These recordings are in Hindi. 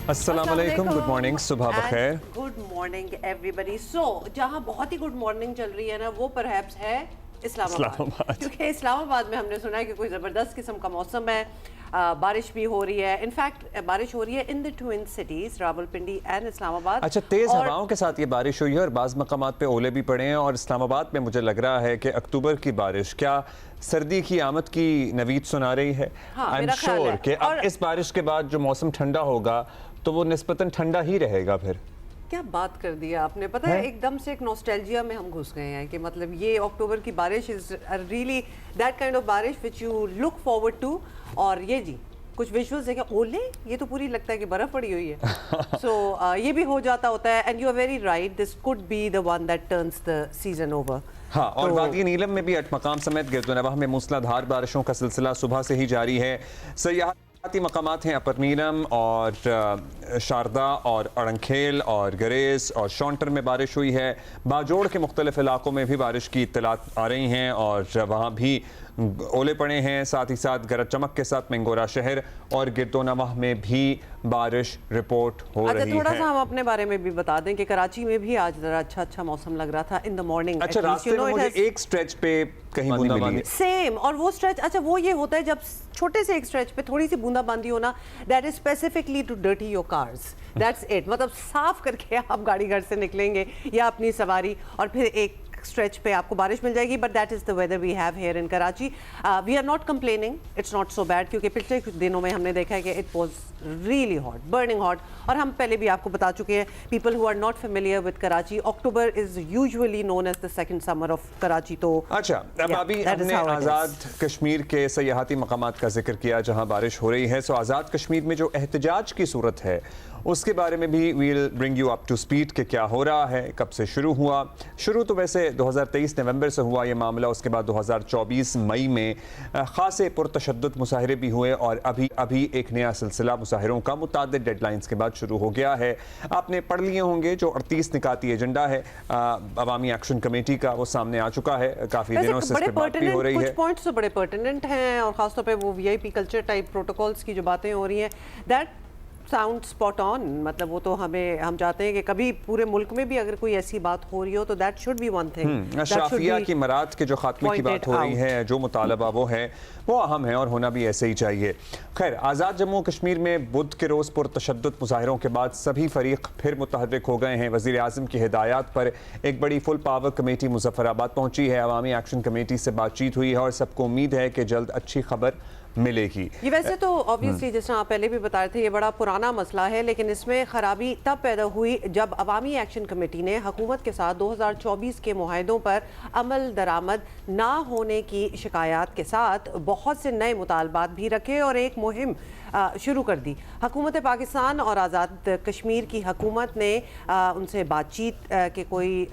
अस्सलाम वालेकुम, गुड मॉर्निंग, सुबह बखैर। Good morning everybody. सो जहां बहुत ही गुड मॉर्निंग चल रही है ना, वो परहैप्स है इस्लामाबाद। क्योंकि इस्लामाबाद में हमने सुना है कि कोई ज़बरदस्त किस्म का मौसम है, बारिश भी हो रही है। इनफैक्ट बारिश हो रही है in the twin cities Rawalpindi and Islamabad. अच्छा, तेज़ हवाओं के साथ ये बारिश हुई है और बाज़ मकामात पे ओले भी पड़े हैं। और इस्लामाबाद में मुझे लग रहा है कि अक्टूबर की बारिश क्या सर्दी की आमद की नवीद सुना रही है। आई एम श्योर कि अब इस बारिश के बाद जो मौसम ठंडा होगा तो वो निस्बतन ठंडा ही रहेगा। फिर क्या बात कर दिया आपने, पता है एकदम से एक नॉस्टैल्जिया में हम घुस गए हैं कि मतलब ये अक्टूबर की बारिश is really that kind of baarish which you look forward to. और ये जी कुछ विजुअल्स देखें, ओले, ये तो पूरी लगता है कि बर्फ पड़ी हुई है। सो ये भी हो जाता होता है। And you are very right, this could be the one that turns the season over. हाँ, और वादी नीलम में भी अटमकाम समेत गिरदोनवाह में मूसलाधार बारिशों का सिलसिला सुबह से ही जारी है। सयाहती मकामात हैं अपर नीलम और शारदा और अड़ंखेल और गरेस और शॉन्टर में बारिश हुई है। बाजोड़ के मुख्तलिफ इलाकों में भी बारिश की इत्तलात आ रही हैं और वहाँ भी ओले पड़े हैं। साथ ही साथ गरज चमक के साथ मंगोरा शहर और गिरदोनवाह में भी बारिश रिपोर्ट हो रही है। थोड़ा सा हम अपने बारे में भी बता दें कि कराची में भी आज जरा अच्छा मौसम लग रहा था इन द मॉर्निंग। अच्छा, रास्ते में मुझे एक स्ट्रेच पे कहीं बूंदाबांदी सेम, और वो स्ट्रेच, अच्छा वो ये होता है जब छोटे से एक स्ट्रेच पे थोड़ी सी बूंदाबांदी हो ना, that is specifically to dirty your cars, that's it. मतलब साफ करके आप गाड़ी घर से निकलेंगे या अपनी सवारी, और फिर एक स्ट्रेच पे आपको बारिश मिल जाएगी। But that is the weather we have here in Karachi. We are not complaining, it's not so bad, क्योंकि पिछले कुछ दिनों में हमने देखा है कि it was really hot, burning hot. और हम पहले भी आपको बता चुके हैं, people who are not familiar with Karachi, October is usually known as the second summer of Karachi. तो अच्छा, अब अभी हमने आज़ाद कश्मीर के सयाहती मकामात का जिक्र किया जहां बारिश हो रही है। सो आज़ाद कश्मीर में जो एहतजाज की सूरत है उसके बारे में भी we'll bring you up to speed कि क्या हो रहा है, कब से शुरू हुआ। शुरू तो वैसे 2023 नवंबर से हुआ ये मामला, उसके बाद 2024 मई में खासे पुरतशद्दुद मुजाहरे भी हुए और अभी एक नया सिलसिला मुजाहरों का मुतादिद डेडलाइंस के बाद शुरू हो गया है। आपने पढ़ लिए होंगे जो 38 निकाती एजेंडा है अवामी एक्शन कमेटी का, वो सामने आ चुका है। काफ़ी दिनों से इस पर बात भी हो रही है। कुछ पॉइंट्स तो बड़े पर्टिनेंट हैं, और खासतौर पे वो वीआईपी कल्चर टाइप प्रोटोकॉल्स की जो बातें हो रही हैं, दैट साउंड स्पॉट ऑन। मतलब वो तो हम चाहते हैं कि कभी पूरे मुल्क में भी अगर कोई ऐसी बात हो रही हो तो that should be one thing. अशराफिया की मराद के जो खात्मे की बात हो रही है, जो मुतालबा वो है, वो अहम है और होना भी ऐसे ही चाहिए। खैर, आज़ाद जम्मू कश्मीर में बुध के रोज़ पुरतशद्दुद मुजाहिरों के बाद सभी फरीक फिर मुतहर्रिक हो गए हैं। वज़ीर आज़म की हिदायत पर एक बड़ी फुल पावर कमेटी मुजफ्फराबाद पहुंची है। अवामी एक्शन कमेटी से बातचीत हुई है और सबको उम्मीद है कि जल्द अच्छी खबर मिलेगी। ये वैसे तो ऑब्वियसली जिस तरह आप पहले भी बता रहे थे, ये बड़ा पुराना मसला है, लेकिन इसमें खराबी तब पैदा हुई जब अवामी एक्शन कमेटी ने हुकूमत के साथ 2024 के मुआहदों पर अमल दरामद ना होने की शिकायत के साथ बहुत से नए मुतालबात भी रखे और एक मुहिम शुरू कर दी। हुकूमत पाकिस्तान और आज़ाद कश्मीर की हुकूमत ने उनसे बातचीत के कोई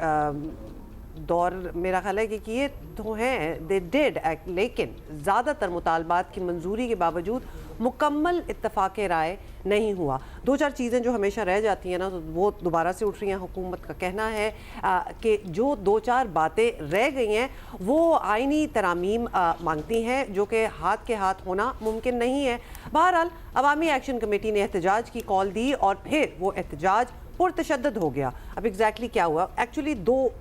दौर मेरा ख्याल है कि किए तो हैं, दे डिड, लेकिन ज़्यादातर मुतालबात की मंजूरी के बावजूद मुकम्मल इत्तफाक राय नहीं हुआ। दो चार चीज़ें जो हमेशा रह जाती हैं ना, तो वो दोबारा से उठ रही हैं। हुकूमत का कहना है कि जो दो चार बातें रह गई हैं वो आइनी तरामीम मांगती हैं, जो कि हाथ के हाथ होना मुमकिन नहीं है। बहरहाल अवामी एक्शन कमेटी ने एहतजाज की कॉल दी और फिर वो एहतजाज पुरतशद्दुद हो गया। अब एग्जैक्टली क्या हुआ, एक्चुअली दो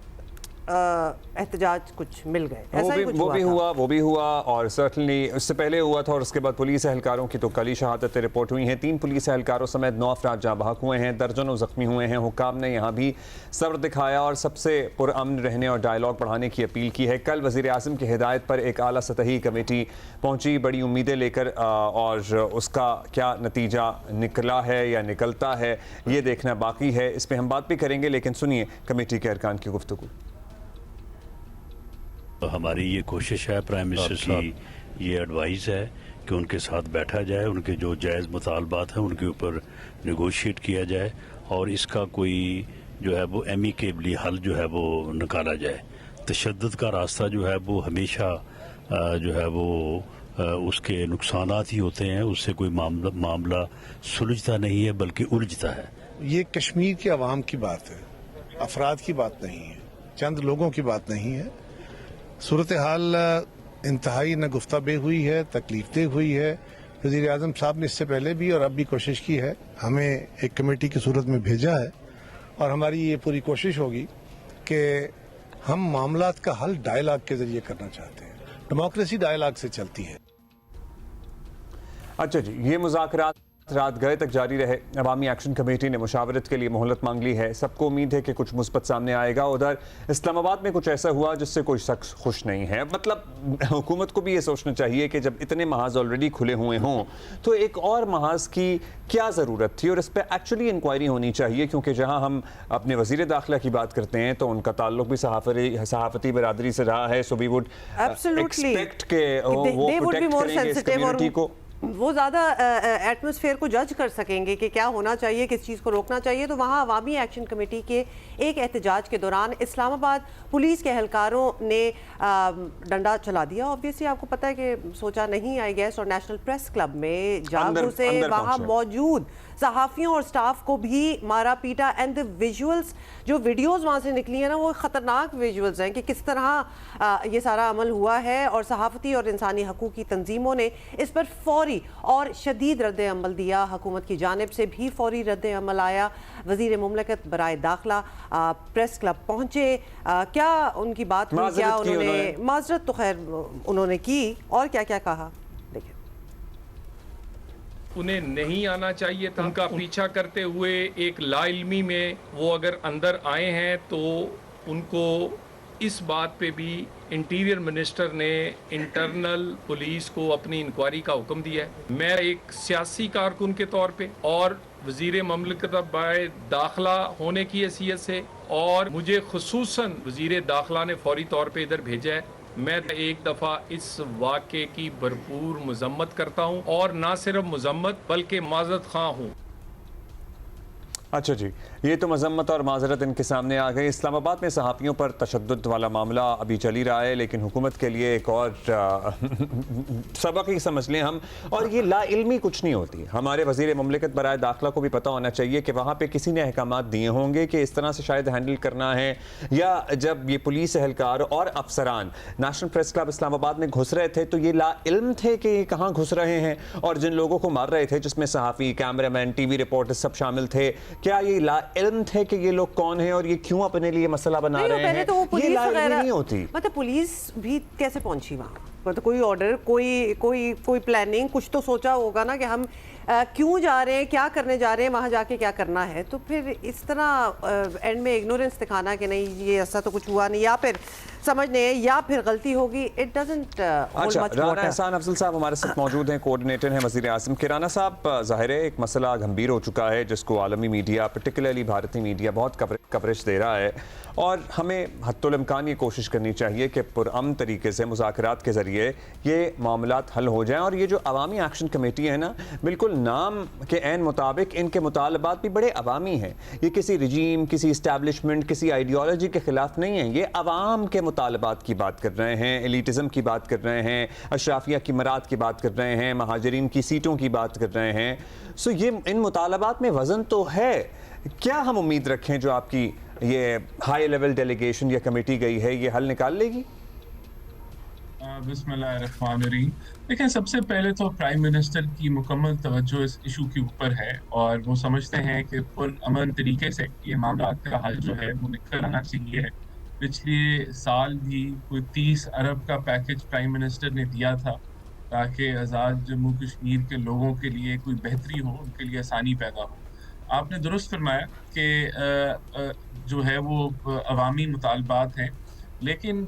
एहतजाज कुछ मिल गए, वो भी हुआ और सर्टनली उससे पहले हुआ था। और उसके बाद पुलिस एहलकारों की तो कल ही शहादतें रिपोर्ट हुई हैं। 3 पुलिस एहलकारों समेत 9 अफराद जहाँ बहक हुए हैं, दर्जनों जख्मी हुए हैं। हुक्काम ने यहाँ भी सब्र दिखाया और सबसे पुरअमन रहने और डायलॉग बढ़ाने की अपील की है। कल वज़ीर आज़म की हिदायत पर एक आला सतही कमेटी पहुँची बड़ी उम्मीदें लेकर, और उसका क्या नतीजा निकला है या निकलता है ये देखना बाकी है। इस पर हम बात भी करेंगे, लेकिन सुनिए कमेटी के अरकान की गुफ्तगू। हमारी ये कोशिश है, प्राइम मिनिस्टर की ये एडवाइस है कि उनके साथ बैठा जाए, उनके जो जायज़ मुतालबात हैं उनके ऊपर नेगोशिएट किया जाए और इसका कोई जो है वो एमिकेबली हल जो है वो निकाला जाए। तशद्दुद का रास्ता जो है वो हमेशा जो है वो उसके नुकसानात ही होते हैं, उससे कोई मामला सुलझता नहीं है बल्कि उलझता है। ये कश्मीर के अवाम की बात है, अफराद की बात नहीं है, चंद लोगों की बात नहीं है। सूरत हाल इंतहाई न गुफ्ताबे हुई है, तकलीफदेह हुई है, वज़ीर आज़म साहब ने इससे पहले भी और अब भी कोशिश की है, हमें एक कमेटी की सूरत में भेजा है और हमारी ये पूरी कोशिश होगी कि हम मामलात का हल डायलॉग के जरिए करना चाहते हैं। डेमोक्रेसी डायलॉग से चलती है। अच्छा जी, ये मुज़ाकरात रात गए तक जारी रहे। अवामी एक्शन कमेटी ने मुशावरत के लिए मोहलत मांग ली है। सबको उम्मीद है कि कुछ मुस्बत सामने आएगा। उधर इस्लामाबाद में कुछ ऐसा हुआ जिससे कोई शख्स खुश नहीं है। मतलब हुकूमत को भी ये सोचना चाहिए कि जब इतने महाज ऑलरेडी खुले हुए हों तो एक और महाज की क्या ज़रूरत थी, और इस पर एक्चुअली इंक्वायरी होनी चाहिए, क्योंकि जहाँ हम अपने वज़ीर दाखिला की बात करते हैं तो उनका ताल्लुक भी सहाफ़ती बरादरी से रहा है। सो वी वुड एक्सपेक्ट के वो प्रोटेक्ट करेंगे इस कम्युनिटी को, वो ज़्यादा एटमॉस्फेयर को जज कर सकेंगे कि क्या होना चाहिए, किस चीज़ को रोकना चाहिए। तो वहाँ अवामी एक्शन कमेटी के एक एहतजाज के दौरान इस्लामाबाद पुलिस के एहलकारों ने डंडा चला दिया। ऑब्वियसली आपको पता है कि सोचा नहीं, आई गेस, और नेशनल प्रेस क्लब में जागो से वहाँ मौजूद सहाफ़ियों और स्टाफ को भी मारा पीटा। एंड द विजुअल्स, जो वीडियोस वहाँ से निकली है ना, वो ख़तरनाक विजुअल्स हैं कि किस तरह ये सारा अमल हुआ है। और सहाफ़ती और इंसानी हकूक़ की तंजीमों ने इस पर फौरी और शदीद रद्द अमल दिया। हुकूमत की जानिब से भी फौरी रद्द अमल आया। वज़ीर मुमलकत बराए दाखिला प्रेस क्लब पहुँचे। क्या उनकी बात हुई, क्या उन्होंने माजरत तो खैर उन्होंने की, और क्या क्या कहा देखिए। उन्हें नहीं आना चाहिए था। उनका पीछा करते हुए एक लाइल्मी में वो अगर अंदर आए हैं तो उनको इस बात पे भी इंटीरियर मिनिस्टर ने इंटरनल पुलिस को अपनी इंक्वायरी का हुक्म दिया है। मैं एक सियासी कारकुन के तौर पे और वज़ीर ममलकत बराए दाखिला होने की हैसियत से, और मुझे खुसूसन वज़ीर दाखिला ने फौरी तौर पे इधर भेजा है, मैं एक दफ़ा इस वाक़े की भरपूर मज़म्मत करता हूँ, और ना सिर्फ मज़म्मत बल्कि माज़रत ख़्वाह हूँ। अच्छा जी, ये तो मजम्मत और माजरत इनके सामने आ गई। इस्लामाबाद में सहाफ़ियों पर तशद्दुद वाला मामला अभी चल ही रहा है, लेकिन हुकूमत के लिए एक और सबक ही समझ लें हम। और ये लाइल्मी कुछ नहीं होती। हमारे वज़ीर मुमलिकत बराए दाखिला को भी पता होना चाहिए कि वहाँ पे किसी ने अहकामात दिए होंगे कि इस तरह से शायद हैंडल करना है, या जब ये पुलिस एहलकार और अफसरान नेशनल प्रेस क्लब इस्लामाबाद में घुस रहे थे तो ये लाइल्म थे कि ये कहाँ घुस रहे हैं, और जिन लोगों को मार रहे थे जिसमें सहाफ़ी, कैमरामैन, TV रिपोर्टर सब शामिल थे, क्या ये लाइल्म थे कि ये लोग कौन हैं और ये क्यों अपने लिए मसला बना रहे हैं? तो ये लाइल्म नहीं होती। मतलब पुलिस भी कैसे पहुंची वहाँ? मतलब कोई ऑर्डर, कोई प्लानिंग, कुछ तो सोचा होगा ना कि हम क्यों जा रहे हैं, क्या करने जा रहे हैं, वहाँ जाके क्या करना है। तो फिर इस तरह एंड में इग्नोरेंस दिखाना कि नहीं ये ऐसा तो कुछ हुआ नहीं, या फिर समझने, या फिर गलती होगी, it doesn't hold much. Rana एहसान अफजल साहब हमारे साथ मौजूद हैं, कोऑर्डिनेटर हैं वज़ीर आज़म के। राना साहब, ज़ाहिर है एक मसला गंभीर हो चुका है जिसको आलमी मीडिया, पर्टिकुलरली भारतीय मीडिया बहुत कवरेज दे रहा है, और हमें हत्तुल इम्कान ये कोशिश करनी चाहिए कि पुरअमन तरीके से मुज़ाकरात के ज़रिए ये मामलात हल हो जाएं। और ये जो अवामी एक्शन कमेटी है ना, बिल्कुल नाम के ऐन मुताबिक इनके मुतालबात भी बड़े अवामी हैं। ये किसी रजीम, किसी इस्टेब्लिशमेंट, किसी आइडियोलॉजी के ख़िलाफ़ नहीं है। ये अवाम के मुतालबात की बात कर रहे हैं, एलिटिज़म की बात कर रहे हैं, अशराफिया की मराद की बात कर रहे हैं, महाजरीन की सीटों की बात कर रहे हैं। सो ये इन मुतालबात में वज़न तो है। क्या हम उम्मीद रखें जो आपकी ये हाई लेवल डेलीगेशन या कमेटी गई है, ये हल निकाल लेगी? बिस्मिल्लाहिर्रहमानिर्रहीम। लेकिन सबसे पहले तो प्राइम मिनिस्टर की मुकम्मल तवज्जो इस इशू के ऊपर है, और वो समझते हैं कि पुरअमन तरीके से ये मामला का हल जो है वो निकल आना चाहिए। पिछले साल भी कोई 30 अरब का पैकेज प्राइम मिनिस्टर ने दिया था ताकि आज़ाद जम्मू कश्मीर के लोगों के लिए कोई बेहतरी हो, उनके लिए आसानी पैदा हो। आपने दुरुस्त फरमाया कि जो है वो अवामी मुतालबात हैं, लेकिन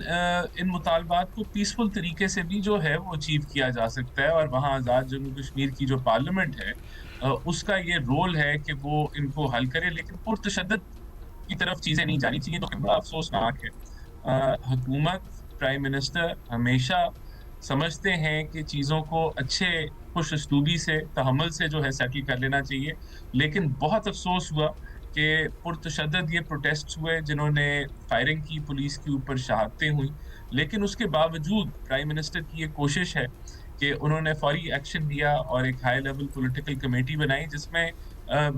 इन मुतालबात को पीसफुल तरीके से भी जो है वो अचीव किया जा सकता है, और वहाँ आज़ाद जम्मू कश्मीर की जो पार्लियामेंट है उसका ये रोल है कि वो इनको हल करे, लेकिन पुरतशद्दुद की तरफ चीज़ें नहीं जानी चाहिए। तो बड़ा अफसोसनाक है। हुकूमत, प्राइम मिनिस्टर हमेशा समझते हैं कि चीज़ों को अच्छे खुश उसलूबी से, तहम्मुल से जो है सेटल कर लेना चाहिए, लेकिन बहुत अफसोस हुआ कि पुरतशद्दुद ये प्रोटेस्ट हुए जिन्होंने फायरिंग की, पुलिस के ऊपर शहादतें हुई, लेकिन उसके बावजूद प्राइम मिनिस्टर की ये कोशिश है कि उन्होंने फौरी एक्शन लिया और एक हाई लेवल पॉलिटिकल कमेटी बनाई जिसमें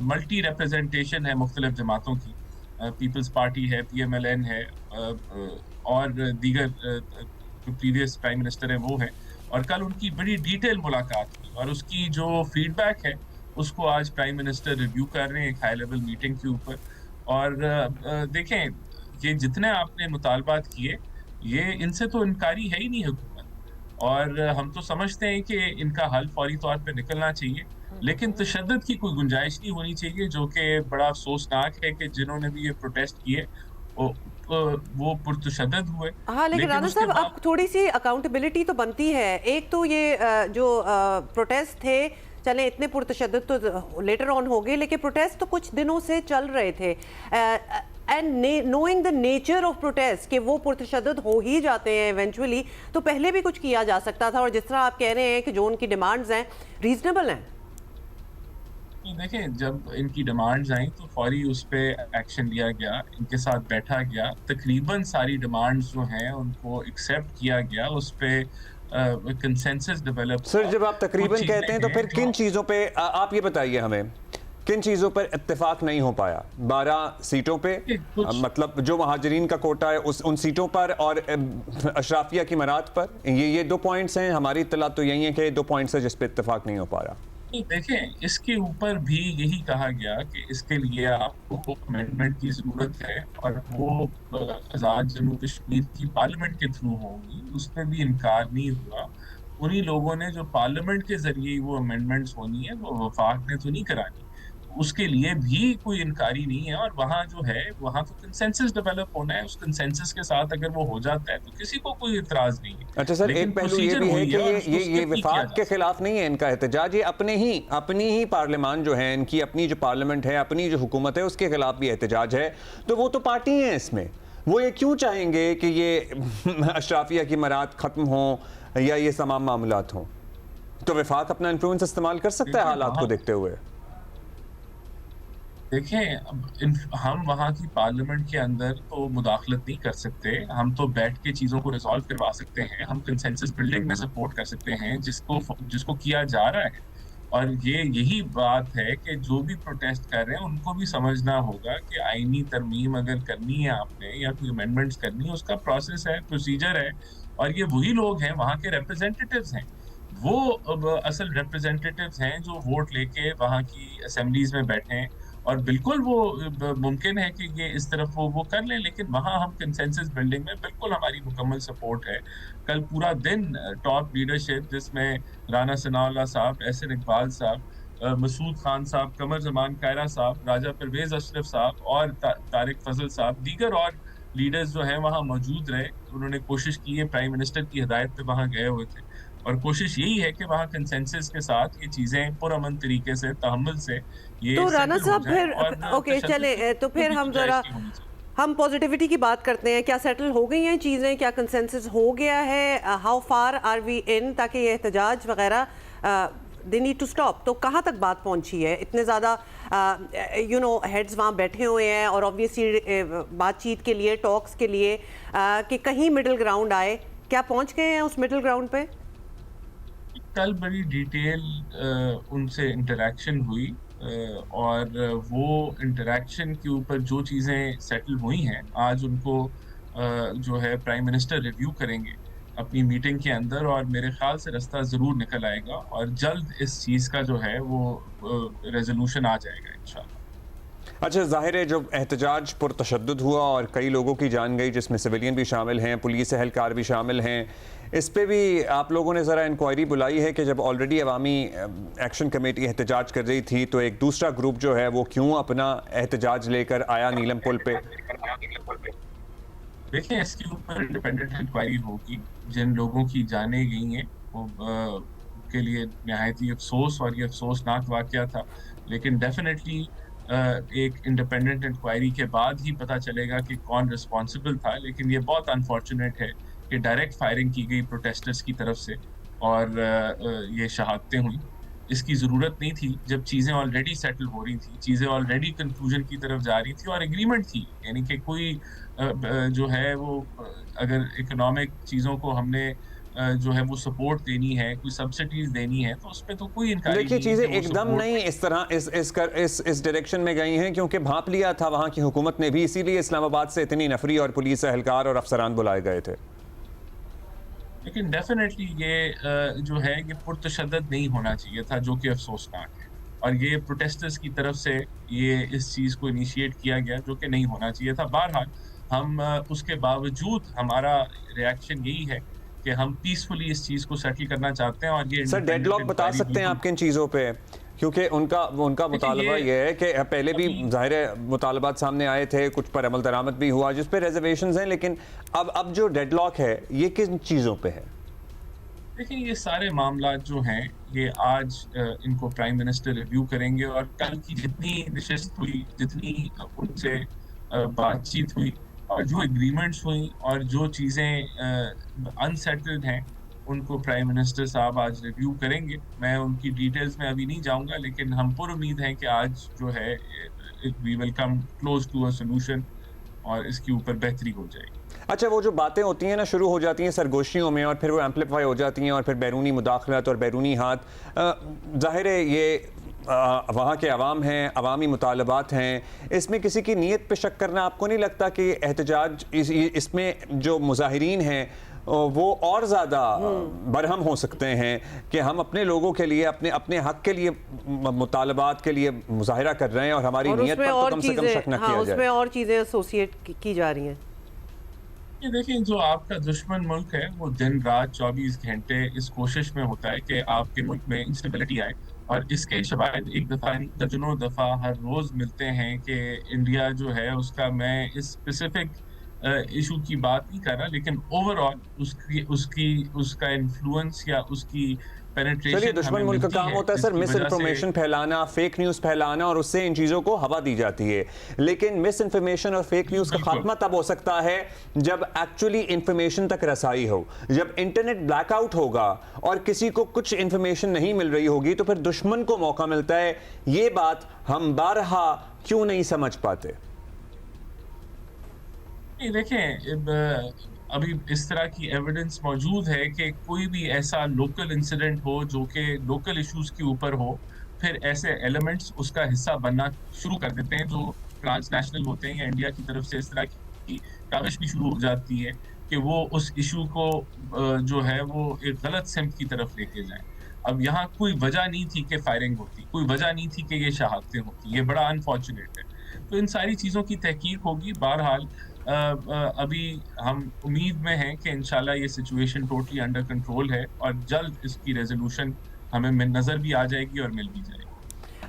मल्टी रिप्रेजेंटेशन है मुख्तलिफ जमातों की। पीपल्स पार्टी है, PMLN है, और दीगर जो प्रीवियस प्राइम मिनिस्टर है वो है, और कल उनकी बड़ी डिटेल मुलाकात हुई और उसकी जो फीडबैक है उसको आज प्राइम मिनिस्टर रिव्यू कर रहे हैं एक हाई लेवल मीटिंग के ऊपर। और देखें, ये जितने आपने मुतालबात किए, ये इनसे तो इनकारी है ही नहीं हुकूमत, और हम तो समझते हैं कि इनका हल फौरी तौर पे निकलना चाहिए, लेकिन तशद्दुद की कोई गुंजाइश नहीं होनी चाहिए, जो कि बड़ा अफसोसनाक है कि जिन्होंने भी ये प्रोटेस्ट किए वो पुरतशद्दुद हुए। हाँ, लेकिन राना साहब, अब थोड़ी सी अकाउंटेबिलिटी तो बनती है। एक तो ये जो प्रोटेस्ट थे, चले इतने पुरतशद्दुद तो लेटर ऑन हो गए, लेकिन प्रोटेस्ट तो कुछ दिनों से चल रहे थे, and knowing the nature of protest कि वो पुरतशद्दुद हो ही जाते हैं इवेंचुअली, तो पहले भी कुछ किया जा सकता था। और जिस तरह आप कह रहे हैं कि जो उनकी डिमांड्स हैं रीजनेबल हैं। देखें, जब इनकी डिमांड्स आई तो फौरी उस पर एक्शन लिया गया, इनके साथ बैठा गया, तकरीबन सारी डिमांड्स जो हैं उनको एक्सेप्ट किया गया, उस पर कंसेंसस डेवलप। सर, जब आप तकरीबन कहते हैं तो फिर किन चीज़ों पे आप ये बताइए हमें, किन चीज़ों पर इत्तेफाक नहीं हो पाया? 12 सीटों पे, मतलब जो महाजरीन का कोटा है उन सीटों पर, और अशराफिया की मरात पर, ये 2 पॉइंट्स हैं। हमारी इत्तला तो यही है कि 2 पॉइंट्स है जिस पे इत्तेफाक नहीं हो पा रहा। देखें, इसके ऊपर भी यही कहा गया कि इसके लिए आपको अमेंडमेंट की जरूरत है, और वो आज़ाद जम्मू कश्मीर की पार्लियामेंट के थ्रू होगी, उस पर भी इनकार नहीं हुआ। उन्हीं लोगों ने जो पार्लियामेंट के जरिए वो अमेंडमेंट्स होनी है वो वफाक ने तो नहीं करानी, उसके लिए भी कोई इनकारी नहीं है। और वहाँ जो है वहाँ तो कंसेंसस डेवलप होना है, उस कंसेंसस के साथ अगर वो हो जाता है तो किसी को कोई इतराज नहीं है। अच्छा सर, एक पहलू ये भी है कि ये वफाक के खिलाफ नहीं है इनका एहतजाज, ये अपनी ही पार्लियामान जो है, इनकी अपनी जो पार्लियामेंट है, अपनी जो हुकूमत है, उसके खिलाफ भी एहतजाज है। तो वो तो पार्टी है इसमें, वो ये क्यों चाहेंगे कि ये अशराफिया की मरात खत्म हो या ये तमाम मामलात हों? तो वफाक अपना इन्फ्लुएंस इस्तेमाल कर सकता है हालात को देखते हुए। देखें, हम वहाँ की पार्लियामेंट के अंदर तो मुदाखलत नहीं कर सकते, हम तो बैठ के चीज़ों को रिजॉल्व करवा सकते हैं, हम कंसेंसस बिल्डिंग में सपोर्ट कर सकते हैं, जिसको किया जा रहा है। और यही बात है कि जो भी प्रोटेस्ट कर रहे हैं उनको भी समझना होगा कि आईनी तरमीम अगर करनी है आपने, या कोई अमेंडमेंट्स करनी है, उसका प्रोसेस है, प्रोसीजर है, और ये वही लोग हैं, वहाँ के रिप्रेजेंटेटिव्स हैं, वो असल रिप्रेजेंटेटिव्स हैं जो वोट लेके वहाँ की असेंबलीज में बैठे हैं। और बिल्कुल वो मुमकिन है कि ये इस तरफ वो कर लें, लेकिन वहाँ हम कंसेंसस बिल्डिंग में बिल्कुल हमारी मुकम्मल सपोर्ट है। कल पूरा दिन टॉप लीडरशिप, जिसमें राना सनाउल्लाह साहब, एहसन इकबाल साहब, मसूद खान साहब, कमर जमान कायरा साहब, राजा परवेज अशरफ साहब और तारिक फजल साहब, दीगर और लीडर्स जो हैं वहाँ मौजूद रहे। उन्होंने कोशिश की है, प्राइम मिनिस्टर की हिदायत पे वहाँ गए हुए थे, और कोशिश यही है कि वहाँ कंसेंसस के साथ ये चीजें पुरअमन तरीके से, तहम्मुल से ये तो राना साहब फिर ओके चले, तो फिर हम जरा हम पॉजिटिविटी की बात करते हैं। क्या सेटल हो गई हैं चीज़ें? क्या कंसेंसस हो गया है? हाउ फार आर वी इन, ताकि ये एहतजाज वगैरह दे नीड टू स्टॉप? तो कहाँ तक बात पहुँची है? इतने ज़्यादा हेड्स वहाँ बैठे हुए हैं, और ऑब्वियसली बातचीत के लिए, टॉक्स के लिए कि कहीं मिडिल ग्राउंड आए, क्या पहुँच गए हैं उस मिडिल ग्राउंड पे? कल बड़ी डिटेल उनसे इंटरेक्शन हुई, और वो इंटरेक्शन के ऊपर जो चीज़ें सेटल हुई हैं, आज उनको जो है प्राइम मिनिस्टर रिव्यू करेंगे अपनी मीटिंग के अंदर, और मेरे ख्याल से रास्ता ज़रूर निकल आएगा, और जल्द इस चीज़ का जो है वो रेजोल्यूशन आ जाएगा इंशाल्लाह। अच्छा, जाहिर है जब एहतजाज पुरतशद्दुद हुआ और कई लोगों की जान गई, जिसमें सिविलियन भी शामिल हैं, पुलिस एहलकार भी शामिल हैं, इस पे भी आप लोगों ने ज़रा इंक्वायरी बुलाई है कि जब ऑलरेडी अवामी एक्शन कमेटी एहतजाज कर रही थी तो एक दूसरा ग्रुप जो है वो क्यों अपना एहतजाज लेकर आया नीलम पुल पे? देखिए, इसके ऊपर इंडिपेंडेंट इंक्वायरी होगी। जिन लोगों की जाने गई हैं वो के लिए नहायत ही अफसोस, और ये अफसोसनाक वाक़या था, लेकिन डेफिनेटली एक इंडिपेंडेंट इंक्वायरी के बाद ही पता चलेगा कि कौन रिस्पॉन्सिबल था। लेकिन ये बहुत अनफॉर्चुनेट है कि डायरेक्ट फायरिंग की गई प्रोटेस्टर्स की तरफ से, और ये शहादतें हुई। इसकी ज़रूरत नहीं थी, जब चीज़ें ऑलरेडी सेटल हो रही थी, चीज़ें ऑलरेडी कंक्लूजन की तरफ जा रही थी, और एग्रीमेंट थी, यानी कि कोई जो है वो अगर इकोनॉमिक चीज़ों को हमने जो है वो सपोर्ट देनी है, कोई सब्सिडीज देनी है, तो उसमें तो कोई इनकार नहीं। देखिए, चीज़ें एकदम नहीं इस तरह इस डायरेक्शन में गई हैं, क्योंकि भांप लिया था वहाँ की हुकूमत ने भी, इसीलिए इस्लामाबाद से इतनी नफरी और पुलिस एहलकार और अफसरान बुलाए गए थे। लेकिन डेफिनेटली ये जो है ये पुरतशद्दद नहीं होना चाहिए था, जो कि अफसोसनाक है। और ये प्रोटेस्टर्स की तरफ से ये इस चीज़ को इनिशिएट किया गया, जो कि नहीं होना चाहिए था। बहरहाल हम उसके बावजूद हमारा रिएक्शन यही है कि हम पीसफुली इस चीज़ को सेटल करना चाहते हैं, और ये सर डेडलॉक बता सकते हैं आप किन चीज़ों पे, क्योंकि उनका मुतालबा ये है कि पहले भी ज़ाहिर है मुतालबात सामने आए थे, कुछ पर अमल दरामद भी हुआ जिस पे रिजर्वेशंस हैं, लेकिन अब जो डेडलॉक है ये किन चीज़ों पे है? देखिए, ये सारे मामला जो हैं ये आज इनको प्राइम मिनिस्टर रिव्यू करेंगे, और कल की जितनी नशिस्त हुई, जितनी उनसे बातचीत हुई, और जो एग्रीमेंट्स हुई, और जो चीज़ें अनसेटल्ड हैं, उनको प्राइम मिनिस्टर साहब आज रिव्यू करेंगे। मैं उनकी डिटेल्स में अभी नहीं जाऊंगा, लेकिन हम पूरी उम्मीद हैं कि आज जो है we will come close to a solution, और इसके ऊपर बेहतरी हो जाएगी। अच्छा, वो जो बातें होती हैं ना, शुरू हो जाती हैं सरगोशियों में और फिर वो एम्पलीफाई हो जाती हैं और फिर बैरूनी मुदाखलत और बैरूनी हाथ, ज़ाहिर है ये वहाँ के अवाम हैं, अवामी मुतालबात हैं, इसमें किसी की नीयत पे शक करना आपको नहीं लगता कि एहतजाज इसमें जो मुजाहिरीन हैं वो और ज़्यादा बरहम हो सकते हैं कि हम अपने लोगों के लिए, अपने हक के लिए, मुतालबात के लिए मुजाहिरा कर रहे हैं और हमारी नीयत पर तो कम से कम शक न किया जाए। उसमें और चीज़ें एसोसिएट की जा रही हैं। ये देखिए, जो आपका दुश्मन मुल्क है वो दिन रात 24 घंटे इस कोशिश में होता है कि आपके मुल्क में इंस्टेबिलिटी आए, और इसके शवाहिद एक दफ़ा नहीं दर्जनों दफ़ा हर रोज़ मिलते हैं कि इंडिया जो है उसका, मैं इस स्पेसिफिक इशू की बात नहीं कर रहा, लेकिन ओवरऑल उसका इन्फ्लुएंस या उसकी पेनिट्रेशन, चलिए, दुश्मन मुल्क का काम होता है सर मिस इन्फॉर्मेशन फैलाना, फेक न्यूज़ फैलाना, और उससे इन चीज़ों को हवा दी जाती है। लेकिन मिस इन्फॉर्मेशन और फेक न्यूज़ का खात्मा तब हो सकता है जब एक्चुअली इन्फॉर्मेशन तक रसाई हो, जब इंटरनेट ब्लैकआउट होगा और किसी को कुछ इन्फॉर्मेशन नहीं मिल रही होगी, तो फिर दुश्मन को मौका मिलता है। ये बात हम बारहा क्यों नहीं समझ पाते? देखें, अभी इस तरह की एविडेंस मौजूद है कि कोई भी ऐसा लोकल इंसिडेंट हो जो कि लोकल इश्यूज के ऊपर हो, फिर ऐसे एलिमेंट्स उसका हिस्सा बनना शुरू कर देते हैं जो ट्रांसनेशनल होते हैं, या इंडिया की तरफ से इस तरह की काविश भी शुरू हो जाती है कि वो उस इशू को जो है वो एक गलत सिमत की तरफ लेके जाए। अब यहाँ कोई वजह नहीं थी कि फायरिंग होती, कोई वजह नहीं थी कि ये शहादतें होती, ये बड़ा अनफॉर्चुनेट है। तो इन सारी चीज़ों की तहकीक होगी। बहरहाल अभी हम उम्मीद में हैं कि इंशाल्लाह ये सिचुएशन टोटली अंडर कंट्रोल है, और जल्द इसकी रेजोल्यूशन हमें नज़र भी आ जाएगी और मिल भी जाएगी।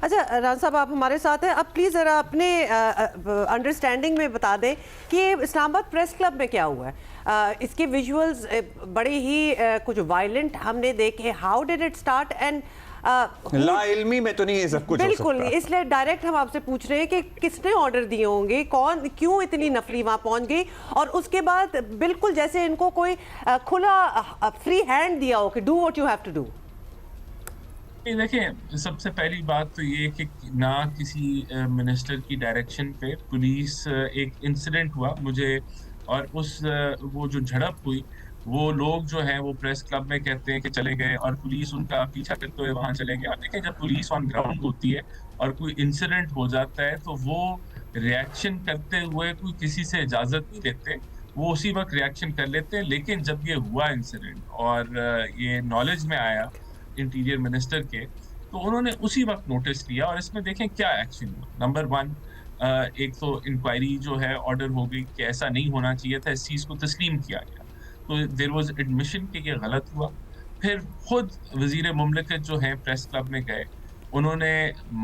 अच्छा राना साहब, आप हमारे साथ हैं। अब प्लीज़ ज़रा अपने अंडरस्टैंडिंग में बता दें कि इस्लामाबाद प्रेस क्लब में क्या हुआ है। इसके विजुअल्स बड़े ही कुछ वायलेंट हमने देखे। How did it start and लाइल्मी में तो नहीं ये सब कुछ बिल्कुल हो सकता। इसलिए डायरेक्ट हम आपसे पूछ रहे हैं कि किसने ऑर्डर दिए होंगे, कौन, क्यों इतनी नफरी वहां पहुंच गई, और उसके बाद बिल्कुल जैसे इनको कोई खुला फ्री हैंड दिया हो कि do what you have to do. देखिए, सबसे पहली बात तो ये कि ना किसी मिनिस्टर की डायरेक्शन पे पुलिस एक इंसिडेंट हुआ मुझे, और वो जो झड़प हुई, वो लोग जो हैं वो प्रेस क्लब में कहते हैं कि चले गए, और पुलिस उनका पीछा करते हुए वहां चले गए। देखिए, जब पुलिस ऑन ग्राउंड होती है और कोई इंसिडेंट हो जाता है तो वो रिएक्शन करते हुए कोई किसी से इजाजत नहीं लेते, वो उसी वक्त रिएक्शन कर लेते हैं। लेकिन जब ये हुआ इंसिडेंट और ये नॉलेज में आया इंटीरियर मिनिस्टर के, तो उन्होंने उसी वक्त नोटिस लिया, और इसमें देखें क्या एक्शन हुआ। नंबर 1, एक तो इंक्वायरी जो है ऑर्डर हो गई कि ऐसा नहीं होना चाहिए था, इस चीज़ को तस्लीम किया गया, तो देयर वाज एडमिशन कि ये गलत हुआ। फिर खुद वजीर मुमलिकत जो है प्रेस क्लब में गए, उन्होंने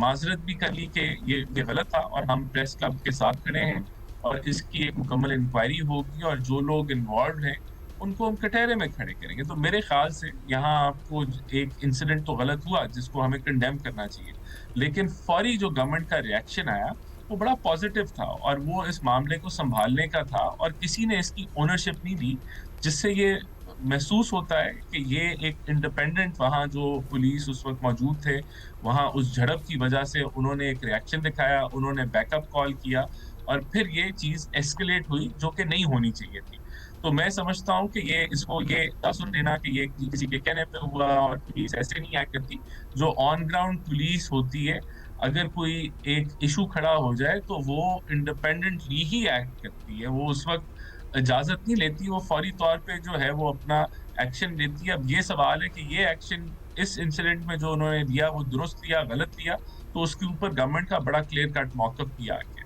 माजरत भी कर ली कि ये गलत था, और हम प्रेस क्लब के साथ खड़े हैं, और इसकी एक मुकम्मल इंक्वायरी होगी, और जो लोग इन्वॉल्व हैं उनको हम कटहरे में खड़े करेंगे। तो मेरे ख्याल से यहाँ आपको एक इंसिडेंट तो गलत हुआ जिसको हमें कंडेम करना चाहिए, लेकिन फौरी जो गवर्नमेंट का रिएक्शन आया वो बड़ा पॉजिटिव था, और वो इस मामले को संभालने का था, और किसी ने इसकी ओनरशिप नहीं ली, जिससे ये महसूस होता है कि ये एक इंडिपेंडेंट, वहाँ जो पुलिस उस वक्त मौजूद थे, वहाँ उस झड़प की वजह से उन्होंने एक रिएक्शन दिखाया, उन्होंने बैकअप कॉल किया, और फिर ये चीज़ एस्केलेट हुई जो कि नहीं होनी चाहिए थी। तो मैं समझता हूँ कि इसको ये तासुर देना कि ये किसी के कहने पे हुआ और पुलिस ऐसे नहीं एक्ट करती। जो ऑन ग्राउंड पुलिस होती है, अगर कोई एक इशू खड़ा हो जाए तो वो इंडिपेंडेंटली ही एक्ट करती है। वो उस वक्त इजाजत नहीं लेती, वो फौरी तौर पे जो है वो अपना एक्शन लेती है। अब ये सवाल है कि ये एक्शन इस इंसिडेंट में जो उन्होंने लिया वो दुरुस्त लिया, गलत लिया, तो उसके ऊपर गवर्नमेंट का बड़ा क्लियर कट मौक़िफ़ भी आ गया।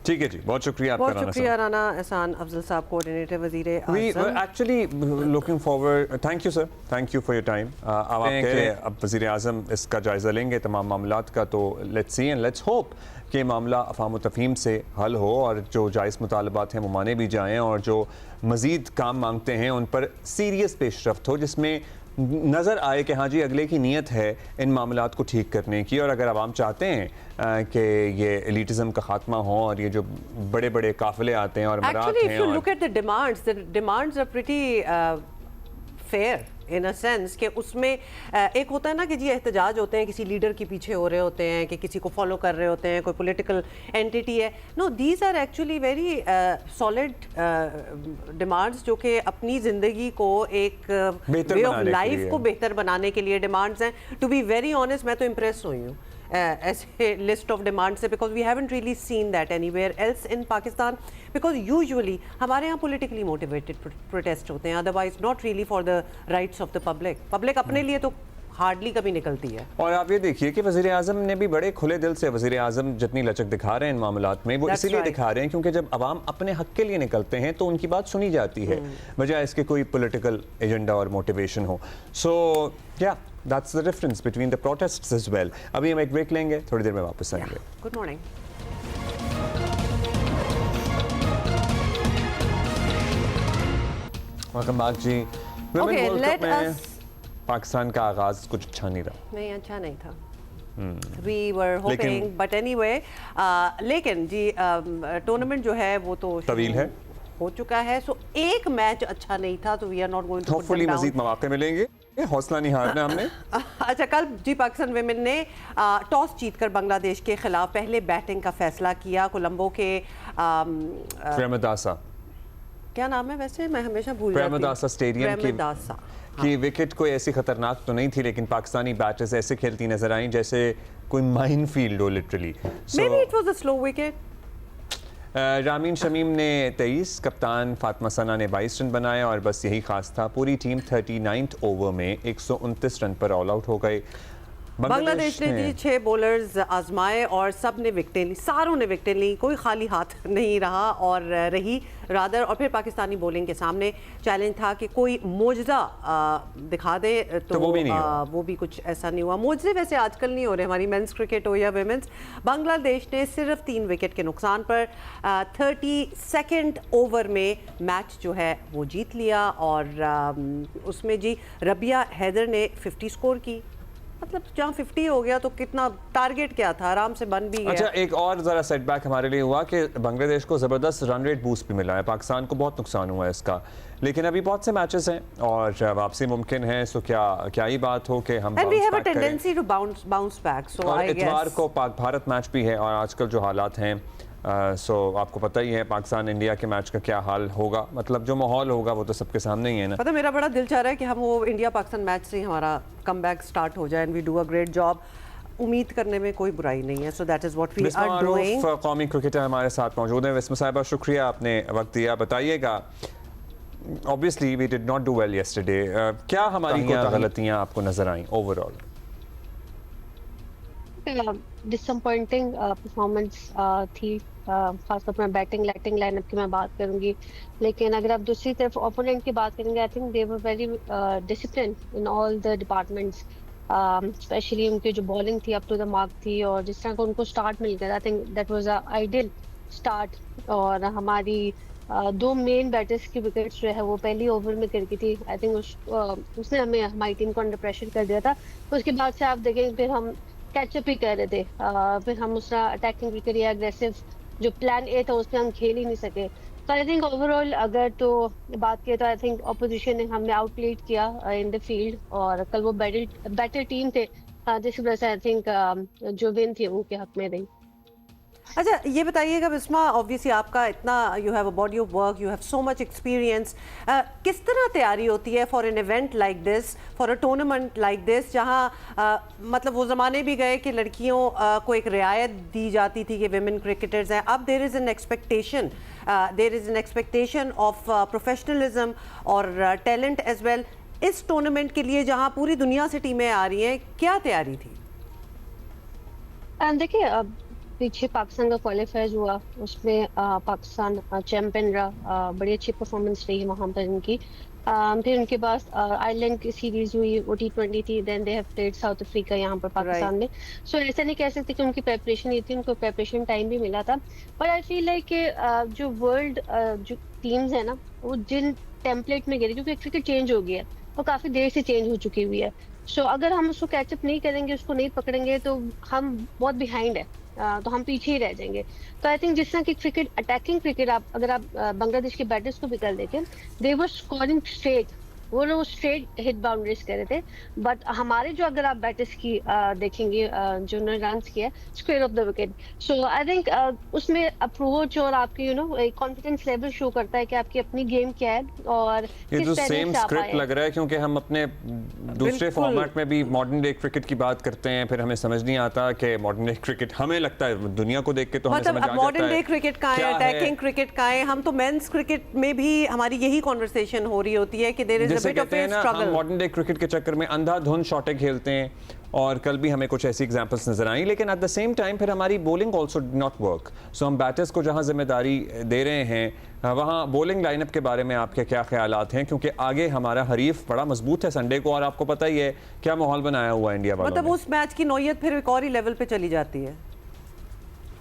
ठीक है जी, बहुत शुक्रिया आपका। बहुत शुक्रिया राना एहसान अफजल साहब, कोऑर्डिनेटर वज़ीर आज़म। Actually looking forward, thank you sir, thank you for your time. अब वज़ीर आज़म इसका जायज़ा लेंगे तमाम मामलात का, तो let's see and let's hope कि मामला अफ़ाम तफ़हीम से हल हो और जो जायज़ मुतालबात हैं वो माने भी जाएँ और जो मज़ीद काम मांगते हैं उन पर सीरियस पेशरफ्त हो, जिसमें नज़र आए कि हाँ जी अगले की नीयत है इन मामलात को ठीक करने की। और अगर आवाम चाहते हैं कि ये एलिटिज़म का खात्मा हो और ये जो बड़े बड़े काफ़िले आते हैं और मरात Actually, if हैं you और look at the demands are pretty fair in a sense कि उसमें एक होता है ना कि जी एहतजाज होते हैं, किसी लीडर के पीछे हो रहे होते हैं, कि किसी को फॉलो कर रहे होते हैं, कोई पॉलिटिकल एंटिटी है। No, these are actually very solid demands जो कि अपनी ज़िंदगी को एक वे ऑफ लाइफ को बेहतर बनाने के लिए डिमांड्स हैं। टू बी वेरी ऑनेस्ट, मैं तो इम्प्रेस हुई हूँ ऐसे लिस्ट ऑफ डिमांड से, because we haven't really seen that anywhere else in Pakistan, because usually हमारे यहाँ पॉलिटिकली मोटिवेटेड प्रोटेस्ट होते हैं, otherwise not really for the rights of the public अपने लिए तो हार्डली कभी निकलती है। और आप ये देखिए कि वज़ीर आज़म ने भी बड़े खुले दिल से, वज़ीर आज़म जितनी लचक दिखा रहे हैं इन मामलात में, वो इसीलिए दिखा रहे हैं क्योंकि जब अवाम अपने हक के लिए निकलते हैं तो उनकी बात सुनी जाती है, बजाय इसके कोई पॉलिटिकल एजेंडा और मोटिवेशन हो। सो या that's the difference between the protests as well. अभी हम एक ब्रेक लेंगे, थोड़ी देर में वापस आएंगे। Good morning. वेलकम बैक जी। Okay, let us पाकिस्तान का आगाज कुछ अच्छा नहीं रहा। नहीं, अच्छा नहीं था। We were hoping, but anyway, लेकिन जी टूर्नामेंट जो है वो तो तवील है, हो चुका है। सो एक मैच अच्छा नहीं था, तो we are not going to hopefully मजीद मौके मिलेंगे, हौसला नहीं हारना हमने। अच्छा, कल जी पाकिस्तान विमेन ने टॉस जीतकर बांग्लादेश के खिलाफ पहले बैटिंग का फैसला किया। कोलंबो के प्रेमदासा, क्या नाम है वैसे, मैं हमेशा भूल जाती हूँ, प्रेमदासा स्टेडियम की विकेट कोई ऐसी खतरनाक तो नहीं थी, लेकिन पाकिस्तानी बैटर्स ऐसे खेलती नजर आई जैसे कोई माइन फील्ड हो literally. Maybe it was a slow wicket. Ramin Shamim ने 23, कप्तान फातिमा सना ने 22 रन बनाए और बस यही खास था। पूरी टीम 39th ओवर में 129 रन पर ऑल आउट हो गए। बांग्लादेश ने जी 6 बॉलर्स आजमाए और सब ने विकेटें ली, सारों ने विकेटें ली, कोई खाली हाथ नहीं रहा और रही रादर। और फिर पाकिस्तानी बॉलिंग के सामने चैलेंज था कि कोई मोजज़ा दिखा दे, तो वो भी कुछ ऐसा नहीं हुआ। मोजज़े वैसे आजकल नहीं हो रहे, हमारी मेंस क्रिकेट हो या विमेंस। बांग्लादेश ने सिर्फ 3 विकेट के नुकसान पर 32nd ओवर में मैच जो है वो जीत लिया और उसमें जी रबिया हैदर ने 50 स्कोर की। मतलब जहाँ 50 हो गया तो कितना, टारगेट क्या था, आराम से बन भी गया। अच्छा, एक और ज़रा सेटबैक हमारे लिए हुआ कि बांग्लादेश को ज़बरदस्त रन रेट बूस्ट भी मिला है, पाकिस्तान को बहुत नुकसान हुआ है इसका, लेकिन अभी बहुत से मैचेस हैं और वापसी मुमकिन है। सो क्या ही बात हो कि हम बाउंस बैक। सो और इतवार को पाक भारत मैच भी है और आजकल जो हालात हैं, सो आपको पता ही है पाकिस्तान इंडिया के मैच का क्या हाल होगा, मतलब जो माहौल होगा वो तो सबके सामने ही है ना। पता, मेरा बड़ा दिल चाह रहा है कि हम वो इंडिया पाकिस्तान मैच से ही हमारा कमबैक स्टार्ट हो जाए and we do a great job. उम्मीद करने में कोई बुराई नहीं है। So that is what we are doing. कौमी क्रिकेटर हमारे साथ मौजूद हैं। विस्मा साहिबा, शुक्रिया आपने वक्त दिया। बताइएगा, obviously we did not do well yesterday, क्या हमारी गलतियां आपको नजर आई ओवरऑल? डिसअपॉइंटिंग परफॉर्मेंस थी, खासतौर पर बैटिंग लाइनअप की मैं बात करूंगी। लेकिन अगर आप दूसरी तरफ ओपोनेंट की बात करेंगे, I think they were very discipline in all the departments, specially उनकी जो बॉलिंग थी अप टू द मार्क थी और जिस तरह का उनको स्टार्ट मिल गया, आई think that was a ideal start. और हमारी 2 मेन बैटर्स की विकेट्स जो है वो पहली ओवर में गिर गई थी। आई थिंक उसने हमारी टीम को अंडर प्रेशर कर दिया था। उसके बाद से आप देखें फिर हम कैचअप ही कर रहे थे, फिर हम उसका अटैकिंग क्रिकेट या एग्रेसिव जो प्लान ए था उसमें हम खेल ही नहीं सके। तो आई थिंक ओवरऑल अगर तो बात किया तो आई थिंक ऑपोजिशन ने हमें आउटप्लेड किया इन द फील्ड और कल वो बेटर टीम थे, जिस वजह से आई थिंक जो विन थी उनके हक में रही। अच्छा, ये बताइएगा बिस्मा, ऑब्वियसली आपका इतना, you have a body of work, you have so much experience, किस तरह तैयारी होती है for an event like this, for a tournament like this, जहाँ मतलब वो ज़माने भी गए कि लड़कियों को एक रियायत दी जाती थी कि विमेन क्रिकेटर्स हैं, अब there is an expectation of professionalism और टैलेंट एज वेल। इस टूर्नामेंट के लिए जहाँ पूरी दुनिया से टीमें आ रही हैं, क्या तैयारी थी? देखिए, पीछे पाकिस्तान का क्वालिफायर्स हुआ, उसमें पाकिस्तान चैंपियन रहा, बड़ी अच्छी परफॉर्मेंस रही वहाँ पर इनकी। फिर उनके पास आयरलैंड की सीरीज हुई, वो T20 थी, then they have played South Africa यहाँ पर पाकिस्तान में। सो ऐसा नहीं कह सकते कि उनकी प्रेपरेशन ये थी, उनको प्रेपरेशन टाइम भी मिला था। पर आई फील लाइक कि जो वर्ल्ड जो टीम्स है ना, वो जिन टेम्पलेट में गई, क्योंकि क्रिकेट चेंज हो गया है, वो काफी देर से चेंज हो चुकी हुई है। सो अगर हम उसको कैचअप नहीं करेंगे, उसको नहीं पकड़ेंगे, तो हम बहुत बिहाइंड है, तो हम पीछे ही रह जाएंगे। तो आई थिंक जिस तरह की क्रिकेट, अटैकिंग क्रिकेट, अगर आप बांग्लादेश के बैटर्स को भी कर देखें, दे वर स्कोरिंग स्ट्रेट, वो लोग स्ट्रेट हिट बाउंड्रीज कर रहे थे। बट हमारे जो, अगर आप बैटर्स की देखेंगे जो उन्होंने रन किया square of the wicket, so I think उसमें अप्रोच और आपकी कॉन्फिडेंस लेवल शो करता है कि आपकी अपनी गेम क्या है और ये जो किस सेम स्क्रिप्ट लग रहा है, क्योंकि हम अपने दूसरे फॉर्मेट में भी मॉडर्न डे क्रिकेट की बात करते हैं, फिर हमें समझ नहीं आता कि मॉडर्न डे क्रिकेट, हमें लगता है दुनिया को देख के तो हमें समझ आ जाता है मॉडर्न डे क्रिकेट का है, अटैकिंग क्रिकेट का है। हम तो मेंस क्रिकेट में भी हमारी यही कॉन्वर्सेशन हो रही होती है कि देयर इज जैसे कहते हैं ना, हम मॉडर्न डे क्रिकेट के चक्कर में अंधाधुंध शॉटें खेलते हैं, और कल भी हमें कुछ ऐसी एग्जांपल्स नजर आई, लेकिन एट द सेम टाइम फिर हमारी bowling also did not work. So हम बैटर्स को जहां जिम्मेदारी दे रहे हैं, वहां बॉलिंग लाइनअप के बारे में आपके क्या ख्यालात हैं, क्योंकि आगे हमारा हरीफ बड़ा मजबूत है संडे को, और आपको पता ही है क्या माहौल बनाया हुआ है इंडिया वालों मतलब ने। उस मैच की नौयत फिर एक और ही लेवल पे चली जाती है।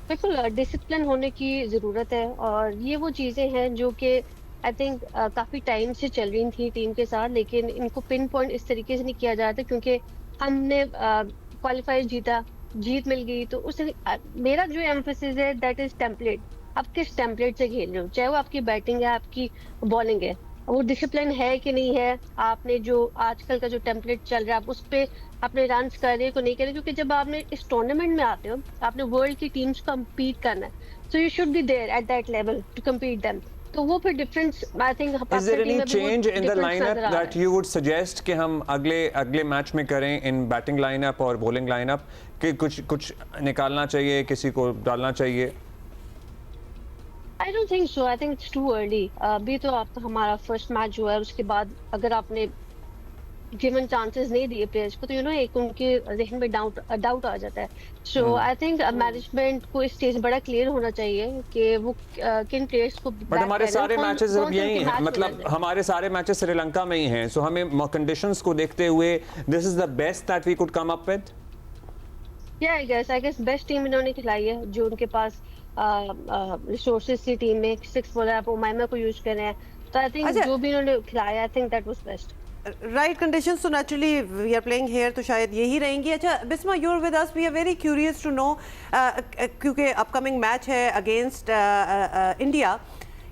बिल्कुल, डिसिप्लिन होने की ज़रूरत है, और ये वो चीज़ें हैं जो कि आई थिंक काफ़ी टाइम से चल रही थी टीम के साथ, लेकिन इनको पिन पॉइंट इस तरीके से नहीं किया जाता, क्योंकि हमने क्वालिफायर जीता, जीत मिल गई, तो उस मेरा जो एम्फेसिस है दैट इज टेम्पलेट। आप किस टेम्पलेट से खेल रहे हो, चाहे वो आपकी बैटिंग है, आपकी बॉलिंग है, वो डिसिप्लिन है कि नहीं है, आपने जो आजकल का जो टेम्पलेट चल रहा है आप उस पे अपने रन कर रहे को नहीं कर रहे, क्योंकि जब आपने इस टूर्नामेंट में आते हो, आपने वर्ल्ड की टीम्स को कम्पीट करना है, so you should be there at that level to compete them. तो वो फिर difference, I think, Is there any change in the lineup that you would suggest कि हम अगले मैच में करें इन बैटिंग लाइनअप और बॉलिंग लाइनअप, कि कुछ निकालना चाहिए, किसी को डालना चाहिए? I don't think so, I think it's too early. अभी तो आपका हमारा फर्स्ट मैच हुआ है, उसके बाद अगर आपने गिवन चांसेस नहीं दिए प्लेयर्स को, तो एक उनके जहन में डाउट आ जाता है। सो आई थिंक मैनेजमेंट को इस चीज बड़ा क्लियर होना चाहिए कि वो किन प्लेयर्स को। बट हमारे सारे मैचेस अब यही हैं, मतलब हमारे सारे मैचेस श्रीलंका में ही हैं, सो हमें कंडीशंस को देखते हुए this is the best that we could come up with. या आई गेस बेस्ट टीम इन्होंने खिलाई है, जो उनके पास रिसोर्सेज थी टीम में। 6 बॉलर आप उमाइमा को यूज कर रहे हैं, तो आई थिंक जो भी इन्होंने खिलाया, I think that was best. Right conditions तो naturally we are playing here, तो शायद यही रहेंगी। अच्छा Bisma, you are with us, we are very curious to know, क्योंकि अपकमिंग मैच है अगेंस्ट इंडिया,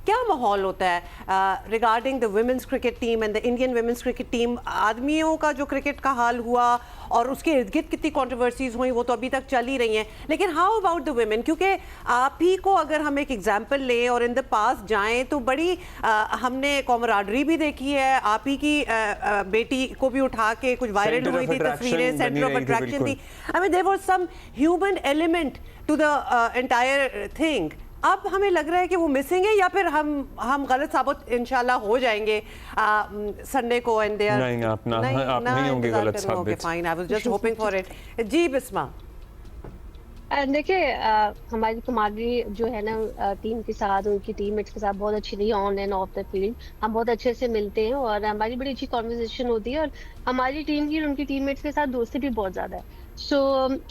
क्या माहौल होता है regarding the women's cricket team and the Indian women's cricket team? आदमियों का जो क्रिकेट का हाल हुआ और उसके इर्द गिर्द कितनी कंट्रोवर्सीज हुई, वो तो अभी तक चल ही रही हैं, लेकिन हाउ अबाउट द वुमेन? क्योंकि आप ही को अगर हम एक एग्जांपल लें और इन द पास जाएं, तो बड़ी हमने कॉमराडरी भी देखी है, आप ही की बेटी को भी उठा के कुछ वायरल हुई थी तस्वीरें, सेंटर ऑफ अट्रैक्शन थी। I mean there was some human element to the entire thing. अब हमें लग रहा है कि वो मिसिंग है, या फिर हम गलत साबित इंशाल्लाह हो जाएंगे संडे को, एंड देयर नहीं, आप नहीं होंगे गलत साबित। Fine, I was just hoping for it. जी बिस्मा। देखिए, हमारी कमांडरी जो है ना टीम के साथ, उनकी टीममेट्स के साथ बहुत अच्छी रही on end of the field. हम बहुत अच्छे से मिलते हैं और हमारी बड़ी अच्छी कॉन्वर्सेशन होती है, और हमारी टीम की और उनकी टीममेट्स के साथ दोस्ती भी बहुत ज़्यादा है। सो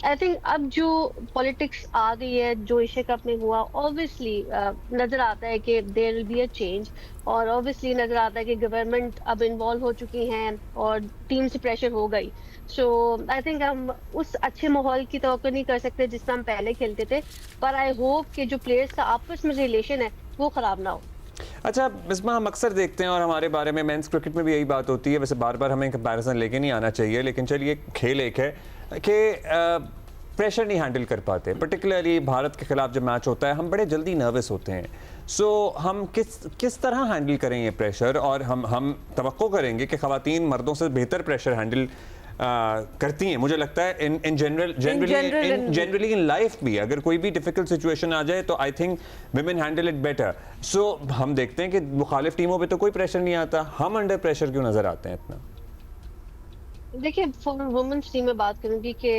आई थिंक अब जो पॉलिटिक्स आ गई है, जो एशिया कप में हुआ, ऑब्वियसली नज़र आता है कि there will be a change, और ऑब्वियसली नज़र आता है कि गवर्नमेंट अब इन्वॉल्व हो चुकी हैं और टीम से प्रेशर हो गई। सो आई थिंक हम उस अच्छे माहौल की तवक्को नहीं कर सकते जिस तरह हम पहले खेलते थे, पर आई होप कि जो प्लेयर्स का आपस में रिलेशन है वो ख़राब ना हो। अच्छा बिस्मा, हम अक्सर देखते हैं और हमारे बारे में मेंस क्रिकेट में भी यही बात होती है, वैसे बार बार हमें कंपैरिजन लेके नहीं आना चाहिए, लेकिन चलिए खेल एक है कि प्रेशर नहीं हैंडल कर पाते, पर्टिकुलरली भारत के खिलाफ जब मैच होता है हम बड़े जल्दी नर्वस होते हैं। सो हम किस तरह हैंडल करें ये प्रेशर, और हम तवक्को करेंगे कि ख़वातीन मर्दों से बेहतर प्रेशर हैंडल करती हैं। मुझे लगता है इन जनरली इन लाइफ भी अगर कोई भी डिफिकल्ट सिचुएशन आ जाए तो I think women handle it better. So हम देखते हैं कि मुखालिफ टीमों पे तो कोई प्रेशर नहीं आता, हम अंडर प्रेशर क्यों नजर आते हैं इतना? देखिए, फॉर वुमेन्स टीम में बात करूंगी कि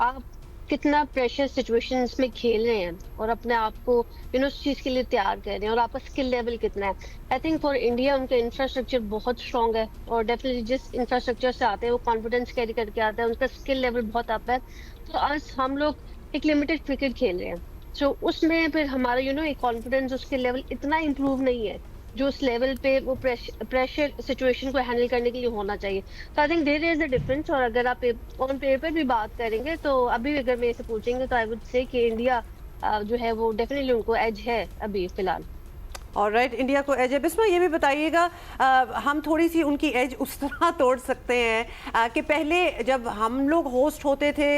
आप कितना प्रेशर सिचुएशंस में खेल रहे हैं और अपने आप को उस चीज के लिए तैयार कर रहे हैं, और आपका स्किल लेवल कितना है। आई थिंक फॉर इंडिया उनका इंफ्रास्ट्रक्चर बहुत स्ट्रांग है, और डेफिनेटली जिस इंफ्रास्ट्रक्चर से आते हैं वो कॉन्फिडेंस कैरी करके आते हैं, उनका स्किल लेवल बहुत अप है। तो आज हम लोग एक लिमिटेड क्रिकेट खेल रहे हैं, सो उसमें फिर हमारा एक कॉन्फिडेंस, उसके लेवल इतना इम्प्रूव नहीं है जो उस लेवल पे वो प्रेशर सिचुएशन को हैंडल करने के लिए होना चाहिए। तो I think there is a difference. और अगर आप ऑन पेपर भी बात करेंगे तो अभी अगर मेरे से पूछेंगे तो आई वुड से कि इंडिया जो है वो डेफिनेटली उनको एज है अभी फिलहाल। ऑलराइट, इंडिया को एज है। बिस्मा, ये भी बताइएगा हम थोड़ी सी उनकी एज उस तरह तोड़ सकते हैं कि पहले जब हम लोग होस्ट होते थे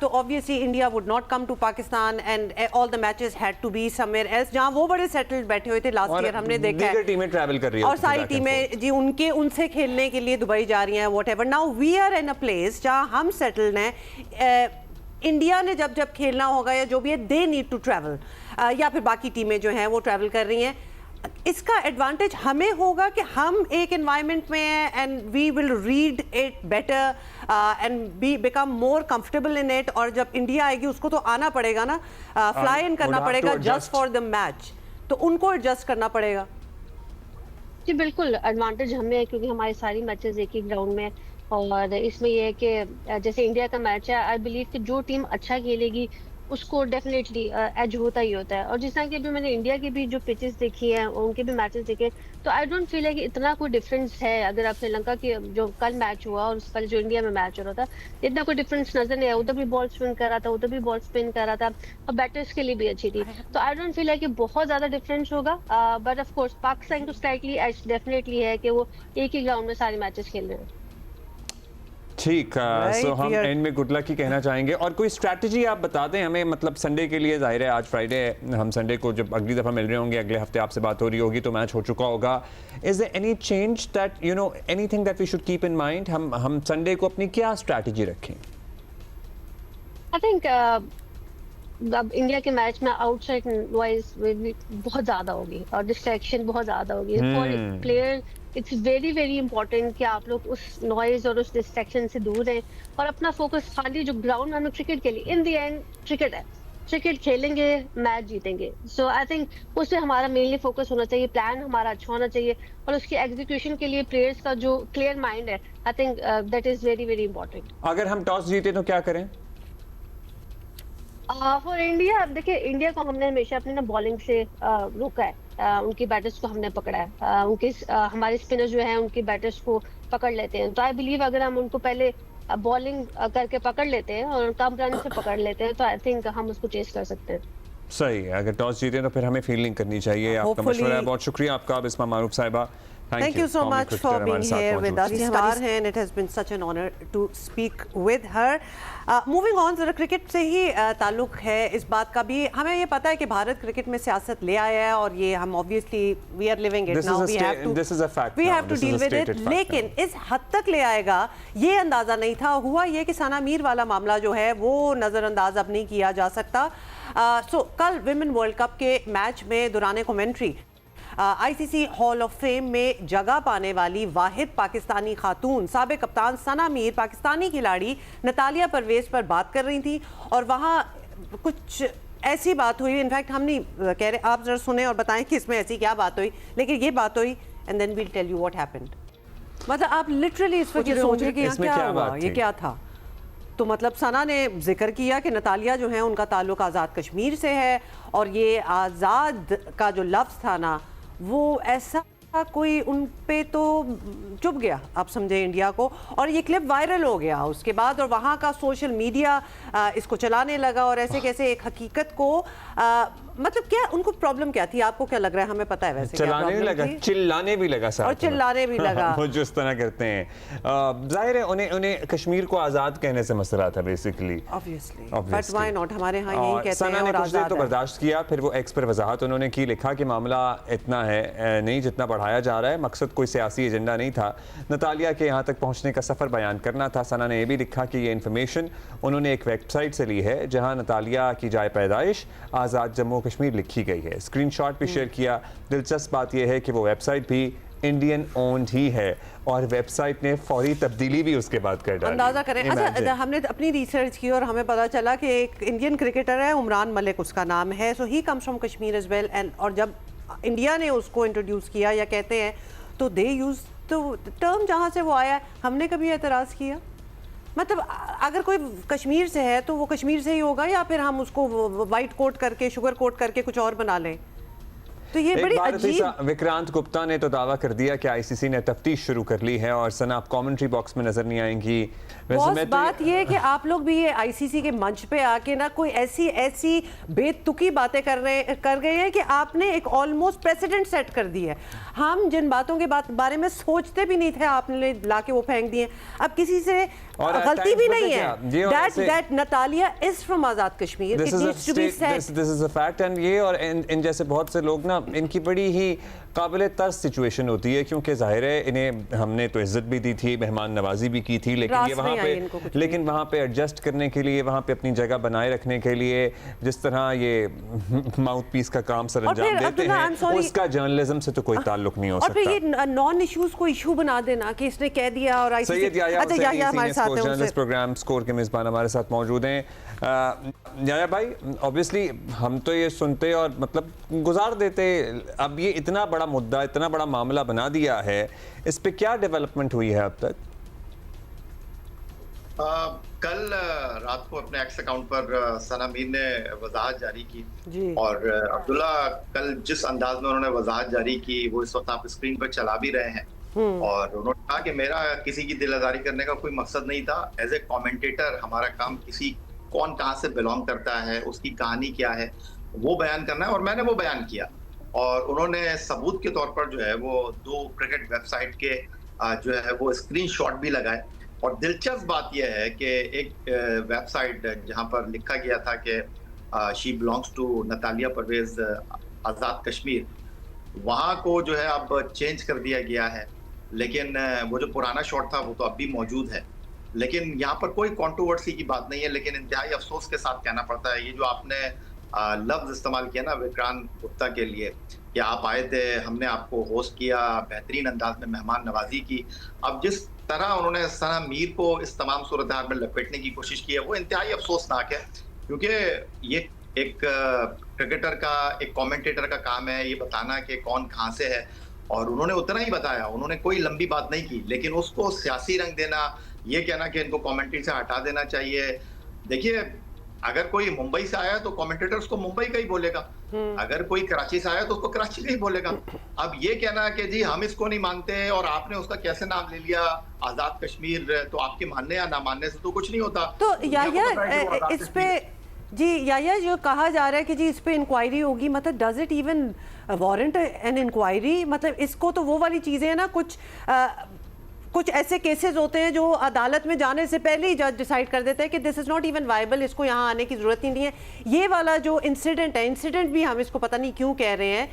तो obviously India would not come to Pakistan and all the matches had to be somewhere else, जहां वो बड़े सेटल्ड बैठे हुए थे। लास्ट ईयर हमने देखा है टीमें ट्रैवल कर रही हैं और सारी टीमें जी उनसे खेलने के लिए दुबई जा रही हैं, whatever. Now we are in a place जहां हम सेटल्ड हैं। इंडिया ने जब खेलना होगा या जो भी है, दे नीड टू ट्रैवल, या फिर बाकी टीमें जो हैं वो ट्रैवल कर रही हैं। इसका एडवांटेज हमें होगा कि हम एक एनवायरनमेंट में हैं and we will read it better and be become more comfortable in it. और जब इंडिया आएगी उसको तो आना पड़ेगा ना, फ्लाई इन करना पड़ेगा जस्ट फॉर द मैच, तो उनको एडजस्ट करना पड़ेगा। जी बिल्कुल, एडवांटेज हमें है क्योंकि हमारी सारी मैचेस एक ही ग्राउंड में, और इसमें यह है कि जैसे इंडिया का मैच है, आई बिलीव कि जो टीम अच्छा खेलेगी उसको डेफिनेटली एज होता ही होता है। और जिस तरह की अभी मैंने इंडिया की भी जो पिचेस देखी हैं, उनके भी मैचेस देखे, तो आई डोंट फील है कि इतना कोई डिफरेंस है। अगर आप श्रीलंका की जो कल मैच हुआ और उससे पहले जो इंडिया में मैच हो रहा था, इतना कोई डिफरेंस नजर नहीं आया। उधर भी बॉल स्पिन कर रहा था, उधर भी बॉल स्पिन कर रहा था, और बैटर्स के लिए भी अच्छी थी। तो आई डोंट फील है कि बहुत ज्यादा डिफरेंस होगा, बट ऑफ कोर्स पाकिस्तान को स्लाइटली एज डेफिनेटली है कि वो एक ही ग्राउंड में सारे मैचेस खेल रहे हैं। ठीक, सो हम एंड में गुड लक ही कहना चाहेंगे। और कोई स्ट्रैटेजी आप बता दें हमें, मतलब संडे के लिए, जाहिर है आज फ्राइडे है, हम संडे को जब अगली दफ़ा मिल रहे होंगे, अगले हफ्ते आपसे बात हो रही होगी तो मैच हो चुका होगा। Is there any change that anything that we should keep in mind? हम संडे को अपनी क्या स्ट्रैटेजी रखें? आई थिंक अब इंडिया के मैच में आउटसाइड नॉइज बहुत ज्यादा होगी और डिस्ट्रैक्शन बहुत ज्यादा होगी for player. It's very very important कि आप लोग उस नॉइज और उस डिस्ट्रैक्शन से दूर रहें और अपना फोकस खाली जो ग्राउंड में क्रिकेट के लिए, इन द एंड क्रिकेट है, क्रिकेट खेलेंगे, मैच जीतेंगे। सो आई थिंक उससे हमारा मेनली फोकस होना चाहिए, प्लान हमारा अच्छा होना चाहिए, और उसकी एग्जीक्यूशन के लिए प्लेयर्स का जो क्लियर माइंड है, आई think that is very very important. अगर हम टॉस जीते तो क्या करें? फॉर इंडिया, देखिए इंडिया को हमने हमेशा अपने बॉलिंग से रोका है, उनकी बैटर्स को हमने पकड़ा है, उनके हमारे स्पिनर जो हैं उनकी बैटर्स को पकड़ लेते हैं। तो आई बिलीव अगर हम उनको पहले बॉलिंग करके पकड़ लेते हैं और कम रन से पकड़ लेते हैं तो आई थिंक हम उसको चेस कर सकते हैं। सही है, अगर टॉस जीते तो फिर हमें फील्डिंग करनी चाहिए। आपका मशवरा है, बहुत शुक्रिया आपका बिस्मा मारूफ साहिबा। Thank you so much for being here with us. Star है, and it has been such an honor to speak with her. Moving on, जरा क्रिकेट से ही ताल्लुक है इस बात का भी। हमें ये पता है कि भारत क्रिकेट में सियासत ले आया है और ये हम obviously we are living it now. This is a fact. We have to deal with it. लेकिन इस हद तक ले आएगा ये अंदाजा नहीं था। हुआ ये कि सना मीर वाला मामला जो है वो नज़रअंदाज अब नहीं किया जा सकता। कल विमेन वर्ल्ड कप के मैच में दौरान commentary ICC hall of fame में जगह पाने वाली वाहिद पाकिस्तानी खातून साबिक कप्तान सना मीर पाकिस्तानी खिलाड़ी नतालिया परवेज पर बात कर रही थी, और वहाँ कुछ ऐसी बात हुई। इनफैक्ट हम नहीं कह रहे, आप जरा सुने और बताएं कि इसमें ऐसी क्या बात हुई, लेकिन ये बात हुई and then we'll tell you what happened. मतलब आप लिटरली इस वक्त सोच रहे कि यहाँ क्या हुआ, ये क्या था। तो मतलब सना ने जिक्र किया कि नतालिया जो है उनका ताल्लुक आज़ाद कश्मीर से है, और ये आज़ाद का जो लफ्ज़ था ना, वो ऐसा कोई उन पे तो चुभ गया, आप समझे, इंडिया को। और ये क्लिप वायरल हो गया उसके बाद, और वहाँ का सोशल मीडिया इसको चलाने लगा, और ऐसे कैसे एक हकीकत को मतलब क्या उनको प्रॉब्लम क्या थी, आपको क्या लग रहा है? हमें पता है वैसे चलाने भी लगा, चिल्लाने भी लगा साथ और में। चिल्लाने भी लगा। वो जिस तरह करते हैं, जाहिर है उन्हें कश्मीर को आजाद कहने से मसला था basically, obviously, but why not, हमारे यहाँ यही कहते हैं। सना ने और कुछ देर आज़ाद तो है। बर्दाश्त किया, फिर वो एक्स पर वजाहत उन्होंने की, लिखा कि मामला इतना है नहीं जितना बढ़ाया जा रहा है, मकसद कोई सियासी एजेंडा नहीं था, नतालिया के यहाँ तक पहुँचने का सफ़र बयान करना था। सना ने यह भी लिखा कि ये इन्फॉर्मेशन उन्होंने एक वेबसाइट से ली है जहाँ नतालिया की जाए पैदाइश आज़ाद जम्मू कश्मीर लिखी गई है, स्क्रीनशॉट भी शेयर किया। दिलचस्प बात यह है कि वो वेबसाइट भी इंडियन ओन्ड ही है और वेबसाइट ने फौरी तब्दीली भी उसके बाद कर डाली। अंदाजा करें। अच्छा, हमने अपनी रिसर्च की और हमें पता चला कि एक इंडियन क्रिकेटर है, उमरान मलिक उसका नाम है, so he comes from Kashmir as well, and और जब इंडिया ने उसको इंट्रोड्यूस किया या कहते हैं तो दे यूज तो टर्म जहाँ से वो आया, हमने कभी एतराज़ किया? मतलब अगर कोई कश्मीर से है तो वो कश्मीर से ही होगा, या फिर हम उसको वाइट कोट करके, शुगर कोट करके कुछ और बना लें? तो ये बड़ी अजीब। विक्रांत गुप्ता ने तो दावा कर दिया कि आईसीसी ने तफ्तीश शुरू कर ली है, और सना आप कमेंट्री बॉक्स में नजर नहीं आएंगी। वैसे बात ये है कि आप लोग भी ये आईसीसी के मंच पे आके ना कोई ऐसी बेतुकी बातें कर गए हैं कि आपने एक ऑलमोस्ट प्रेसिडेंट सेट कर दी है। हम जिन बातों के बारे में सोचते भी नहीं थे, आपने लाके वो फेंक दिए। अब किसी से गलती भी नहीं है। That Natalia is from Azad Kashmir, it needs to be said, this is a fact. And ये और इन जैसे बहुत से लोग ना, इनकी बड़ी ही काबिल तर्स सिचुएशन होती है, क्योंकि जाहिर है इन्हें हमने तो इज्जत भी दी थी, मेहमान नवाजी भी की थी, लेकिन ये वहाँ पे एडजस्ट करने के लिए, वहाँ पे अपनी जगह बनाए रखने के लिए जिस तरह ये माउथ पीस का काम सर अंजाम देते हैं, उसका जर्नलिज्म से तो कोई ताल्लुक नहीं हो सकता। और फिर ये नॉन इश्यूज को इशू बना देना कि इसने कह दिया, और सैयद याया हमारे साथ जर्नलिस्ट प्रोग्राम स्कोर के मेजबान हमारे साथ मौजूद हैं। याया भाई, ऑब्वियसली हम तो ये सुनते और मतलब गुजार देते, अब ये इतना बड़ा मुद्दा, इतना बड़ा मामला बना दिया है, इस पे क्या डेवलपमेंट हुई है अब तक? कल रात को अपने एक्स अकाउंट पर सना मीर ने वजाहत जारी की, और अब्दुल्ला कल जिस अंदाज में उन्होंने वजाहत जारी की वो इस वक्त आप स्क्रीन पर चला भी रहे हैं, और उन्होंने कहा कि मेरा किसी की दिल आजारी करने का कोई मकसद नहीं था। एज ए कमेंटेटर हमारा काम किसी कौन कहाँ से बिलोंग करता है, उसकी कहानी क्या है, वो बयान करना है, और मैंने वो बयान किया। और उन्होंने सबूत के तौर पर जो है वो 2 क्रिकेट वेबसाइट के जो है वो स्क्रीनशॉट भी लगाए। और दिलचस्प बात यह है कि एक वेबसाइट जहां पर लिखा गया था कि she belongs to Natalia Parvez Azad Kashmir, वहां को जो है अब चेंज कर दिया गया है, लेकिन वो जो पुराना शॉट था वो तो अब भी मौजूद है। लेकिन यहाँ पर कोई कंट्रोवर्सी की बात नहीं है, लेकिन इंतहाई अफसोस के साथ कहना पड़ता है, ये जो आपने लफ्ज इस्तेमाल किया ना विक्रांत गुप्ता के लिए, कि आप आए थे, हमने आपको होस्ट किया, बेहतरीन अंदाज में मेहमान नवाजी की, अब जिस तरह उन्होंने सना मीर को इस तमाम सूरत हाल में लपेटने की कोशिश की है वो इंतहाई अफसोसनाक है। क्योंकि ये एक क्रिकेटर का, एक कमेंटेटर का काम है ये बताना कि कौन कहाँ से है, और उन्होंने उतना ही बताया, उन्होंने कोई लंबी बात नहीं की, लेकिन उसको सियासी रंग देना, ये कहना कि इनको कमेंट्री से हटा देना चाहिए। देखिए, अगर कोई मुंबई से आया तो कमेंटेटर उसको मुंबई का ही बोलेगा, अगर कोई कराची से आया तो उसको कराची का ही बोलेगा। अब ये कहना कि जी हम इसको नहीं मानते और आपने उसका कैसे नाम ले लिया आजाद कश्मीर, तो आपके मानने या ना मानने से तो कुछ नहीं होता। तो याया इस पे जी, याया जो कहा जा रहा है कि जी इस पे इंक्वायरी होगी, मतलब does it even warrant an inquiry? मतलब इसको तो वो वाली चीजें हैं ना, कुछ ऐसे केसेस होते हैं जो अदालत में जाने से पहले ही जज डिसाइड कर देते हैं कि this is not even viable, इसको यहाँ आने की ज़रूरत ही नहीं है। ये वाला जो इंसिडेंट है, इंसिडेंट भी हम इसको पता नहीं क्यों कह रहे हैं,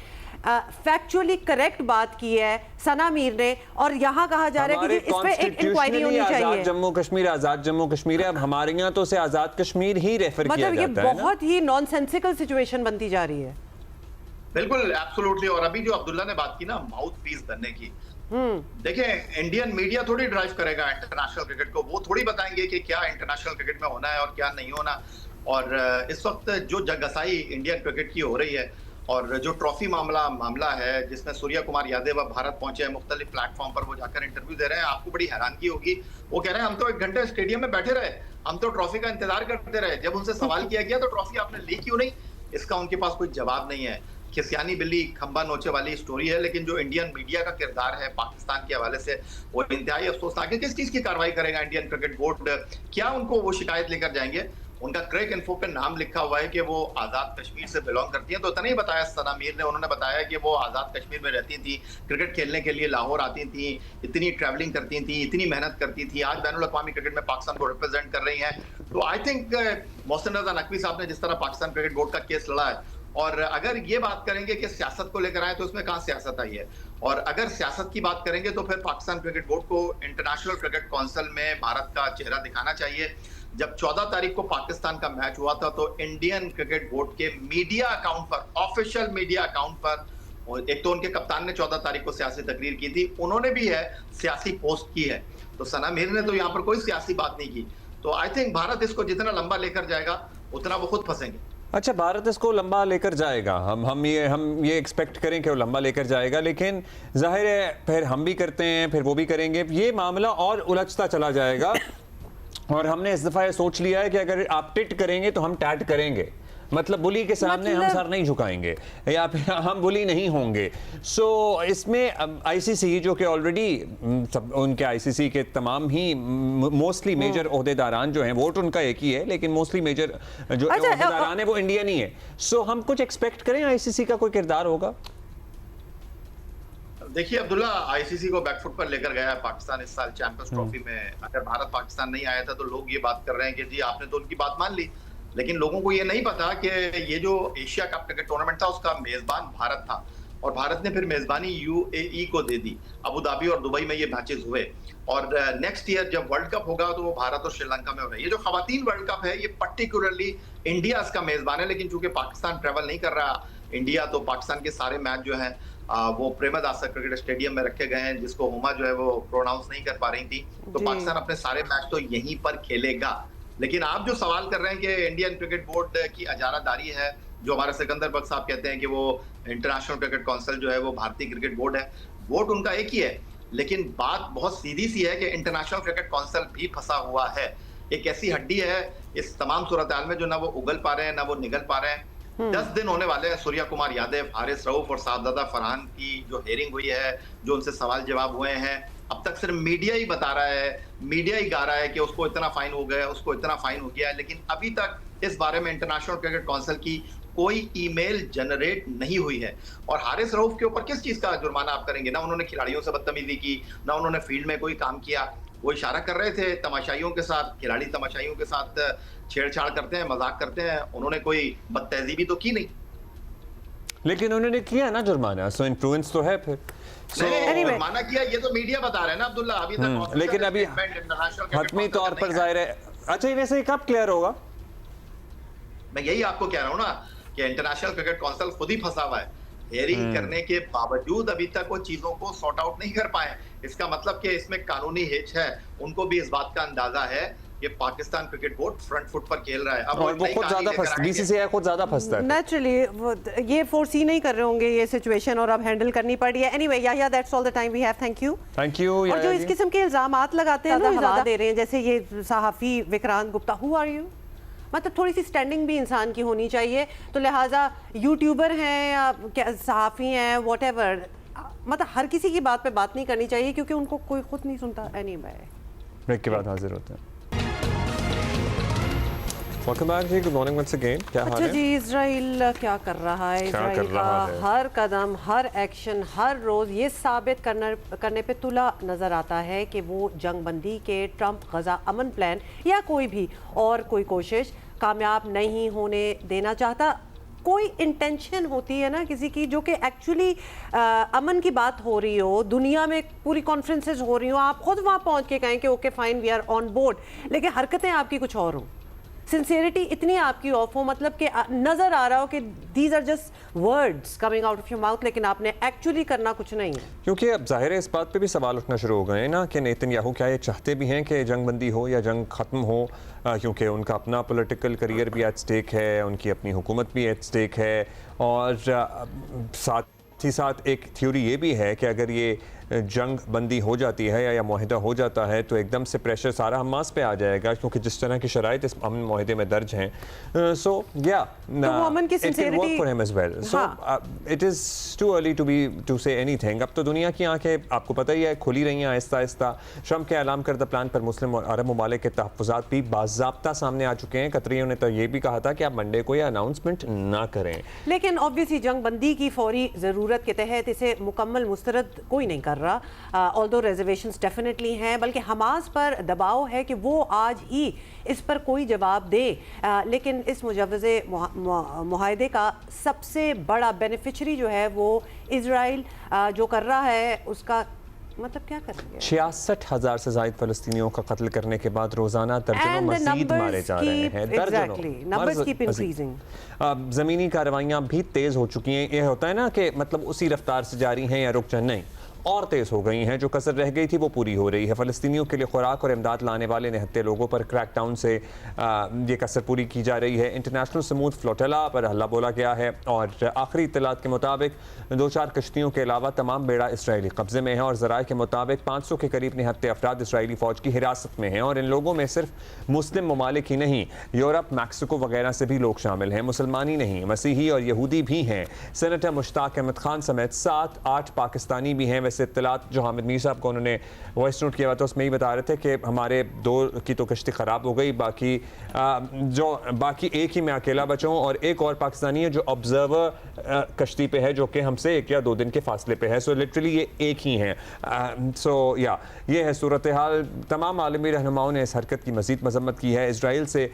फैक्चुअली करेक्ट बात की है सना मीर ने, और यहाँ कहा जा रहा है कि इस पे एक इंक्वायरी होनी चाहिए। जम्मू कश्मीर आज़ाद जम्मू कश्मीर है, अब हमारे यहाँ तो उसे आज़ाद कश्मीर ही रेफर किया जाता है। मतलब ये बहुत ही नॉनसेंसिकल सिचुएशन बनती जा रही है। बिल्कुल, एब्सोल्युटली। और अभी जो अब्दुल्ला ने बात की ना माउथ पीस बनने की, देखिए इंडियन मीडिया थोड़ी ड्राइव करेगा इंटरनेशनल क्रिकेट को, वो थोड़ी बताएंगे कि क्या इंटरनेशनल क्रिकेट में होना है और क्या नहीं होना। और इस वक्त जो जगसाई इंडियन क्रिकेट की हो रही है, और जो ट्रॉफी मामला है जिसमें सूर्या कुमार यादव भारत पहुंचे हैं, मुख्तलिफ प्लेटफॉर्म पर वो जाकर इंटरव्यू दे रहे हैं, आपको बड़ी हैरानगी होगी। वो कह रहे हैं हम तो 1 घंटे स्टेडियम में बैठे रहे, हम तो ट्रॉफी का इंतजार करते रहे, जब उनसे सवाल किया गया तो ट्रॉफी आपने ली क्यों नहीं, इसका उनके पास कोई जवाब नहीं है। खिसियानी बिल्ली खंबा नोचे वाली स्टोरी है। लेकिन जो इंडियन मीडिया का किरदार है पाकिस्तान के हवाले से, वो इंतहाई अफसोसनाक है। किस चीज की कार्रवाई करेगा इंडियन क्रिकेट बोर्ड? क्या उनको वो शिकायत लेकर जाएंगे? उनका क्रैक इन्फो पे नाम लिखा हुआ है कि वो आज़ाद कश्मीर से बिलोंग करती हैं। तो इतना ही बताया सना मीर ने, उन्होंने बताया कि वो आज़ाद कश्मीर में रहती थी, क्रिकेट खेलने के लिए लाहौर आती थी, इतनी ट्रैवलिंग करती थी, इतनी मेहनत करती थी, आज बैनुल अक़वामी क्रिकेट में पाकिस्तान को रिप्रेजेंट कर रही हैं। तो आई थिंक मोहसिन रज़ा नकवी साहब ने जिस तरह पाकिस्तान क्रिकेट बोर्ड का केस लड़ा है, और अगर ये बात करेंगे कि सियासत को लेकर आए तो उसमें कहाँ सियासत आई है, और अगर सियासत की बात करेंगे तो फिर पाकिस्तान क्रिकेट बोर्ड को इंटरनेशनल क्रिकेट काउंसिल में भारत का चेहरा दिखाना चाहिए। जब 14 तारीख को पाकिस्तान का मैच हुआ था तो इंडियन क्रिकेट बोर्ड के मीडिया अकाउंट पर, ऑफिशियल मीडिया अकाउंट पर, और एक तो उनके कप्तान ने 14 तारीख को सियासी तकरीर की थी, उन्होंने भी है सियासी पोस्ट की है, तो सना मीर ने तो यहाँ पर कोई सियासी बात नहीं की। तो आई थिंक भारत इसको जितना लंबा लेकर जाएगा उतना वो खुद फंसेंगे। अच्छा, भारत इसको लंबा लेकर जाएगा, हम ये एक्सपेक्ट करें कि वो लंबा लेकर जाएगा, लेकिन जाहिर है फिर हम भी करते हैं, फिर वो भी करेंगे, ये मामला और उलझता चला जाएगा। और हमने इस दफ़ा ये सोच लिया है कि अगर आप टिट करेंगे तो हम टैट करेंगे, मतलब बुली के सामने हम सर नहीं झुकाएंगे या फिर हम बुली नहीं होंगे। सो इसमें आईसीसी जो कि ऑलरेडी उनके आईसीसी के तमाम ही मोस्टली मेजर ओहदेदारान जो हैं, वोट उनका एक ही है लेकिन मोस्टली मेजर जो ओहदेदारान है वो इंडियन ही है। सो हम कुछ एक्सपेक्ट करें आईसीसी का कोई किरदार होगा? देखिए अब्दुल्ला, आईसीसी को बैकफुट पर लेकर गया है पाकिस्तान इस साल चैंपियंस ट्रॉफी में। अगर भारत पाकिस्तान नहीं आया था तो लोग ये बात कर रहे हैं कि जी आपने तो उनकी बात मान ली, लेकिन लोगों को ये नहीं पता कि ये जो एशिया कप क्रिकेट टूर्नामेंट था उसका मेजबान भारत था, और भारत ने फिर मेजबानी यूएई को दे दी। अबू धाबी और दुबई में ये मैचेस हुए, और नेक्स्ट ईयर जब वर्ल्ड कप होगा तो वो भारत और श्रीलंका में हो रहा है। ये जो खवातीन वर्ल्ड कप है ये पर्टिकुलरली इंडिया इसका मेजबान है, लेकिन चूंकि पाकिस्तान ट्रेवल नहीं कर रहा इंडिया, तो पाकिस्तान के सारे मैच जो है वो प्रेमदासा क्रिकेट स्टेडियम में रखे गए हैं, जिसको हुमा जो है वो प्रोनाउंस नहीं कर पा रही थी। तो पाकिस्तान अपने सारे मैच तो यहीं पर खेलेगा। लेकिन आप जो सवाल कर रहे हैं कि इंडियन क्रिकेट बोर्ड की अजारादारी है, जो हमारे सिकंदर बख्श साहब कहते हैं कि वो इंटरनेशनल क्रिकेट काउंसिल जो है वो भारतीय क्रिकेट बोर्ड है, बोर्ड उनका एक ही है, लेकिन बात बहुत सीधी सी है कि इंटरनेशनल क्रिकेट काउंसिल भी फंसा हुआ है। एक ऐसी हड्डी है इस तमाम सूरत हाल में जो ना वो उगल पा रहे हैं ना वो निगल पा रहे हैं। 10 दिन होने वाले हैं सूर्या कुमार यादव, हारिस रऊफ और साहबजादा फरहान की जो हेयरिंग हुई है, जो उनसे सवाल जवाब हुए हैं, अब तक सिर्फ मीडिया ही बता रहा है, मीडिया ही गा रहा है कि उसको इतना फाइन हो गया, उसको इतना फाइन हो गया, लेकिन अभी तक इस बारे में इंटरनेशनल क्रिकेट काउंसिल की कोई ईमेल जनरेट नहीं हुई है। और हारिस रऊफ के ऊपर किस चीज का जुर्माना आप करेंगे? ना उन्होंने खिलाड़ियों से बदतमीजी की, ना उन्होंने फील्ड में कोई काम किया। वो इशारा कर रहे थे तमाशाइयों के साथ, खिलाड़ी तमाशाइयों के साथ छेड़छाड़ करते हैं, मजाक करते हैं, उन्होंने कोई बदतहजीबी तो की नहीं, लेकिन उन्होंने किया ना जुर्माना, सो इन्फ्लुएंस तो है फिर। जुर्माना किया, ये तो मीडिया बता रहे हैं ना अब्दुल्ला, अभी तक लेकिन अभी हतमी तौर पर जाहिर है। अच्छा, वैसे कब क्लियर होगा? मैं यही आपको कह रहा हूँ ना कि इंटरनेशनल क्रिकेट काउंसिल खुद ही फंसा हुआ है। हेयरिंग करने के बावजूद अभी तक वो चीजों को सॉर्ट आउट नहीं कर पाए। इसका मतलब कि इसमें कानूनी हिच है। उनको भी इस बात का अंदाजा है कि Pakistan cricket board front foot पर खेल रहा है। अब और वो खुद ज्यादा फंसता, बीसीसीआई खुद ज्यादा फंसता है। नेचुरली ये फोर्सी नहीं कर रहे होंगे ये सिचुएशन, और अब हैंडल करनी पड़ी है। Anyway Yahya, that's all the time we have. Thank you. और जो इस किस्म के इल्जामात लगाते हैं ना, हवा दे रहे हैं, जैसे ये सहाफी Vikrant Gupta, who are you? मतलब थोड़ी सी स्टैंडिंग भी इंसान की होनी चाहिए। तो लिहाजा यूट्यूबर हैं या सहाफ़ी हैं, व्हाटएवर, मतलब हर किसी की बात पे बात नहीं करनी चाहिए क्योंकि उनको कोई खुद नहीं सुनता। एनीवे, ब्रेक के बाद हाजिर होते हैं। वेलकम बैक जी, गुड मॉर्निंग वंस अगेन। क्या हाल है? अच्छा जी, इजराइल क्या कर रहा है? इजराइल का हर कदम, हर एक्शन, हर रोज़ ये साबित करने पे तुला नज़र आता है कि वो जंगबंदी के ट्रंप गज़ा अमन प्लान या कोई भी और कोई कोशिश कामयाब नहीं होने देना चाहता। कोई इंटेंशन होती है ना किसी की, जो कि एक्चुअली अमन की बात हो रही हो, दुनिया में पूरी कॉन्फ्रेंसेस हो रही हो, आप खुद वहाँ पहुँच के कहें कि okay fine we are on board, लेकिन हरकतें आपकी कुछ और हों, सिंसियरिटी इतनी आपकी ऑफ हो, मतलब कि नजर आ रहा हो कि these are just words coming out of your mouth, लेकिन आपने एक्चुअली करना कुछ नहीं है। क्योंकि अब जाहिर है इस बात पे भी सवाल उठना शुरू हो गए हैं ना कि नेतन्याहू क्या ये चाहते भी हैं कि जंगबंदी हो या जंग ख़त्म हो, क्योंकि उनका अपना पॉलिटिकल करियर भी एट स्टेक है, उनकी अपनी हुकूमत भी एट स्टेक है, और साथ ही साथ एक थ्योरी ये भी है कि अगर ये जंग बंदी हो जाती है या मुआहिदा हो जाता है तो एकदम से प्रेशर सारा हमास पे आ जाएगा, क्योंकि जिस तरह की शराइत इस अमन मुआहिदे में दर्ज हैं. सो या अमन की sincerity- for him as well. So it is too early to say anything. अब तो दुनिया की आंखें आपको पता ही है खुली रही हैं आहिस्ता आहिस्ता. ट्रंप के ऐलान करदा प्लान पर मुस्लिम और अरब ममालिक के तहफ़्फ़ुज़ात भी बाज़ाब्ता सामने आ चुके हैं. कतरियों ने तो ये भी कहा था कि आप मंडे को यह अनाउंसमेंट ना करें. लेकिन ऑब्वियसली जंग बंदी की फौरी ज़रूरत के तहत इसे मुकम्मल मुस्तरद कोई नहीं कर रहा. ऑल्दो रिजर्वेशंस डेफिनेटली हैं, बल्कि हमास पर दबाव है कि वो आज ही इस पर कोई जवाब दे. लेकिन इस मुजव्वज़े मुआहिदे का सबसे बड़ा बेनिफिशरी जो है वो इजराइल जो कर रहा है उसका मतलब क्या करेंगे. 66,000 से ज़ायद फ़लस्तीनियों का कत्ल करने के बाद रोज़ाना दर्जनों मज़ीद मारे जा रहे हैं. ज़मीनी कार्रवाइयाँ भी तेज़ हो चुकी हैं. यह होता है ना कि मतलब उसी रफ्तार से जारी हैं या रुक जाए, नहीं, और तेज़ हो गई हैं. जो कसर रह गई थी वो पूरी हो रही है. फ़लस्तीनियों के लिए खुराक और इमदाद लाने वाले निहत्ते लोगों पर क्रैकडाउन से ये कसर पूरी की जा रही है. इंटरनेशनल समूद फ्लोटिला पर हल्ला बोला गया है और आखिरी इत्तलात के मुताबिक 2-4 कश्तियों के अलावा तमाम बेड़ा इसराइली कब्जे में है और ज़राए के मुताबिक 500 के करीब निहत्ते अफराद इसराइली फ़ौज की हिरासत में हैं. और इन लोगों में सिर्फ मुस्लिम ममालिक ही नहीं, यूरोप, मैक्सिको वगैरह से भी लोग शामिल हैं. मुसलमान ही नहीं, मसीही और यहूदी भी हैं. सेनेटर मुश्ताक अहमद खान समेत 7-8 पाकिस्तानी भी हैं. वैसे इत्तलात जो हामिद मीर साहब को उन्होंने वॉइस नोट किया हुआ था उसमें ही बता रहे थे कि हमारे 2 की तो कश्ती ख़राब हो गई, बाकी एक ही मैं अकेला बचा हूँ और एक और पाकिस्तानी है जो ऑब्जर्वर कश्ती पे है, जो कि हमसे 1 या 2 दिन के फासले पे है. सो लिटरली ये एक ही हैं. सो या ये है सूरत हाल. तमाम आलमी रहनुमाओं ने इस हरकत की मज़ीद मजम्मत की है. इसराइल से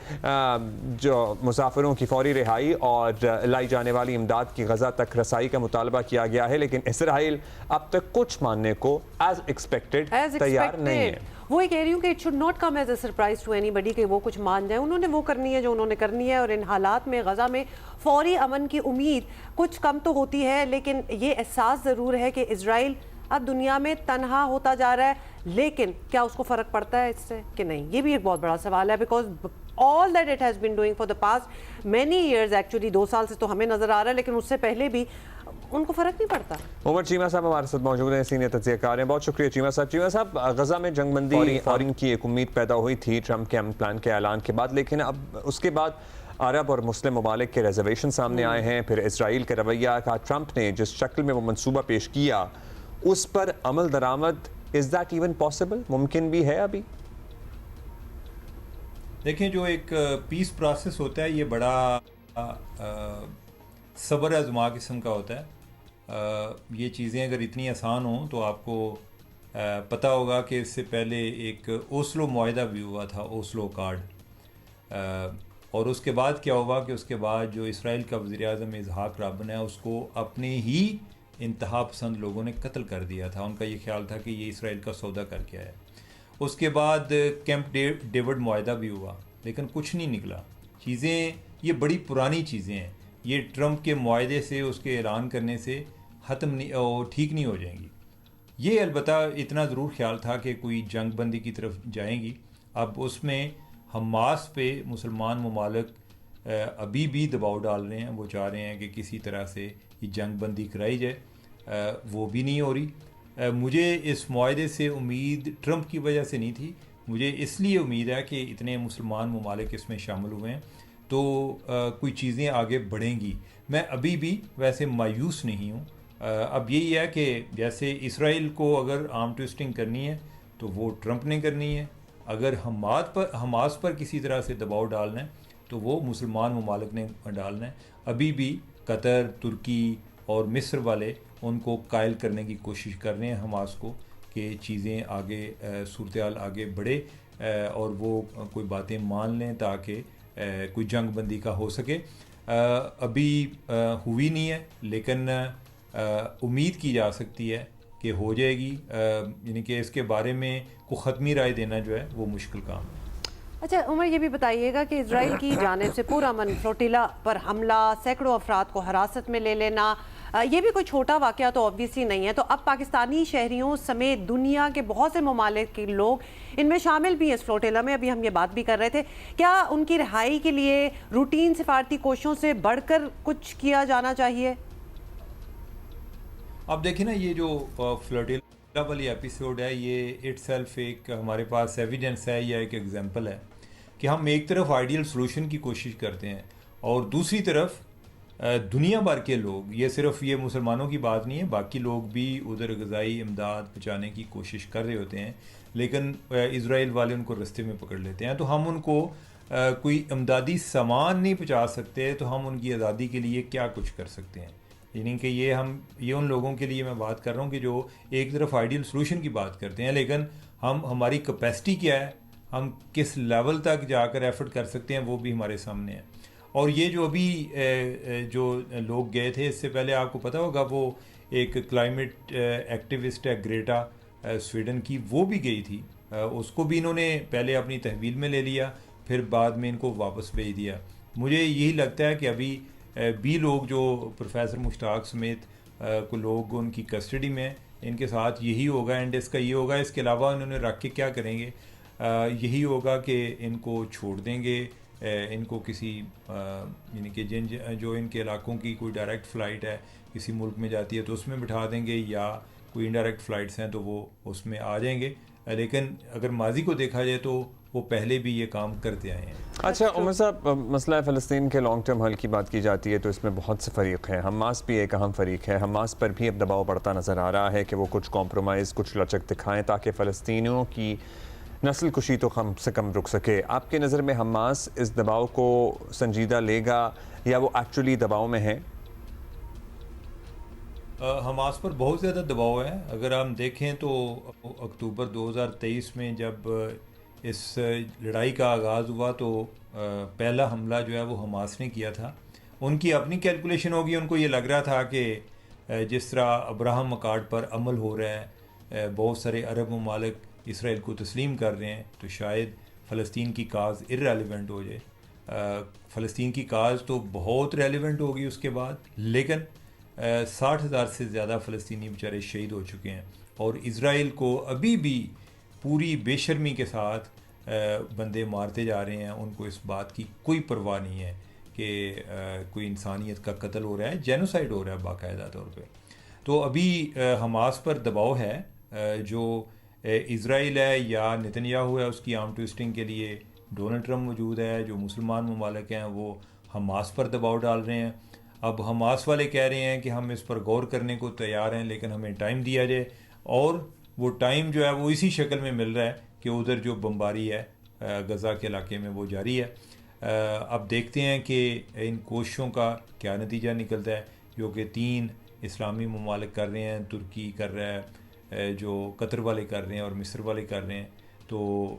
जो मुसाफिरों की फौरी रिहाई और लाई जाने वाली इमदाद की गज़ा तक रसाई का मुतालबा किया गया है, लेकिन इसराइल अब तक कुछ मानने को एज एक्सपेक्टेड तैयार नहीं है. वो कह रही हूँ कि it should not come as a surprise to anybody कि वो कुछ मान जाए. उन्होंने वो करनी है जो उन्होंने करनी है. और इन हालात में गज़ा में फौरी अमन की उम्मीद कुछ कम तो होती है, लेकिन ये एहसास ज़रूर है कि इजराइल अब दुनिया में तनहा होता जा रहा है. लेकिन क्या उसको फ़र्क पड़ता है इससे कि नहीं, ये भी एक बहुत बड़ा सवाल है. Because all that it has been doing for the past many years, actually 2 साल से तो हमें नज़र आ रहा है, लेकिन उससे पहले भी उनको फ़र्क नहीं पड़ता. उमर चीमा साहब हमारे साथ मौजूद हैं, सीनियर तज्ज़ियाकार हैं. बहुत शुक्रिया चीमा साहब. चीमा साहब, गज़ा में जंगबंदी फौरन की एक उम्मीद पैदा हुई थी ट्रंप के प्लान के ऐलान के बाद, लेकिन अब उसके बाद अरब और मुस्लिम ममालिक के रिजर्वेशन सामने आए हैं. फिर इसराइल का रवैया का ट्रंप ने जिस शक्ल में वो मनसूबा पेश किया उस पर अमल दरामद, इज़ दैट इवन पॉसिबल? मुमकिन भी है अभी? देखें, जो एक पीस प्रोसेस होता है ये बड़ा सब्र आज़मा किस्म का होता है. ये चीज़ें अगर इतनी आसान हों तो आपको पता होगा कि इससे पहले एक ओस्लो मुआहिदा भी हुआ था, ओस्लो कार्ड. और उसके बाद क्या हुआ कि उसके बाद जो इसराइल का वज़ीर-ए-आज़म इसहाक राबिन है उसको अपने ही इंतहा पसंद लोगों ने कत्ल कर दिया था. उनका ये ख्याल था कि ये इसराइल का सौदा करके आया. उसके बाद कैंप डेविड मुआहिदा भी हुआ, लेकिन कुछ नहीं निकला. चीज़ें ये बड़ी पुरानी चीज़ें हैं. ये ट्रंप के मुआहिदे से, उसके ऐलान करने से ख़त्म नहीं और ठीक नहीं हो जाएंगी. ये अलबत्ता इतना ज़रूर ख्याल था कि कोई जंग बंदी की तरफ जाएंगी. अब उसमें हमास पे मुसलमान ममालिक अभी भी दबाव डाल रहे हैं. वो चाह रहे हैं कि किसी तरह से ये जंग बंदी कराई जाए. वो भी नहीं हो रही. मुझे इस मुआहिदे से उम्मीद ट्रंप की वजह से नहीं थी. मुझे इसलिए उम्मीद है कि इतने मुसलमान ममालिक इसमें शामिल हुए हैं तो कोई चीज़ें आगे बढ़ेंगी. मैं अभी भी वैसे मायूस नहीं हूँ. अब यही है कि जैसे इसराइल को अगर आर्म ट्विस्टिंग करनी है तो वो ट्रंप ने करनी है. अगर हमास पर किसी तरह से दबाव डालना है तो वो मुसलमान ममालिक ने डालना है. अभी भी कतर, तुर्की और मिस्र वाले उनको कायल करने की कोशिश कर रहे हैं हमास को कि चीज़ें आगे, सूरत हाल आगे बढ़े और वो कोई बातें मान लें ताकि कोई जंग बंदी का हो सके. अभी हुई नहीं है, लेकिन उम्मीद की जा सकती है कि हो जाएगी. यानी कि इसके बारे में कोई ख़त्मी राय देना जो है वो मुश्किल काम है. अच्छा उमर, ये भी बताइएगा कि इजराइल की जानिब से पुरअमन फ्लोटिला पर हमला, सैकड़ों अफराद को हिरासत में ले लेना, ये भी कोई छोटा वाक़या तो ऑब्वियसली नहीं है. तो अब पाकिस्तानी शहरियों समेत दुनिया के बहुत से ममालिक के लोग इनमें शामिल भी हैं इस फ्लोटिला में. अभी हम ये बात भी कर रहे थे, क्या उनकी रिहाई के लिए रूटीन सिफारती कोशिशों से बढ़कर कुछ किया जाना चाहिए? आप देखें ना, ये जो फ्लोटिला वाली एपिसोड है, ये इटसेल्फ एक हमारे पास एविडेंस है या एक एग्जांपल है कि हम एक तरफ आइडियल सॉल्यूशन की कोशिश करते हैं और दूसरी तरफ दुनिया भर के लोग, ये सिर्फ ये मुसलमानों की बात नहीं है, बाकी लोग भी उधर ग़ज़ाई इमदाद पहुँचाने की कोशिश कर रहे होते हैं, लेकिन इज़राइल वाले उनको रास्ते में पकड़ लेते हैं। तो हम उनको कोई इमदादी सामान नहीं पहुँचा सकते, तो हम उनकी आज़ादी के लिए क्या कुछ कर सकते हैं। यानी कि ये उन लोगों के लिए मैं बात कर रहा हूँ कि जो एक तरफ आइडियल सॉल्यूशन की बात करते हैं, लेकिन हमारी कैपेसिटी क्या है, हम किस लेवल तक जाकर एफर्ट कर सकते हैं, वो भी हमारे सामने है। और ये जो अभी जो लोग गए थे, इससे पहले आपको पता होगा वो एक क्लाइमेट एक्टिविस्ट है ग्रेटा स्वीडन की, वो भी गई थी, उसको भी इन्होंने पहले अपनी तहवील में ले लिया, फिर बाद में इनको वापस भेज दिया। मुझे यही लगता है कि अभी भी लोग जो प्रोफेसर मुश्ताक समेत को लोग उनकी कस्टडी में, इनके साथ यही होगा, एंड इसका ये होगा। इसके अलावा उन्होंने रख के क्या करेंगे, यही होगा कि इनको छोड़ देंगे, इनको किसी यानी कि जो इनके इलाकों की कोई डायरेक्ट फ़्लाइट है किसी मुल्क में जाती है तो उसमें बिठा देंगे, या कोई इनडायरेक्ट फ़्लाइट्स हैं तो वो उसमें आ जाएंगे। लेकिन अगर माजी को देखा जाए तो वो पहले भी ये काम करते आए हैं। अच्छा उमर साहब, मसला फ़लस्तीन के लॉन्ग टर्म हल की बात की जाती है तो इसमें बहुत से फ़रीक हैं। हमास भी एक अहम फ़रीक है। हमास पर भी अब दबाव बढ़ता नज़र आ रहा है कि वो कुछ कॉम्प्रोमाइज़, कुछ लचक दिखाएं ताकि फ़लस्तीनियों की नस्ल कुशी तो कम से कम रुक सके। आपके नज़र में हमास इस दबाव को संजीदा लेगा या वो एक्चुअली दबाव में है? हमास पर बहुत ज़्यादा दबाव है। अगर हम देखें तो अक्टूबर 2023 में जब इस लड़ाई का आगाज़ हुआ तो पहला हमला जो है वो हमास ने किया था। उनकी अपनी कैलकुलेशन होगी, उनको ये लग रहा था कि जिस तरह अब्राहम अकॉर्ड पर अमल हो रहा है, बहुत सारे अरब ममालिक इसराइल को तस्लीम कर रहे हैं, तो शायद फ़लस्तीन की काज इर्रेलेवेंट हो जाए। फ़लस्तीन की काज तो बहुत रेलेवेंट होगी उसके बाद, लेकिन 60,000 से ज़्यादा फ़लस्तीनी बेचारे शहीद हो चुके हैं और इसराइल को अभी भी पूरी बेशर्मी के साथ बंदे मारते जा रहे हैं। उनको इस बात की कोई परवाह नहीं है कि कोई इंसानियत का कत्ल हो रहा है, जेनोसाइड हो रहा है बाकायदा तौर पे। तो अभी हमास पर दबाव है, जो इसराइल है या नेतन्याहू है उसकी आर्म ट्विस्टिंग के लिए डोनाल्ड ट्रंप मौजूद है, जो मुसलमान ममालिक हैं वो हमास पर दबाव डाल रहे हैं। अब हमास वाले कह रहे हैं कि हम इस पर गौर करने को तैयार हैं, लेकिन हमें टाइम दिया जाए, और वो टाइम जो है वो इसी शक्ल में मिल रहा है कि उधर जो बमबारी है गज़ा के इलाके में वो जारी है। अब देखते हैं कि इन कोशिशों का क्या नतीजा निकलता है, जो कि 3 इस्लामी ममालिक कर रहे हैं, तुर्की कर रहा है, जो कतर वाले कर रहे हैं और मिस्र वाले कर रहे हैं। तो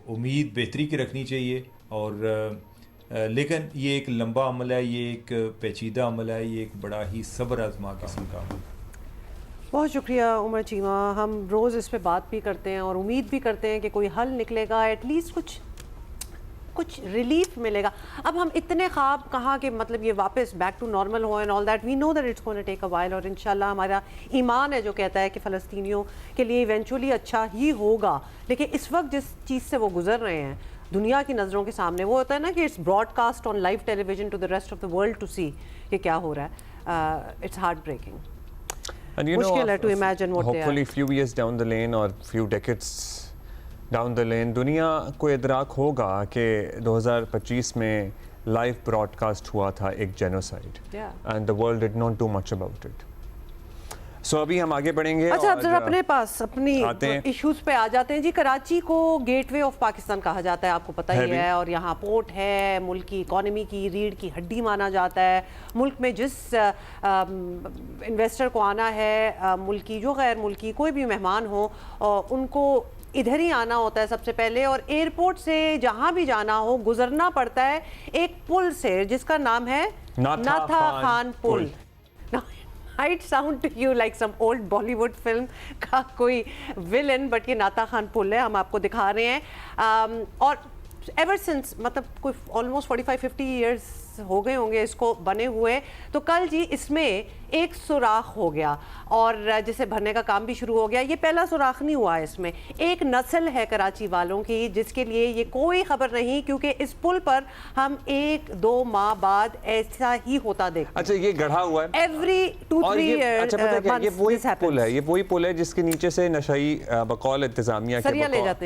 उम्मीद बेहतरी की रखनी चाहिए, और लेकिन ये एक लंबा अमल है, ये एक पेचीदा अमल है, ये एक बड़ा ही सब्र आज़मा किस्म का अमल। बहुत शुक्रिया उमर चीमा। हम रोज़ इस पे बात भी करते हैं और उम्मीद भी करते हैं कि कोई हल निकलेगा, एटलीस्ट कुछ रिलीफ मिलेगा। अब हम इतने ख्वाब कहाँ के मतलब ये वापस बैक टू नॉर्मल हो and all that, we know that it's gonna take a while, और इंशाल्लाह हमारा ईमान है जो कहता है कि फ़लस्तीनियों के लिए इवेंचुअली अच्छा ही होगा। लेकिन इस वक्त जिस चीज़ से वो गुजर रहे हैं दुनिया की नज़रों के सामने, वो होता है ना कि it's broadcast on live television to the rest of the world to see कि क्या हो रहा है। It's heartbreaking. And you know, to imagine what hopefully few years down the lane or few decades down the lane दुनिया को इदराक होगा कि 2025 में लाइव ब्रॉडकास्ट हुआ था एक genocide, and the world did not do much about it. So अभी हम आगे बढ़ेंगे। अच्छा, अब जरा अपने पास अपनी इश्यूज पे आ जाते हैं जी। कराची को गेटवे ऑफ पाकिस्तान कहा जाता है, आपको पता ही है, और यहाँ पोर्ट है, मुल्क की इकोनॉमी की रीढ़ की हड्डी माना जाता है। मुल्क में जिस इन्वेस्टर को आना है, मुल्क की जो गैर मुल्की कोई भी मेहमान हो, उनको इधर ही आना होता है सबसे पहले, और एयरपोर्ट से जहाँ भी जाना हो गुजरना पड़ता है एक पुल से जिसका नाम है नाथा खान पुल। Might sound to you like some old Bollywood film का कोई villain, but ये नाता खान पुल है, हम आपको दिखा रहे हैं। और ever since मतलब कोई almost 45-50 years हो गए होंगे इसको बने हुए। तो कल जी इसमें एक सुराख हो गया और जिसे भरने का काम भी शुरू हो गया। ये पहला सुराख नहीं हुआ है, इसमें एक नस्ल है कराची वालों की जिसके लिए ये कोई खबर नहीं, क्योंकि इस पुल पर हम 1-2 माह बाद ऐसा ही होता देखते। अच्छा, ये गढ़ा हुआ है एवरी 2-3 ईयर। अच्छा, पता है क्या, ये वही पुल है जिसके नीचे से नशाई बकौल इंतजामिया के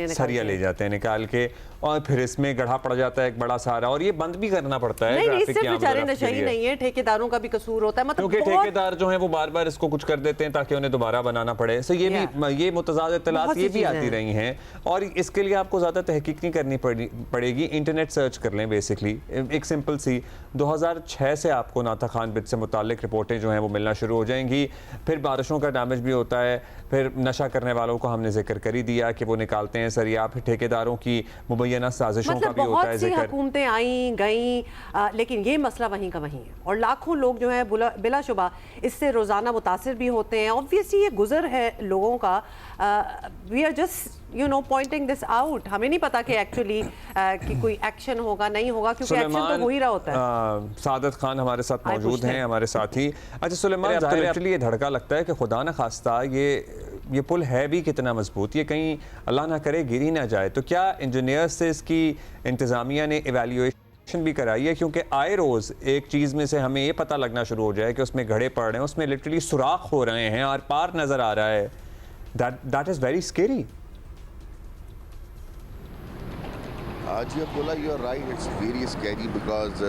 सरिया ले जाते हैं निकाल के और फिर इसमें गढ़ा पड़ जाता है एक बड़ा सारा, और ये बंद भी करना पड़ता है। नहीं, सिर्फ बेचारे नशाई नहीं है, ठेकेदारों का भी कसूर होता है। मतलब क्योंकि ठेकेदार जो है वो बार बार इसको कुछ कर देते हैं ताकि उन्हें दोबारा बनाना पड़े। सो ये मुतज़ाद इत्तलात ये भी आती रही हैं, और इसके लिए आपको ज़्यादा तहकीक नहीं करनी पड़ेगी। इंटरनेट सर्च कर लें। बेसिकली एक सिंपल सी 2006 से आपको नाथा खान बिद से मुतालिक रिपोर्टें जो हैं वो मिलना शुरू हो जाएंगी। फिर बारिशों का डैमेज भी होता है, फिर नशा करने वालों को हमने जिक्र कर ही दिया कि वो निकालते हैं सरिया, फिर ठेकेदारों की मुबैना साजिशों का भी होता है जिक्र। बहुत सी हुकूमतें आई गई, लेकिन ये मसला वहीं का वहीं है, और लाखों लोग जो है बिलाशुबा इससे रोज़ाना मुतासिर भी होते हैं। ऑब्वियसली ये गुजर है लोगों का। We are just pointing this out. हमें नहीं पता कि एक्चुअली कि कोई एक्शन होगा नहीं होगा, क्योंकि एक्शन तो हो ही रहा होता है। सादत खान हमारे साथ मौजूद हैं, हमारे साथी। अच्छा सुलेमान, एक्चुअली ये धड़का लगता है कि खुदा न खास्ता ये पुल है भी कितना मजबूत, ये कहीं अल्लाह ना करे गिर ही ना जाए। तो क्या इंजीनियर्स से इसकी इंतज़ामिया ने एवेल्यूएशन भी कराई है? क्योंकि आए रोज़ एक चीज़ में से हमें ये पता लगना शुरू हो जाए कि उसमें घड़े पड़ रहे हैं, उसमें लिटरली सुराख हो रहे हैं और पार नज़र आ रहा है। That is very scary. Ji Abdullah, you are right, it's very scary because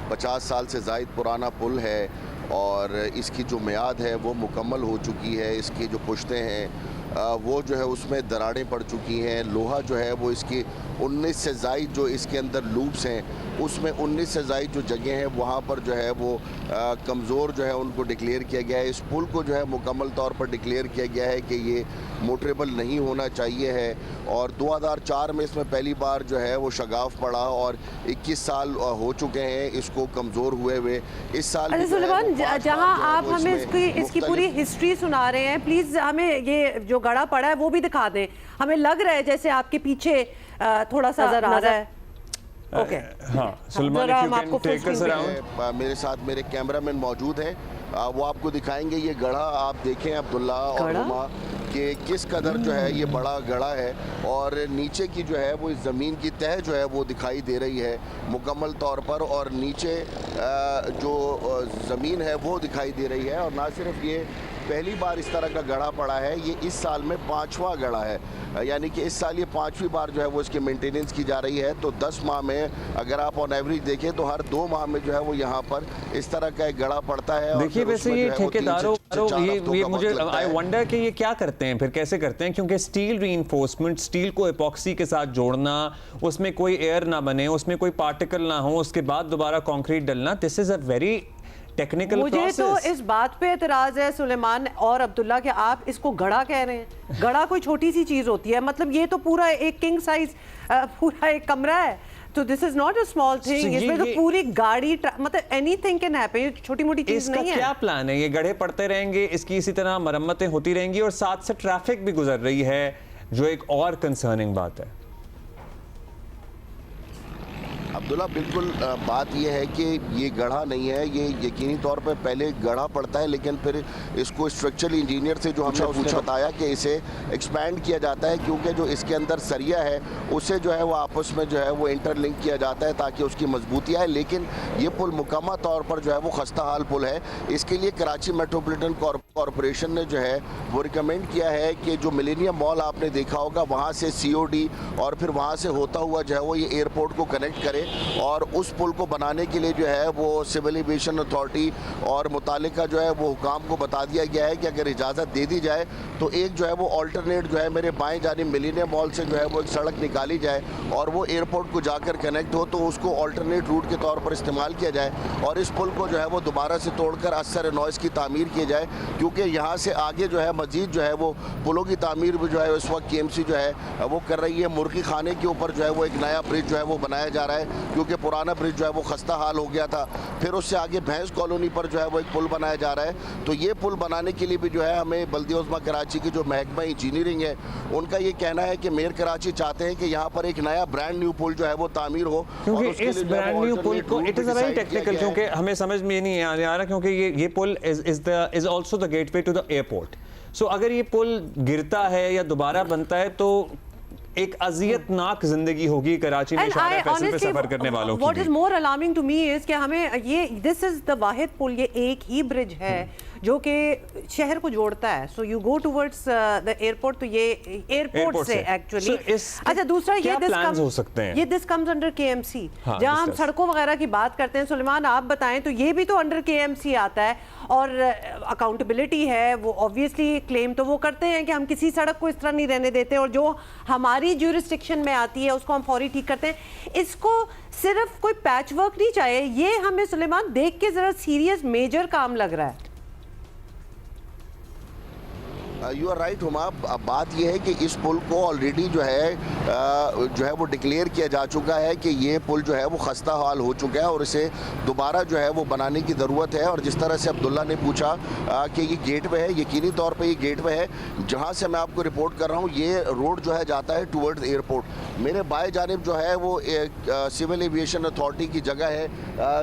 50 साल से ज़ायद पुराना पुल है और इसकी जो मियाद है वो मुकम्मल हो चुकी है। इसकी जो पुश्तें हैं वो जो है उसमें दरारें पड़ चुकी हैं। लोहा जो है वो इसकी 19 से ज़ायद जो इसके अंदर लूप्स हैं उसमें 19 से ज़ायद जो जगह हैं वहाँ पर जो है वो कमज़ोर जो है उनको डिक्लेयर किया गया है। इस पुल को जो है मुकम्मल तौर पर डिक्लेयर किया गया है कि ये मोटरेबल नहीं होना चाहिए है, और 2004 में इसमें पहली बार जो है वो शगाफ पड़ा और 21 साल हो चुके हैं इसको कमज़ोर हुए हुए। इस साल जहाँ आप हमें इसकी पूरी हिस्ट्री सुना रहे हैं, प्लीज़ हमें ये जो गड़ा पड़ा है वो भी दिखा दें। हमें लग रहा है जैसे आपके पीछे थोड़ा सा नजर आ रहा है। ओके, हाँ सुलेमान, मेरे साथ मेरे कैमरामैन मौजूद हैं, वो आपको दिखाएंगे ये गढ़ा। आप देखें अब्दुल्ला और हुमा कि किस कदर जो है ये बड़ा गढ़ा है, और नीचे की जो है वो इस ज़मीन की तह जो है वो दिखाई दे रही है मुकम्मल तौर पर, और नीचे जो ज़मीन है वो दिखाई दे रही है। और ना सिर्फ ये पहली बार इस तरह का गढ़ा पड़ा है, ये इस साल में 5वां गढ़ा है, यानी कि इस साल ये 5वीं बार जो है वो इसकी मेंटेनेंस की जा रही है। तो 10 माह में अगर आप ऑन एवरेज देखें तो हर 2 माह में जो है वो यहाँ पर इस तरह का एक गढ़ा पड़ता है। देखिए वैसे ये ठेकेदारों ये मुझे आई वंडर कि ये क्या करते हैं, फिर कैसे करते हैं, क्योंकि स्टील रीइंफोर्समेंट, स्टील को एपॉक्सी के साथ जोड़ना, उसमें कोई एयर ना बने, उसमें कोई पार्टिकल ना हो, उसके बाद दोबारा कंक्रीट डलना, this is a very technical मुझे प्रोसेस। तो इस बात पे एतराज है सुलेमान और अब्दुल्ला कि आप इसको गड़ा कह रहे हैं। गड़ा कोई छोटी सी चीज होती है, मतलब ये तो पूरा एक किंग साइज पूरा एक कमरा है, तो this is not a small thing. इसमें तो पूरी गाड़ी मतलब एनीथिंग कैन हैपन, ये छोटी मोटी चीज नहीं है। क्या प्लान है? ये गड्ढे पड़ते रहेंगे, इसकी इसी तरह मरम्मतें होती रहेंगी, और साथ से ट्रैफिक भी गुजर रही है, जो एक और कंसर्निंग बात है। अब्दुल्ला, बिल्कुल बात यह है कि ये गढ़ा नहीं है, ये यकीनी तौर पर पहले गढ़ा पड़ता है, लेकिन फिर इसको स्ट्रक्चरल इंजीनियर से जो हमने उसने बताया कि इसे एक्सपैंड किया जाता है, क्योंकि जो इसके अंदर सरिया है उसे जो है वो आपस में जो है वो इंटरलिंक किया जाता है ताकि उसकी मजबूती आए। लेकिन ये पुल मुकम्मल तौर पर जो है वो खस्ता हाल पुल है। इसके लिए कराची मेट्रोपॉलिटन कॉरपोरेशन ने जो है वो रिकमेंड किया है कि जो मिलेनियम मॉल आपने देखा होगा वहाँ से COD और फिर वहाँ से होता हुआ जो है वो ये एयरपोर्ट को कनेक्ट करे, और उस पुल को बनाने के लिए जो है वो सिविल एविएशन अथॉरिटी और मुतालिका जो है वो हुकाम को बता दिया गया है कि अगर इजाज़त दे दी जाए तो एक जो है वो ऑल्टरनेट जो है मेरे बाएं जानिब मिलेनियम मॉल से जो है वो एक सड़क निकाली जाए और वो एयरपोर्ट को जाकर कनेक्ट हो, तो उसको ऑल्टरनेट रूट के तौर पर इस्तेमाल किया जाए, और इस पुल को जो है वो दोबारा से तोड़कर असर नॉइस की तामीर की जाए, क्योंकि यहाँ से आगे जो है मजीद जो है वो पुलों की तामीर भी जो है इस वक्त KMC जो है वो कर रही है। मुर्गी खाने के ऊपर जो है वो एक नया ब्रिज जो है वो बनाया जा रहा है, क्योंकि पुराना ब्रिज जो है वो खस्ता हाल हो गया था। फिर उससे आगे भैंस कॉलोनी पर जो है वो एक पुल बनाया जा रहा है। तो ये पुल बनाने के लिए भी जो है हमें बल्दिया उज़्मा कराची की जो महकमा इंजीनियरिंग है उनका ये कहना है कि मेयर कराची चाहते हैं कि यहाँ पर एक नया ब्रांड न्यू पुल जो है वो तामीर हो। क्योंकि इस ब्रांड न्यू पुल को इट इज वेरी टेक्निकल, क्योंकि हमें समझ में नहीं आ रहा क्योंकि ये पुल is also the gateway to the airport. So अगर ये पुल गिरता है या दोबारा बनता है तो एक अजियतनाक जिंदगी होगी कराची में शारजा फैसल पे सफर करने वालों की। What is more alarming to me is कि हमें ये दिस इज द वाहिद पुल, ये एक ही ब्रिज है जो कि शहर को जोड़ता है। So you go towards the airport, तो ये एयरपोर्ट से एक्चुअली। अच्छा, दूसरा ये दिस कम्स अंडर केएमसी, जहां हम सड़कों वगैरह की बात करते हैं। सुलेमान, आप बताएं, तो ये भी तो अंडर केएमसी आता है और अकाउंटेबिलिटी है। वो ऑब्वियसली क्लेम तो वो करते हैं कि हम किसी सड़क को इस तरह नहीं रहने देते और जो हमारी ज्यूरिसडिक्शन में आती है उसको हम फौरी ठीक करते हैं। इसको सिर्फ कोई पैच वर्क नहीं चाहिए, ये हमें सुलेमान देख के जरा सीरियस मेजर काम लग रहा है। You are right Huma. बात यह है कि इस पुल को ऑलरेडी जो है वो डिक्लेयर किया जा चुका है कि ये पुल जो है वो खस्ता हाल हो चुका है और इसे दोबारा जो है वो बनाने की ज़रूरत है। और जिस तरह से अब्दुल्ला ने पूछा कि ये गेटवे है, यकीनी तौर पे ये गेटवे है जहाँ से मैं आपको रिपोर्ट कर रहा हूँ। ये रोड जो है जाता है टुवर्ड्स एयरपोर्ट। मेरे बाएं जानिब जो है वो एक सिविल एविएशन अथॉरिटी की जगह है।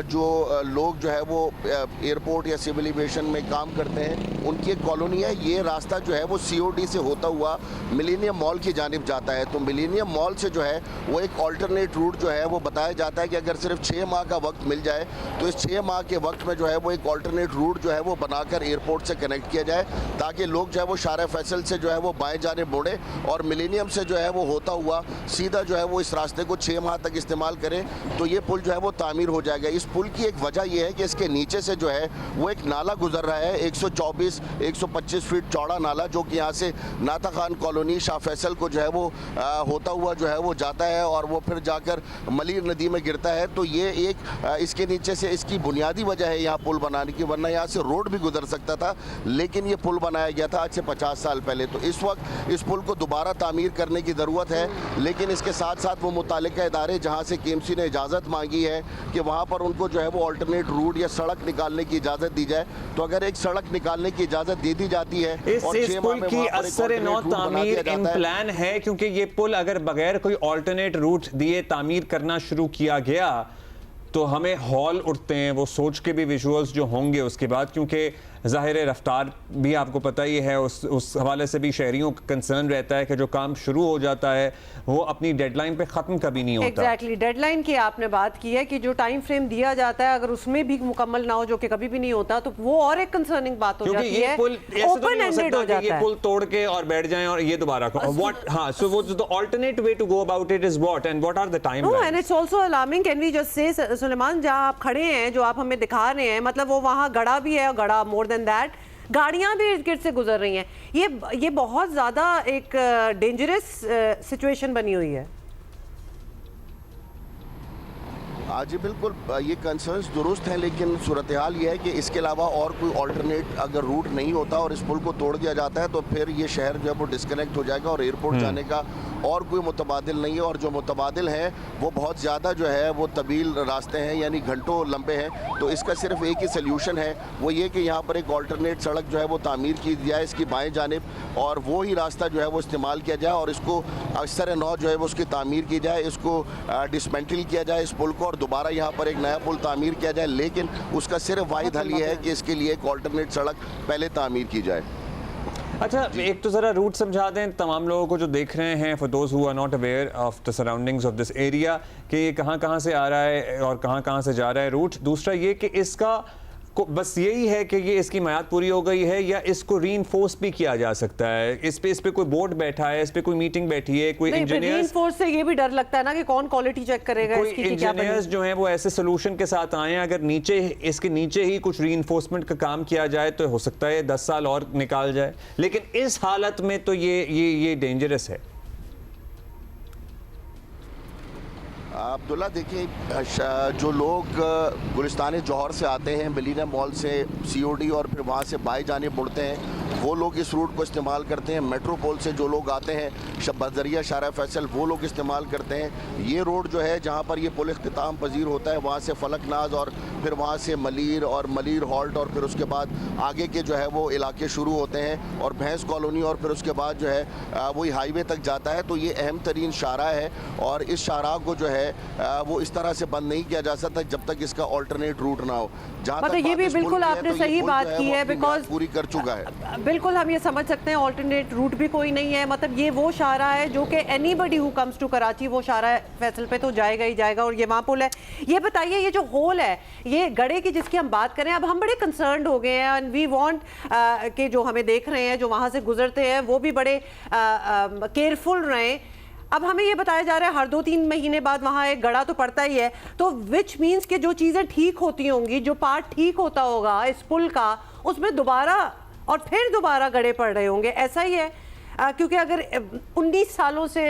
जो लोग जो है वो एयरपोर्ट या सिविल एविएशन में काम करते हैं उनकी एक कॉलोनी है। ये रास्ता जो है वो सीओडी से होता हुआ मिलेनियम मॉल की जानिब जाता है। तो मिलेनियम मॉल से जो है वो एक ऑल्टरनेट रूट जो है वो बताया जाता है कि अगर सिर्फ 6 माह का वक्त मिल जाए तो इस 6 माह के वक्त में जो है वो एक ऑल्टरनेट रूट जो है वो बनाकर एयरपोर्ट से कनेक्ट किया जाए, ताकि लोग जो है वो शारजा फैसल से जो है वो बाएं जानिब मुड़े और मिलेनियम से जो है वो होता हुआ सीधा जो है वो इस रास्ते को 6 माह तक इस्तेमाल करें। तो ये पुल जो है वो तामीर हो जाएगा। इस पुल की एक वजह यह है कि इसके नीचे से जो है वो एक नाला गुजर रहा है, 124-125 फीट चौड़ा नाला, जो कि यहाँ से नाता खान कॉलोनी शाह फैसल को जो है वो होता हुआ जो है वो जाता है और वो फिर जाकर मलीर नदी में गिरता है। तो ये एक इसके नीचे से इसकी बुनियादी वजह है यहाँ पुल बनाने की, वरना यहाँ से रोड भी गुजर सकता था। लेकिन ये पुल बनाया गया था आज से 50 साल पहले। तो इस वक्त इस पुल को दोबारा तामीर करने की ज़रूरत है। लेकिन इसके साथ साथ वो मुतालिका इदारे जहाँ से केएमसी ने इजाज़त मांगी है कि वहाँ पर उनको जो है वो ऑल्टरनेट रूट या सड़क निकालने की इजाज़त दी जाए। तो अगर एक सड़क निकालने की इजाज़त दे दी जाती है और इस पुल की असर नौ तामीर इन प्लान है, क्योंकि ये पुल अगर बगैर कोई ऑल्टरनेट रूट दिए तामीर करना शुरू किया गया तो हमें हॉल उठते हैं वो सोच के भी विजुअल्स जो होंगे उसके बाद, क्योंकि ज़ाहिर रफ्तार भी आपको पता ही है, उस हवाले से भी शहरियों का कंसर्न रहता है कि जो काम शुरू हो जाता है वो अपनी डेडलाइन पे ख़त्म कभी नहीं होता। एग्जैक्टली, डेडलाइन की आपने बात की है कि जो टाइम फ्रेम दिया जाता है अगर उसमें भी मुकम्मल ना हो, जो कि कभी भी नहीं होता, तो वो और एक कंसर्निंग बात हो जाती है। पुल ओपन एंडेड हो जाता है, ये पुल तोड़ के और बैठ जाएं और ये दोबारा व्हाट, हां, सो वो the alternate way to go about it is what and what are the timelines. And it's also alarming. Can we just say Suleman, जहां आप खड़े हैं, जो आप हमें दिखा रहे हैं, मतलब वो वहां गड़ा भी है और गड़ा मोर देन दैट गाड़ियां भी इर्द गिर्द से गुजर रही हैं। ये बहुत ज्यादा एक डेंजरस सिचुएशन बनी हुई है। जी बिल्कुल, ये कंसर्न्स दुरुस्त हैं, लेकिन सूरत हाल ये है कि इसके अलावा और कोई ऑल्टरनेट अगर रूट नहीं होता और इस पुल को तोड़ दिया जाता है तो फिर ये शहर जो है वो डिस्कनेक्ट हो जाएगा और एयरपोर्ट जाने का और कोई मुतबादिल नहीं है। और जो मुतबादिल हैं वो बहुत ज़्यादा जो है वो तवील रास्ते हैं, यानी घंटों लंबे हैं। तो इसका सिर्फ एक ही सल्यूशन है, वो ये कि यहाँ पर एक ऑल्टरनेट सड़क जो है वो तामीर की जाए इसकी बाएँ जानिब, और वो ही रास्ता जो है वो इस्तेमाल किया जाए और इसको अक्सर नौ जो है वो उसकी तामीर की जाए, इसको डिसमेंटल किया जाए इस पुल को और दोबारा यहाँ पर एक नया पुल तामीर किया जाए। लेकिन उसका सिर्फ वाहिद हल ये है कि इसके लिए एक ऑल्टरनेट सड़क पहले तामीर की जाए। अच्छा, एक तो ज़रा रूट समझा दें तमाम लोगों को जो देख रहे हैं, for those who are not aware of the surroundings of this area, कि ये कहाँ से आ रहा है और कहाँ से जा रहा है रूट। दूसरा ये कि इसका को बस यही है कि ये इसकी मियाद पूरी हो गई है या इसको रीइंफोर्स भी किया जा सकता है? इस पे कोई बोर्ड बैठा है, इस पे कोई मीटिंग बैठी है, कोई इंजीनियर? रीइंफोर्स से ये भी डर लगता है ना कि कौन क्वालिटी चेक करेगा कोई इसकी, इंजीनियर्स जो हैं वो ऐसे सोल्यूशन के साथ आए हैं। अगर नीचे इसके नीचे ही कुछ रीइंफोर्समेंट का काम किया जाए तो हो सकता है 10 साल और निकाल जाए, लेकिन इस हालत में तो ये डेंजरस है। अब्दुल्ला, देखिए, जो लोग गुलिस्तान जौहर से आते हैं, मिलेनियम मॉल से सीओडी और फिर वहाँ से बाएं जाने मुड़ते हैं, वो लोग इस रूट को इस्तेमाल करते हैं। मेट्रोपोल से जो लोग आते हैं बजरिया शारा फैसल वो लोग इस्तेमाल करते हैं। ये रोड जो है जहाँ पर ये पुल इख्तिताम पजीर होता है वहाँ से फलकनाज और फिर वहाँ से मलीर और मलीर हॉल्ट और फिर उसके बाद आगे के जो है वो इलाके शुरू होते हैं और भैंस कॉलोनी और फिर उसके बाद जो है वही हाईवे तक जाता है। तो ये अहम तरीन शारा है और इस शारा को जो है वो इस तरह से बंद नहीं किया जा सकता जब तक इसका ऑल्टरनेट रूट ना हो। मतलब ये भी बिल्कुल आपने सही बात की है, बिकॉज पूरी कर चुका है। बिल्कुल हम ये समझ सकते हैं ऑल्टरनेट रूट भी कोई नहीं है। मतलब ये वो शारा है जो कि anybody who comes to Karachi वो शारा फैसल पे तो जाएगा ही जाएगा और ये वहाँ पुल है। ये बताइए ये जो होल है ये गड़े की जिसकी हम बात करें, अब हम बड़े कंसर्न्ड हो गए हैं एंड वी वांट कि जो हमें देख रहे हैं जो वहाँ से गुजरते हैं वो भी बड़े केयरफुल रहें। अब हमें ये बताया जा रहा है हर 2-3 महीने बाद वहाँ एक गड़ा तो पड़ता ही है, तो विच मीन्स कि जो चीज़ें ठीक होती होंगी, जो पार्ट ठीक होता होगा इस पुल का, उसमें दोबारा और फिर दोबारा गड़े पड़ रहे होंगे। ऐसा ही है क्योंकि अगर 19 सालों से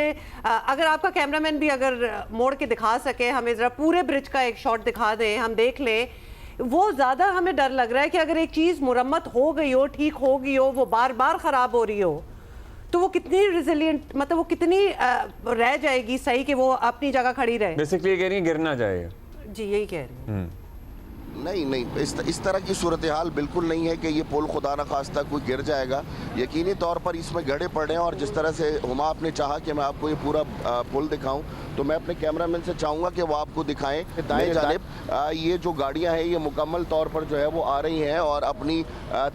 अगर आपका कैमरामैन भी अगर मोड़ के दिखा सके हमें ज़रा पूरे ब्रिज का एक शॉट दिखा दें, हम देख लें, वो ज़्यादा हमें डर लग रहा है कि अगर एक चीज़ मुरम्मत हो गई हो, ठीक हो गई हो, वो बार बार ख़राब हो रही हो तो वो कितनी रिजिलियंट, मतलब वो कितनी रह जाएगी सही कि वो अपनी जगह खड़ी रहे। बेसिकली ये कह रही है गिर ना जाएगा। जी यही कह रही हूँ। नहीं इस तरह की सूरत हाल बिल्कुल नहीं है कि ये पुल खुदा न खास्ता कोई गिर जाएगा। यकीनी तौर पर इसमें गड्ढे पड़े हैं और जिस तरह से हुमा आपने चाहा कि मैं आपको ये पूरा पुल दिखाऊं तो मैं अपने कैमरामैन से चाहूँगा कि वो आपको दिखाएं। दाएं जानिब ये जो गाड़ियाँ हैं ये मुकम्मल तौर पर जो है वो आ रही हैं और अपनी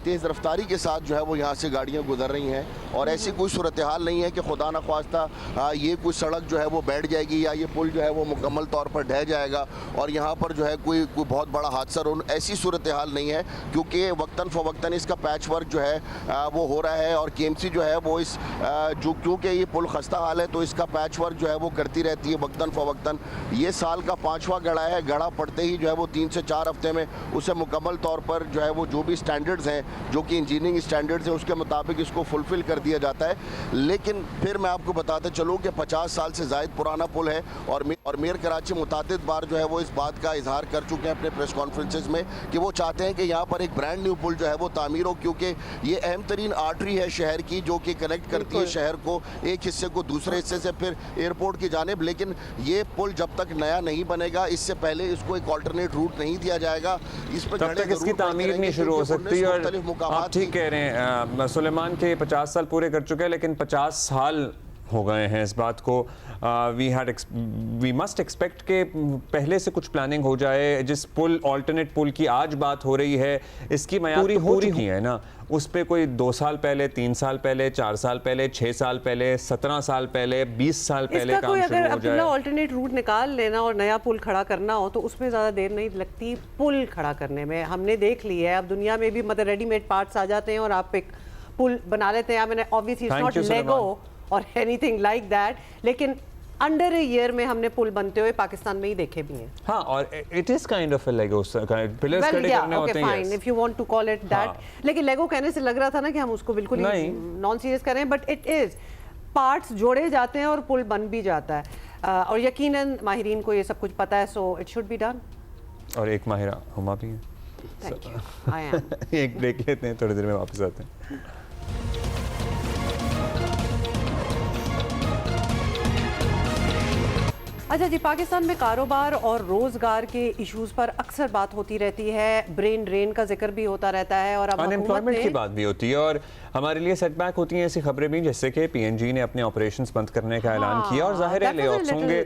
तेज़ रफ्तारी के साथ जो है वो यहाँ से गाड़ियाँ गुजर रही हैं और ऐसी कोई सूरत हाल नहीं है कि खुदा न खास्ता ये कोई सड़क जो है वो बैठ जाएगी या ये पुल जो है वो मुकम्मल तौर पर ढह जाएगा और यहाँ पर जो है कोई बहुत बड़ा हादसा। ऐसी सूरत हाल नहीं है क्योंकि वक्तन फ़वक्तन इसका पैच वर्क जो है वो हो रहा है और केएमसी जो है वो इस जो क्योंकि ये पुल खस्ता हाल है तो इसका पैच वर्क जो है वो करती रहती है वक्तन फ़वक्तन। ये साल का 5वां गड़ा है, गड़ा पड़ते ही जो है वो 3 से 4 हफ्ते में उसे मुकम्मल तौर पर जो है वो जो भी स्टैंडर्ड्स हैं जो कि इंजीनियरिंग स्टैंडर्ड्स हैं उसके मुताबिक इसको फुलफ़िल कर दिया जाता है। लेकिन फिर मैं आपको बताते चलूँ कि 50 साल से ज़ायद पुराना पुल है और मेयर कराची मुतादिद बार जो है वो इस बात का इजहार कर चुके हैं अपने प्रेस कॉन्फ्रेंसेस में कि वो चाहते हैं कि यहाँ पर एक ब्रांड न्यू पुल जो है वो तामीर हो क्योंकि ये अहम तरीन आर्टरी है शहर की जो कि कनेक्ट करती है शहर को एक हिस्से को दूसरे हिस्से से फिर एयरपोर्ट की जानिब। लेकिन ये पुल जब तक नया नहीं बनेगा इससे पहले इसको एक ऑल्टरनेट रूट नहीं दिया जाएगा, इस पर तब तक इसकी तामीर नहीं शुरू हो सकती। और आप ठीक कह रहे हैं, सुलेमान के 50 साल पूरे कर चुके हैं लेकिन 50 साल हो गए हैं इस बात को। वी मस्ट एक्सपेक्ट के पहले से कुछ प्लानिंग हो जाए। जिस पुल ऑल्टरनेट पुल की आज बात हो रही है इसकी मियाद हो चुकी है ना, उस पर कोई 2 साल पहले, 3 साल पहले, 4 साल पहले, 6 साल पहले, 17 साल पहले, 20 साल पहले काम शुरू हो जाए। अगर ऑल्टरनेट रूट निकाल लेना और नया पुल खड़ा करना हो तो उसमें ज़्यादा देर नहीं लगती पुल खड़ा करने में। हमने देख लिया है अब दुनिया में भी, मतलब रेडीमेड पार्ट्स आ जाते हैं और आप एक पुल बना लेते हैं। मैंने ऑब्वियसली इट्स नॉट लेगो और एनीथिंग लाइक दैट, लेकिन अंडर ए ईयर में हमने पुल बनते हुए पाकिस्तान में ही देखे भी हैं। हाँ, और it is kind of a lego, pillars खड़े करने होते हैं। Fine if you want to call it that. लेकिन लेगो कहने से लग रहा था ना कि हम उसको बिल्कुल ही नॉन सीरियस कर रहे हैं, बट इट इज पार्ट्स जोड़े जाते हैं और पुल बन भी जाता है और यकीनन माहिरीन को ये सब कुछ पता है, so it should be done. और एक माहिरा हुमा भी है। Thank you. आई एम एक ब्रेक लेते हैं, थोड़ी देर में वापस आते हैं। अच्छा जी, पाकिस्तान में कारोबार और रोजगार के इश्यूज पर अक्सर बात होती रहती है, ब्रेन ड्रेन का जिक्र भी होता रहता है और अब अनएम्प्लॉयमेंट की बात भी होती है और हमारे लिए सेटबैक होती हैं ऐसी खबरें भी, जैसे कि पीएनजी ने अपने ऑपरेशंस बंद करने का ऐलान किया और जाहिर है लेऑफ्स होंगे।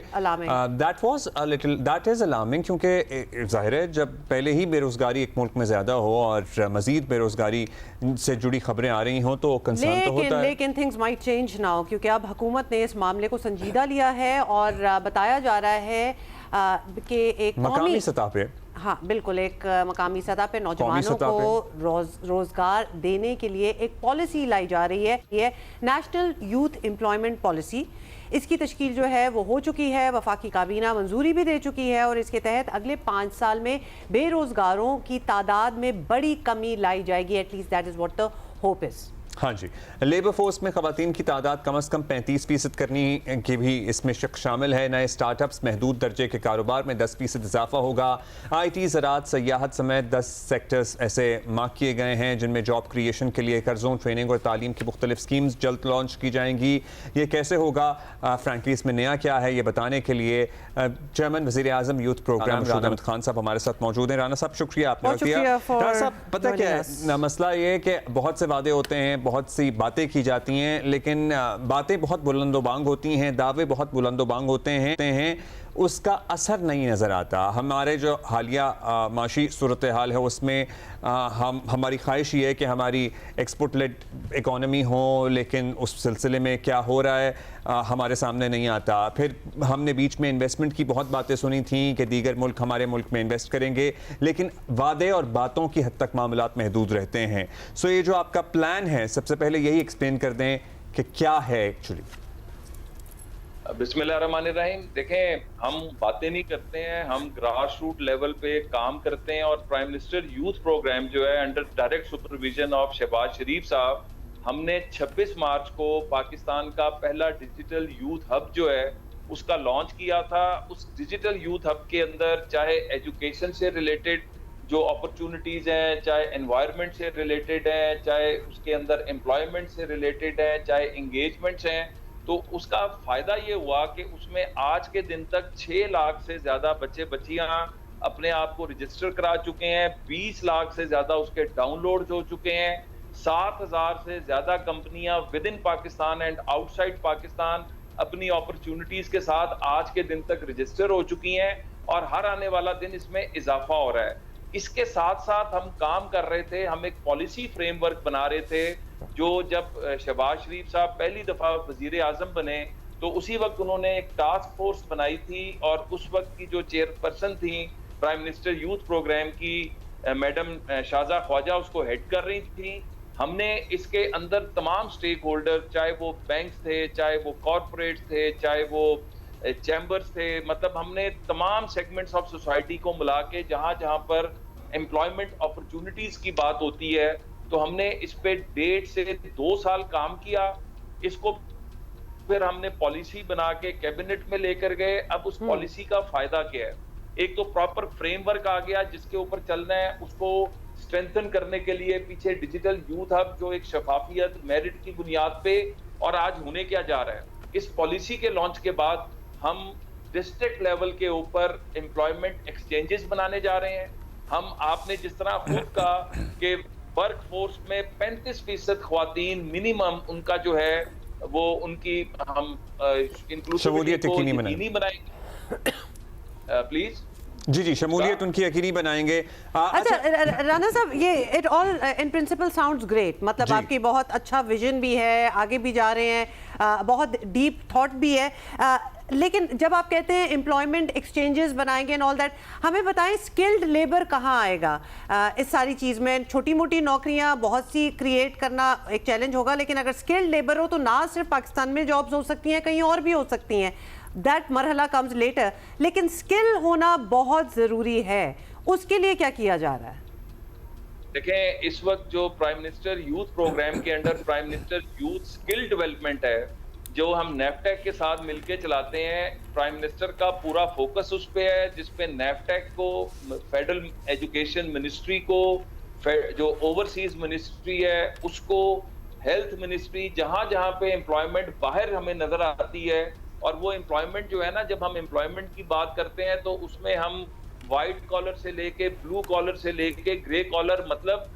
दैट इज अलार्मिंग क्योंकि जाहिर है जब पहले ही बेरोजगारी एक मुल्क में ज्यादा हो और मजीद बेरोजगारी से जुड़ी खबरें आ रही हों तो कंसर्न तो होता है। लेकिन थिंग्स माइट चेंज नाउ क्योंकि अब हुकूमत ने इस मामले को संजीदा लिया है और बताया जा रहा है कि एक मकामी सतह पे, हाँ बिल्कुल, एक मकामी सतह पे नौजवानों को रोजगार देने के लिए एक पॉलिसी लाई जा रही है। ये नेशनल यूथ एम्प्लॉयमेंट पॉलिसी, इसकी तश्कील जो है वो हो चुकी है, वफाकी काबीना मंजूरी भी दे चुकी है और इसके तहत अगले 5 साल में बेरोजगारों की तादाद में बड़ी कमी लाई जाएगी। At least that is what the hope is. हाँ जी, लेबर फोर्स में ख़वातीन की तादाद कम अज़ कम 35% करनी की भी इसमें शक शामिल है। नए स्टार्टअप्स, महदूद दर्जे के कारोबार में 10% इजाफा होगा। IT, ज़राअत, सयाहत समेत 10 सेक्टर्स ऐसे मार्क किए गए हैं जिनमें जॉब क्रिएशन के लिए कर्ज़ों, ट्रेनिंग और तालीम की मुख्तलिफ स्कीम्स जल्द लॉन्च की जाएंगी। ये कैसे होगा, फ्रैंकली इसमें नया क्या है, ये बताने के लिए चेयरमैन वज़ीर आज़म यूथ प्रोग्राम राना अहमद खान साहब हमारे साथ मौजूद हैं। राना साहब, शुक्रिया आपने वक्त दिया। राना साहब, पता क्या है मसला, ये है कि बहुत से वादे होते हैं, बहुत सी बातें की जाती हैं, लेकिन बातें बहुत बुलंदोबांग होती हैं, दावे बहुत बुलंदोबांग होते हैं, उसका असर नहीं नज़र आता। हमारे जो हालिया माशी सूरत हाल है उसमें हमारी ख्वाहिश ये है कि हमारी एक्सपोर्ट लेड इकॉनमी हो, लेकिन उस सिलसिले में क्या हो रहा है हमारे सामने नहीं आता। फिर हमने बीच में इन्वेस्टमेंट की बहुत बातें सुनी थी कि दीगर मुल्क हमारे मुल्क में इन्वेस्ट करेंगे, लेकिन वादे और बातों की हद तक मामलात महदूद रहते हैं। सो ये जो आपका प्लान है, सबसे पहले यही एक्सप्लेन कर दें कि क्या है एक्चुअली। बिस्मिल्लाहिर्रहमानिर्रहीम। देखें, हम बातें नहीं करते हैं, हम ग्रास रूट लेवल पे काम करते हैं। और प्राइम मिनिस्टर यूथ प्रोग्राम जो है under direct supervision of Shahbaz Sharif साहब, हमने 26 मार्च को पाकिस्तान का पहला डिजिटल यूथ हब जो है उसका लॉन्च किया था। उस डिजिटल यूथ हब के अंदर चाहे एजुकेशन से रिलेटेड जो अपॉर्चुनिटीज हैं, चाहे एनवायरनमेंट से रिलेटेड हैं, चाहे उसके अंदर एम्प्लॉयमेंट से रिलेटेड हैं, चाहे इंगेजमेंट्स हैं, तो उसका फायदा ये हुआ कि उसमें आज के दिन तक 6 लाख से ज्यादा बच्चे बच्चियां अपने आप को रजिस्टर करा चुके हैं। 20 लाख से ज्यादा उसके डाउनलोड हो चुके हैं। 7,000 से ज्यादा कंपनियां with in Pakistan and outside Pakistan अपनी अपॉर्चुनिटीज के साथ आज के दिन तक रजिस्टर हो चुकी हैं, और हर आने वाला दिन इसमें इजाफा हो रहा है। इसके साथ साथ हम काम कर रहे थे, हम एक पॉलिसी फ्रेमवर्क बना रहे थे, जो जब शहबाज शरीफ साहब पहली दफा वजीर आजम बने तो उसी वक्त उन्होंने एक टास्क फोर्स बनाई थी, और उस वक्त की जो चेयरपर्सन थी प्राइम मिनिस्टर यूथ प्रोग्राम की मैडम शाहजा ख्वाजा, उसको हेड कर रही थी। हमने इसके अंदर तमाम स्टेक होल्डर, चाहे वो बैंक्स थे, चाहे वो कॉरपोरेट्स थे, चाहे वो चैम्बर्स थे, मतलब हमने तमाम सेगमेंट्स ऑफ सोसाइटी को मिला के जहां जहां पर एम्प्लॉयमेंट अपॉर्चुनिटीज की बात होती है, तो हमने इस पे 1.5 से 2 साल काम किया। इसको फिर हमने पॉलिसी बना के कैबिनेट में लेकर गए। अब उस पॉलिसी का फायदा क्या है? एक तो प्रॉपर फ्रेमवर्क आ गया जिसके ऊपर चलना है, उसको स्ट्रेंथन करने के लिए पीछे डिजिटल यूथ हब जो एक शफाफियत मेरिट की बुनियाद पे, और आज होने क्या जा रहा है, इस पॉलिसी के लॉन्च के बाद हम डिस्ट्रिक्ट लेवल के ऊपर एम्प्लॉयमेंट एक्सचेंजेस बनाने जा रहे हैं। हम, आपने जिस तरह खुद कहा कि वर्क फोर्स में 35% ख्वातीन मिनिमम उनका जो है वो उनकी हम इंक्लूसिविटी को यकीनी बनाएंगे। प्लीज जी, शमूलियत उनकी यकीनी बनाएंगे। अच्छा राना साहब, ये it all in principle sounds great, मतलब आपकी बहुत अच्छा विजन भी है, आगे भी जा रहे हैं, बहुत डीप थॉट भी है, लेकिन जब आप कहते हैं एम्प्लॉयमेंट एक्सचेंजेस बनाएंगे एंड ऑल दैट, हमें बताएं स्किल्ड लेबर कहाँ आएगा इस सारी चीज़ में? छोटी मोटी नौकरियाँ बहुत सी क्रिएट करना एक चैलेंज होगा, लेकिन अगर स्किल्ड लेबर हो तो ना सिर्फ पाकिस्तान में जॉब्स हो सकती हैं, कहीं और भी हो सकती हैं। दैट मरहला कम्स लेटर, लेकिन स्किल होना बहुत ज़रूरी है। उसके लिए क्या किया जा रहा है? देखें, इस वक्त जो प्राइम मिनिस्टर यूथ प्रोग्राम के under prime minister youth skill development है, जो हम नेफ्टेक के साथ मिलके चलाते हैं, प्राइम मिनिस्टर का पूरा फोकस उस पे है, जिसपे नेफ्टेक को, फेडरल एजुकेशन मिनिस्ट्री को, जो ओवरसीज मिनिस्ट्री है उसको, हेल्थ मिनिस्ट्री, जहां जहां पे एम्प्लॉयमेंट बाहर हमें नजर आती है, और वो एम्प्लॉयमेंट जो है ना, जब हम एम्प्लॉयमेंट की बात करते हैं तो उसमें हम व्हाइट कॉलर से लेके ब्लू कॉलर से लेके ग्रे कॉलर, मतलब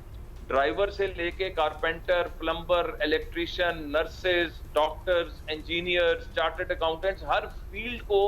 ड्राइवर से लेके carpenter, plumber, electrician, nurses, doctors, engineers, chartered accountants, हर फील्ड को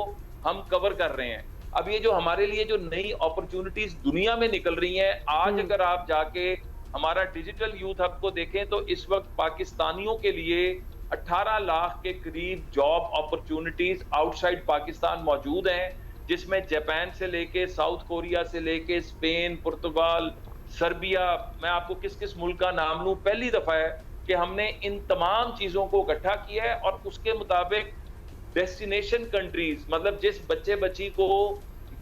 हम कवर कर रहे हैं। अब ये जो हमारे लिए जो नई अपॉर्चुनिटीज दुनिया में निकल रही हैं, आज अगर आप जाके हमारा डिजिटल यूथ हब को देखें तो इस वक्त पाकिस्तानियों के लिए 18 लाख के करीब जॉब अपॉर्चुनिटीज आउटसाइड पाकिस्तान मौजूद हैं, जिसमें जापान से लेके साउथ कोरिया से लेके स्पेन, पुर्तगाल, सर्बिया, मैं आपको किस किस मुल्क का नाम लूं, पहली दफा है कि हमने इन तमाम चीजों को इकट्ठा किया है, और उसके मुताबिक डेस्टिनेशन कंट्रीज, मतलब जिस बच्चे बच्ची को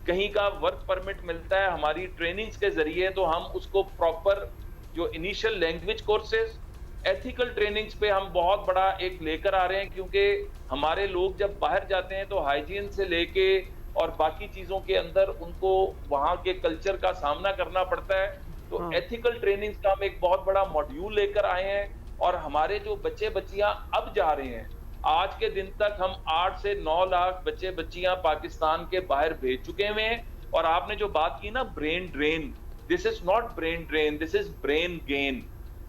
कहीं का वर्क परमिट मिलता है हमारी ट्रेनिंग्स के जरिए, तो हम उसको प्रॉपर जो initial language courses, ethical trainings पे हम बहुत बड़ा एक लेकर आ रहे हैं, क्योंकि हमारे लोग जब बाहर जाते हैं तो हाइजीन से लेके और बाकी चीजों के अंदर उनको वहां के कल्चर का सामना करना पड़ता है। तो एथिकल ट्रेनिंग्स का हम एक बहुत बड़ा मॉड्यूल लेकर आए हैं, और हमारे जो बच्चे बच्चियां अब जा रहे हैं, आज के दिन तक हम 8 से 9 लाख बच्चे बच्चियां पाकिस्तान के बाहर भेज चुके हुए हैं। और आपने जो बात की ना brain drain, this is not brain drain, this is brain gain.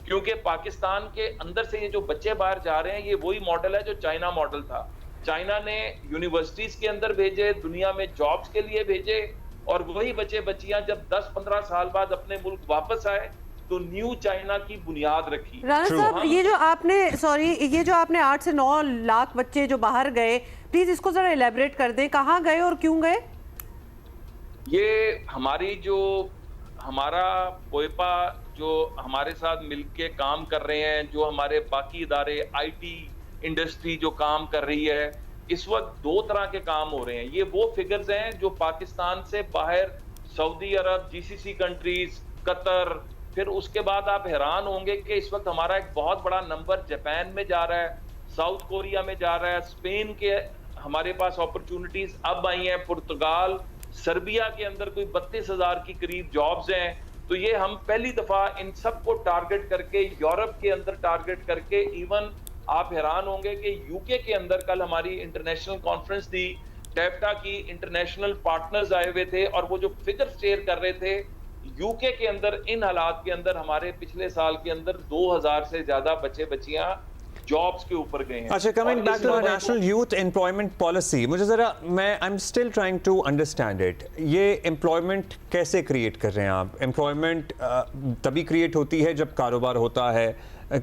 क्योंकि पाकिस्तान के अंदर से ये जो बच्चे बाहर जा रहे हैं, ये वही मॉडल है जो चाइना मॉडल था। चाइना ने यूनिवर्सिटीज के अंदर भेजे, दुनिया में जॉब्स के लिए भेजे, और वही बच्चे बच्चियां जब 10-15 साल बाद अपने मुल्क वापस आए तो न्यू चाइना की बुनियाद रखी। राणा साहब, ये जो आपने 8 से 9 लाख बच्चे जो बाहर गए, प्लीज इसको जरा इलेबरेट कर दें, कहाँ गए और क्यों गए? ये हमारा पोएपा जो हमारे साथ मिलके काम कर रहे हैं, जो हमारे बाकी इदारे, आईटी इंडस्ट्री जो काम कर रही है, इस वक्त 2 तरह के काम हो रहे हैं। ये वो फिगर्स हैं जो पाकिस्तान से बाहर सऊदी अरब, जीसीसी कंट्रीज, कतर, फिर उसके बाद आप हैरान होंगे कि इस वक्त हमारा एक बहुत बड़ा नंबर जापान में जा रहा है, साउथ कोरिया में जा रहा है, स्पेन के हमारे पास अपॉर्चुनिटीज अब आई हैं, पुर्तगाल, सर्बिया के अंदर कोई 32,000 की करीब जॉब्स हैं। तो ये हम पहली दफा इन सबको टारगेट करके, यूरोप के अंदर टारगेट करके, इवन आप हैरान होंगे कि यूके के अंदर कल हमारी इंटरनेशनल कॉन्फ्रेंस थी, टैफ्टा की इंटरनेशनल पार्टनर्स आए हुए थे, और वो जो फिगर शेयर कर रहे थे, यूके के अंदर इन हालात के अंदर हमारे पिछले साल के अंदर 2000 से ज्यादा बच्चे बच्चियां जॉब्स के ऊपर गए हैं। अच्छा, coming back to national youth employment policy, मुझे जरा I am still trying to understand it. ये एम्प्लॉयमेंट कैसे क्रिएट कर रहे हैं आप? एम्प्लॉयमेंट तभी क्रिएट होती है जब कारोबार होता है।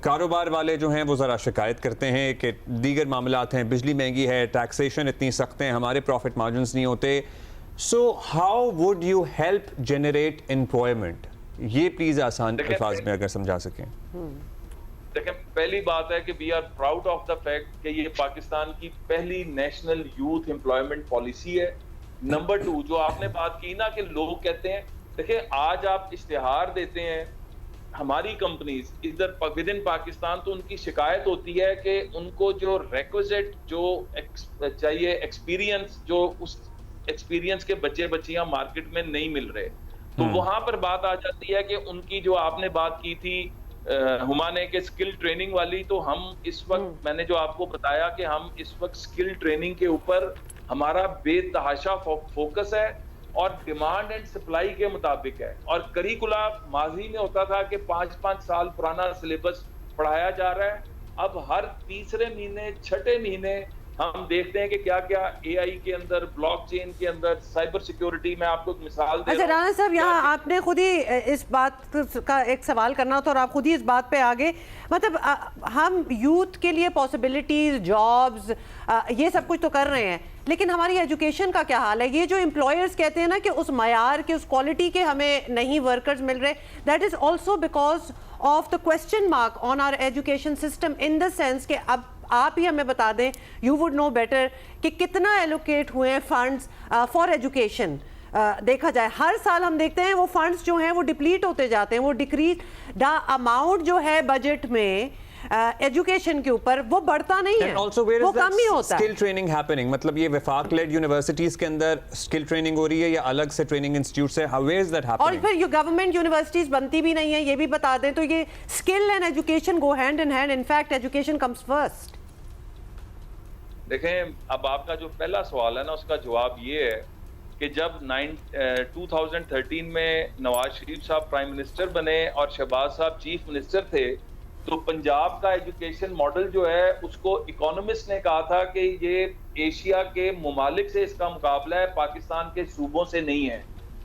कारोबार वाले जो हैं वो ज़रा शिकायत करते हैं कि दीगर मामलात हैं, बिजली महंगी है, टैक्सेशन इतनी सख्त हैं, हमारे प्रॉफिट मार्जिन्स नहीं होते। So how would you help generate employment? ये प्लीज़ आसान अल्फाज में अगर समझा सकें। देखिए, पहली बात है कि we are proud of the fact कि ये पाकिस्तान की पहली नेशनल यूथ एम्प्लॉयमेंट पॉलिसी है। नंबर 2, जो आपने बात की ना कि लोग कहते हैं, देखिए आज आप इश्तिहार देते हैं, हमारी कंपनीज इधर विद इन पाकिस्तान, तो उनकी शिकायत होती है कि उनको जो रिक्विजिट जो चाहिए एक्सपीरियंस, जो उस एक्सपीरियंस के बच्चे बच्चियां मार्केट में नहीं मिल रहे। तो वहां पर बात आ जाती है कि उनकी जो आपने बात की थी हुमाने के स्किल ट्रेनिंग वाली, तो हम इस वक्त मैंने जो आपको बताया कि हम इस वक्त स्किल ट्रेनिंग के ऊपर हमारा बेतहाशा फोकस है, और डिमांड एंड सप्लाई के मुताबिक है। और करिकुला माजी में होता था कि 5-5 साल पुराना सिलेबस पढ़ाया जा रहा है, अब हर तीसरे महीने, छठे महीने हम देखते हैं कि क्या क्या एआई के अंदर, ब्लॉकचेन के अंदर, साइबर सिक्योरिटी में आपको एक मिसाल दे। अच्छा राणा साहब, यहाँ आपने खुद ही इस बात का एक सवाल करना था और आप खुद ही इस बात पे आगे, मतलब हम यूथ के लिए पॉसिबिलिटीज, जॉब्स, ये सब कुछ तो कर रहे हैं, लेकिन हमारी एजुकेशन का क्या हाल है? ये जो एम्प्लॉयर्स कहते हैं ना कि उस मयार के, उस क्वालिटी के हमें नहीं वर्कर्स मिल रहे, that is also because of the question mark on our education system, in the sense कि अब आप ही हमें बता दें, यू वुड नो बेटर, कि कितना एलोकेट हुए हैं फंड्स फॉर एजुकेशन। देखा जाए हर साल हम देखते हैं वो फंड्स जो हैं वो डिप्लीट होते जाते हैं, वो डिक्रीज द अमाउंट जो है बजट में एजुकेशन के ऊपर वो बढ़ता नहीं है, वो कम ही होता है। स्किल ट्रेनिंग हैपनिंग, मतलब ये विफाक लेड यूनिवर्सिटीज के अंदर स्किल ट्रेनिंग हो रही है या अलग से ट्रेनिंग इंस्टीट्यूट से? How is that happening? और फिर गवर्नमेंट यूनिवर्सिटीज बनती भी नहीं है, ये भी बता दें। तो ये skill and education go hand in hand, in fact education comes first. देखें, अब आपका जो पहला सवाल है ना, उसका जवाब ये है कि जब 2013 में नवाज शरीफ साहब प्राइम मिनिस्टर बने और शहबाज साहब चीफ मिनिस्टर थे, तो पंजाब का एजुकेशन मॉडल जो है उसको इकोनॉमिस्ट ने कहा था कि ये एशिया के ममालिक से इसका मुकाबला है, पाकिस्तान के सूबों से नहीं है।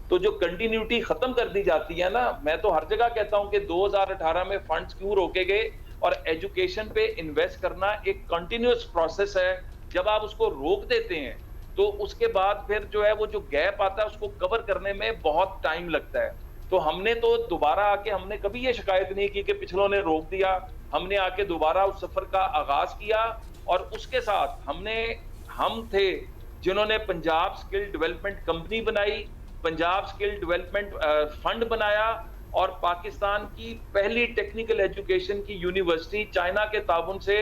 तो जो कंटिन्यूटी खत्म कर दी जाती है ना, मैं तो हर जगह कहता हूं कि 2018 में फंड्स क्यों रोके गए, और एजुकेशन पे इन्वेस्ट करना एक कंटिन्यूअस प्रोसेस है। जब आप उसको रोक देते हैं तो उसके बाद फिर जो है वो जो गैप आता है उसको कवर करने में बहुत टाइम लगता है। तो हमने तो दोबारा आके, हमने कभी ये शिकायत नहीं की कि पिछलों ने रोक दिया, हमने आके दोबारा उस सफर का आगाज किया, और उसके साथ हम थे जिन्होंने पंजाब स्किल डेवलपमेंट कंपनी बनाई, पंजाब स्किल डेवलपमेंट फंड बनाया, और पाकिस्तान की पहली टेक्निकल एजुकेशन की यूनिवर्सिटी चाइना के ताबन से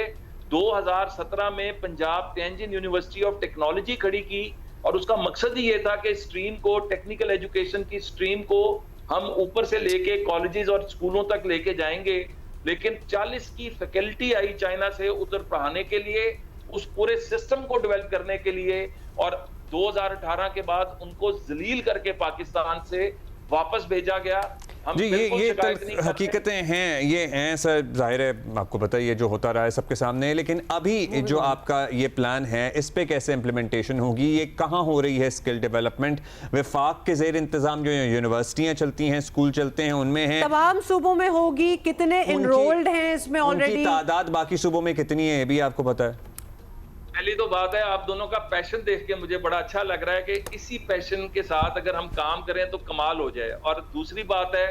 2017 में Punjab Tenzin university of technology खड़ी की, और उसका मकसद ही ये था कि स्ट्रीम को, टेक्निकल एजुकेशन की स्ट्रीम को हम ऊपर से लेके कॉलेजेस और स्कूलों तक लेके जाएंगे। लेकिन 40 की फैकल्टी आई चाइना से उधर पढ़ाने के लिए, उस पूरे सिस्टम को डेवलप करने के लिए, और 2018 के बाद उनको जलील करके पाकिस्तान से वापस भेजा गया। हम जी, बिल्कुल ये शिकायत नहीं करते। हकीकतें हैं, ये हैं सर, जाहिर है आपको पता ही है जो होता रहा है सबके सामने। लेकिन अभी जो आपका ये प्लान है, इस पे कैसे इम्प्लीमेंटेशन होगी? ये कहाँ हो रही है स्किल डेवलपमेंट? वफाक के जेर इंतजाम जो यूनिवर्सिटियाँ चलती हैं, स्कूल चलते हैं, उनमें है? तमाम सूबों में होगी? कितने इनरोल्ड हैं इसमें ऑलरेडी? तादाद बाकी सूबों में कितनी है, भी आपको पता है? पहली तो बात है, आप दोनों का पैशन देख के मुझे बड़ा अच्छा लग रहा है कि इसी पैशन के साथ अगर हम काम करें तो कमाल हो जाए। और दूसरी बात है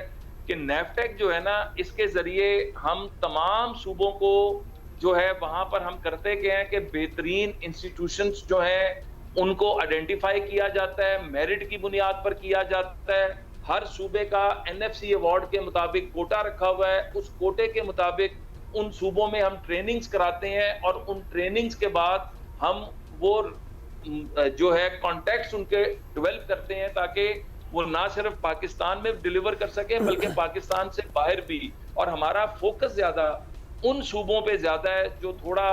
कि नेफ्टेक जो है ना, इसके जरिए हम तमाम सूबों को जो है वहां पर हम करते गए हैं कि बेहतरीन इंस्टीट्यूशंस जो हैं उनको आइडेंटिफाई किया जाता है, मेरिट की बुनियाद पर किया जाता है। हर सूबे का NFC अवार्ड के मुताबिक कोटा रखा हुआ है, उस कोटे के मुताबिक उन सूबों में हम ट्रेनिंग्स कराते हैं, और उन ट्रेनिंग्स के बाद हम वो जो है कॉन्टेक्ट्स उनके डेवलप करते हैं ताकि वो ना सिर्फ पाकिस्तान में डिलीवर कर सके बल्कि पाकिस्तान से बाहर भी। और हमारा फोकस ज्यादा उन सूबों पे ज्यादा है जो थोड़ा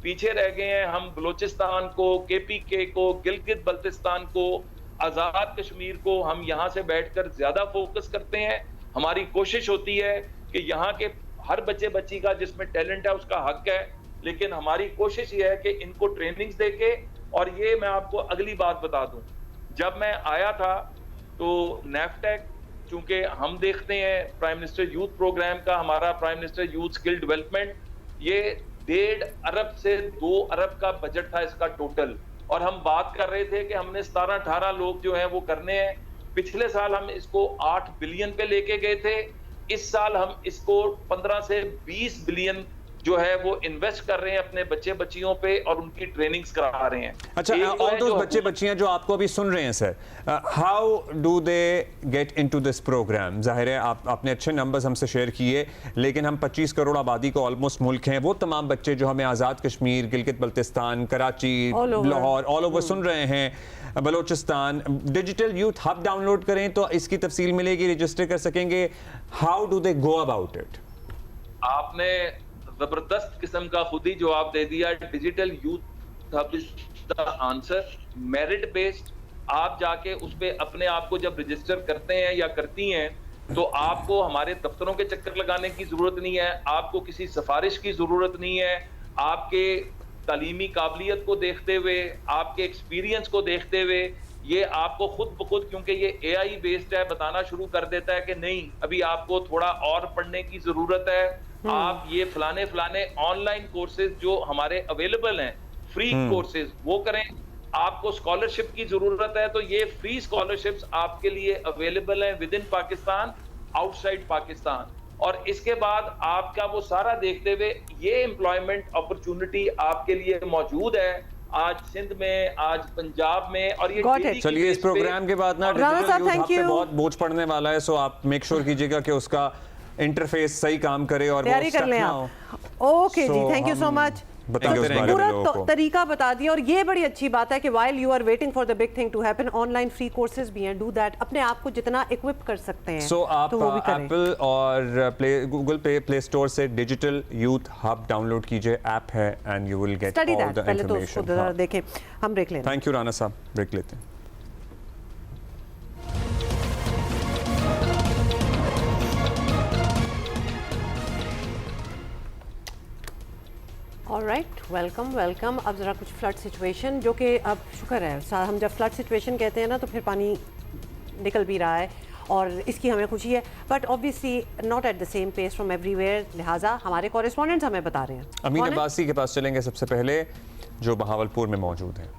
पीछे रह गए हैं। हम बलोचिस्तान को, KPK को, गिलगित बल्तिस्तान को, आजाद कश्मीर को हम यहाँ से बैठकर ज्यादा फोकस करते हैं। हमारी कोशिश होती है कि यहाँ के हर बच्चे बच्ची का जिसमें टैलेंट है उसका हक है, लेकिन हमारी कोशिश ये है कि इनको ट्रेनिंग्स देके। और ये मैं आपको अगली बात बता दूं, जब मैं आया था तो नेफ्टेक, चूंकि हम देखते हैं प्राइम मिनिस्टर यूथ प्रोग्राम का, हमारा prime minister youth skill development, ये 1.5 अरब से 2 अरब का बजट था इसका टोटल। और हम बात कर रहे थे कि हमने 17-18 लोग जो हैं वो करने हैं। पिछले साल हम इसको 8 बिलियन पे लेके गए थे, इस साल हम इसको 15 से 20 बिलियन जो है वो इन्वेस्ट कर रहे हैं अपने बच्चे बच्चियों पे और उनकी ट्रेनिंग्स करा रहे हैं। अच्छा, और दोस्त बच्चे बच्चियां जो आपको अभी सुन रहे हैं sir, how do they get into this programme? जाहिर है आपने अच्छे नंबर्स हमसे शेयर किए, लेकिन हम 25 करोड़ आबादी को ऑलमोस्ट मुल्क हैं, वो तमाम बच्चे जो हमें आज़ाद कश्मीर, गिलगित बल्तिस्तान, कराची, लाहौर, ऑल ओवर सुन रहे हैं, Balochistan, digital youth hub download करें तो इसकी तफसील मिलेगी, रजिस्टर कर सकेंगे। How do they go about it? आपने जबरदस्त किस्म का खुद ही जवाब दे दिया। Digital youth hub is the answer, merit based. आप जाके उस पे अपने आप को जब रजिस्टर करते हैं या करती हैं तो आपको हमारे दफ्तरों के चक्कर लगाने की जरूरत नहीं है, आपको किसी सिफारिश की जरूरत नहीं है। आपके तालीमी काबिलियत को देखते हुए, आपके एक्सपीरियंस को देखते हुए, ये आपको खुद ब खुद, क्योंकि ये AI बेस्ड है, बताना शुरू कर देता है कि नहीं अभी आपको थोड़ा और पढ़ने की जरूरत है। आप ये फलाने ऑनलाइन कोर्सेज जो हमारे अवेलेबल हैं, फ्री कोर्सेज, वो करें। आपको स्कॉलरशिप की जरूरत है तो ये फ्री स्कॉलरशिप्स आपके लिए अवेलेबल हैं with in Pakistan, outside Pakistan. और इसके बाद आपका वो सारा देखते हुए ये एम्प्लॉयमेंट अपॉर्चुनिटी आपके लिए मौजूद है आज सिंध में, आज पंजाब में। और ये चलिए, इस प्रोग्राम के बाद ना डिजिटल यूथ हब पे बहुत बोझ पड़ने वाला है, सो आप मेक श्योर कीजिएगा कि उसका इंटरफेस सही काम करे और तैयारी कर लें आप। Okay ji, thank you so much. पूरा तरीका बता दिया, और ये बड़ी अच्छी बात है कि while you are waiting for the big thing to happen, online free courses भी हैं, डू दैट। अपने आप को जितना इक्विप कर सकते हैं आप एप्पल और गूगल पे प्ले स्टोर से डिजिटल यूथ हब डाउनलोड कीजिए, ऐप है, and you will get all the information. पहले तो देखें, हम ब्रेक लें। थैंक यू राना साहब, ब्रेक लेते हैं। Alright, welcome. अब ज़रा कुछ फ्लड सिचुएशन, जो कि अब शुक्र है हम जब फ्लड सिचुएशन कहते हैं ना तो फिर पानी निकल भी रहा है और इसकी हमें खुशी है, but obviously not at the same pace from everywhere. लिहाजा हमारे कॉरेस्पॉन्डेंट्स हमें बता रहे हैं। अमीन अब्बासी के पास चलेंगे सबसे पहले, जो बहावलपुर में मौजूद है।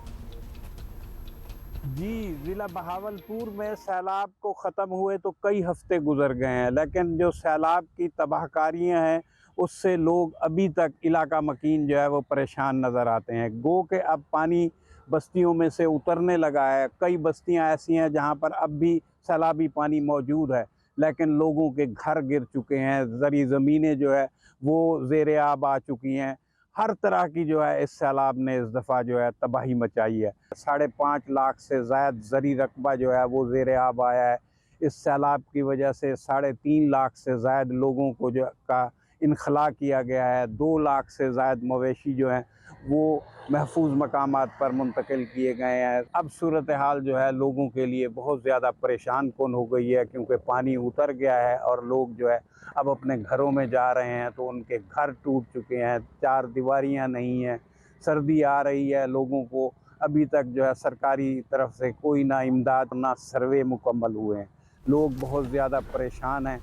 जी, ज़िला बहावलपुर में सैलाब को ख़त्म हुए तो कई हफ्ते गुजर गए हैं, लेकिन जो सैलाब की तबाहकारियाँ हैं उससे लोग अभी तक इलाका मकीन जो है वो परेशान नज़र आते हैं। गो के अब पानी बस्तियों में से उतरने लगा है। कई बस्तियां ऐसी हैं जहां पर अब भी सैलाबी पानी मौजूद है, लेकिन लोगों के घर गिर चुके हैं, ज़री ज़मीनें जो है वो ज़ेर आब आ चुकी हैं। हर तरह की जो है इस सैलाब ने इस दफ़ा जो है तबाही मचाई है। 5.5 लाख से ज़ायद ज़री रकबा जो है वो ज़ेर आब आया है। इस सैलाब की वजह से 3.5 लाख से ज़ायद लोगों को जो का इनखला किया गया है। 2 लाख से ज़ायद मवेशी जो हैं वो महफूज मकामात पर मुंतकिल किए गए हैं। अब सूरत हाल जो है लोगों के लिए बहुत ज़्यादा परेशान कुन हो गई है, क्योंकि पानी उतर गया है और लोग जो है अब अपने घरों में जा रहे हैं तो उनके घर टूट चुके हैं, चार दीवारियां नहीं हैं, सर्दी आ रही है। लोगों को अभी तक जो है सरकारी तरफ से कोई ना इमदाद ना सर्वे मुकम्मल हुए हैं। लोग बहुत ज़्यादा परेशान हैं।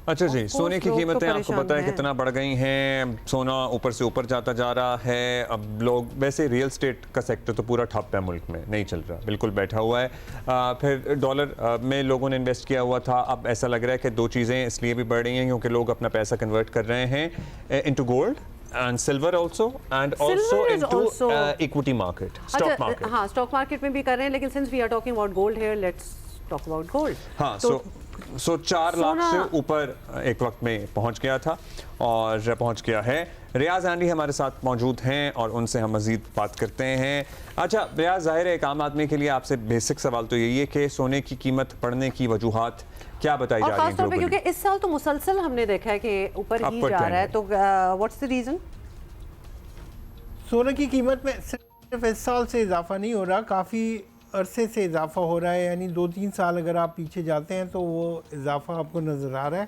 अच्छा जी, सोने की कीमतें आपको पता है कितना बढ़ गई हैं, सोना ऊपर से ऊपर जाता जा रहा है। अब लोग वैसे रियल एस्टेट का सेक्टर तो पूरा ठप है, मुल्क में नहीं चल रहा, बिल्कुल बैठा हुआ है। फिर डॉलर में लोगों ने इन्वेस्ट किया हुआ था, अब ऐसा लग रहा है कि दो चीज़ें इसलिए भी बढ़ रही हैं क्योंकि लोग अपना पैसा कन्वर्ट कर रहे हैं into gold and silver also and also into equity market, stock market. हाँ, स्टॉक मार्केट में भी कर रहे हैं, लेकिन since we are talking about gold here, let's talk about gold. हाँ, so 4 लाख से ऊपर एक वक्त में पहुंच गया था और पहुंच गया है। रियाज आंडी हमारे साथ मौजूद हैं और उनसे हम मजीद बात करते हैं। अच्छा रियाज, जाहिर है एक आम आदमी के लिए आपसे बेसिक सवाल तो यही है कि सोने की कीमत बढ़ने की वजूहात क्या बताई जा रही है ग्लोबली? क्योंकि इस साल तो मुसलसल हमने देखा है कि ऊपर ही जा रहा है, तो व्हाट्स द रीजन? सोने की कीमत में सिर्फ इस साल से इजाफा नहीं हो रहा, काफ़ी अरसे से इजाफा हो रहा है, यानी 2-3 साल अगर आप पीछे जाते हैं तो वो इजाफा आपको नज़र आ रहा है।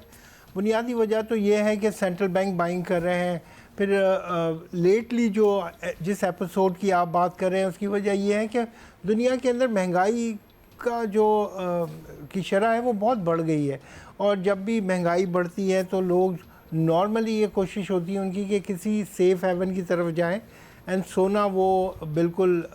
बुनियादी वजह तो ये है कि सेंट्रल बैंक बाइंग कर रहे हैं। फिर लेटली जो जिस एपिसोड की आप बात कर रहे हैं उसकी वजह ये है कि दुनिया के अंदर महंगाई का जो की शरह है वो बहुत बढ़ गई है, और जब भी महंगाई बढ़ती है तो लोग नॉर्मली ये कोशिश होती है उनकी कि किसी सेफ़ हेवन की तरफ जाएं, एंड सोना वो बिल्कुल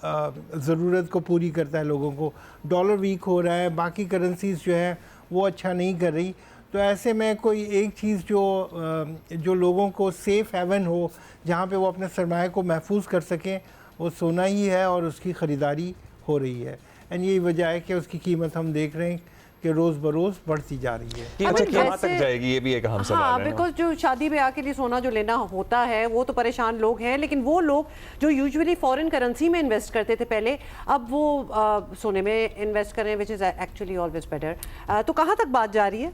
ज़रूरत को पूरी करता है लोगों को। डॉलर वीक हो रहा है, बाकी करेंसीज जो है वो अच्छा नहीं कर रही, तो ऐसे में कोई एक चीज़ जो लोगों को सेफ़ हेवन हो, जहाँ पे वो अपने सरमाए को महफूज कर सकें, वो सोना ही है और उसकी ख़रीदारी हो रही है। एंड यही वजह है कि उसकी कीमत हम देख रहे हैं कि रोज़ बरोज़ बढ़ती जा रही है। अच्छा, कहाँ तक जाएगी ये भी एक अहम सवाल है। बिकॉज जो शादी ब्याह के लिए सोना जो लेना होता है वो तो परेशान लोग हैं, लेकिन वो लोग जो यूजुअली फॉरेन करेंसी में इन्वेस्ट करते थे पहले, अब वो सोने में इन्वेस्ट करें, which is actually always better. तो कहाँ तक बात जा रही है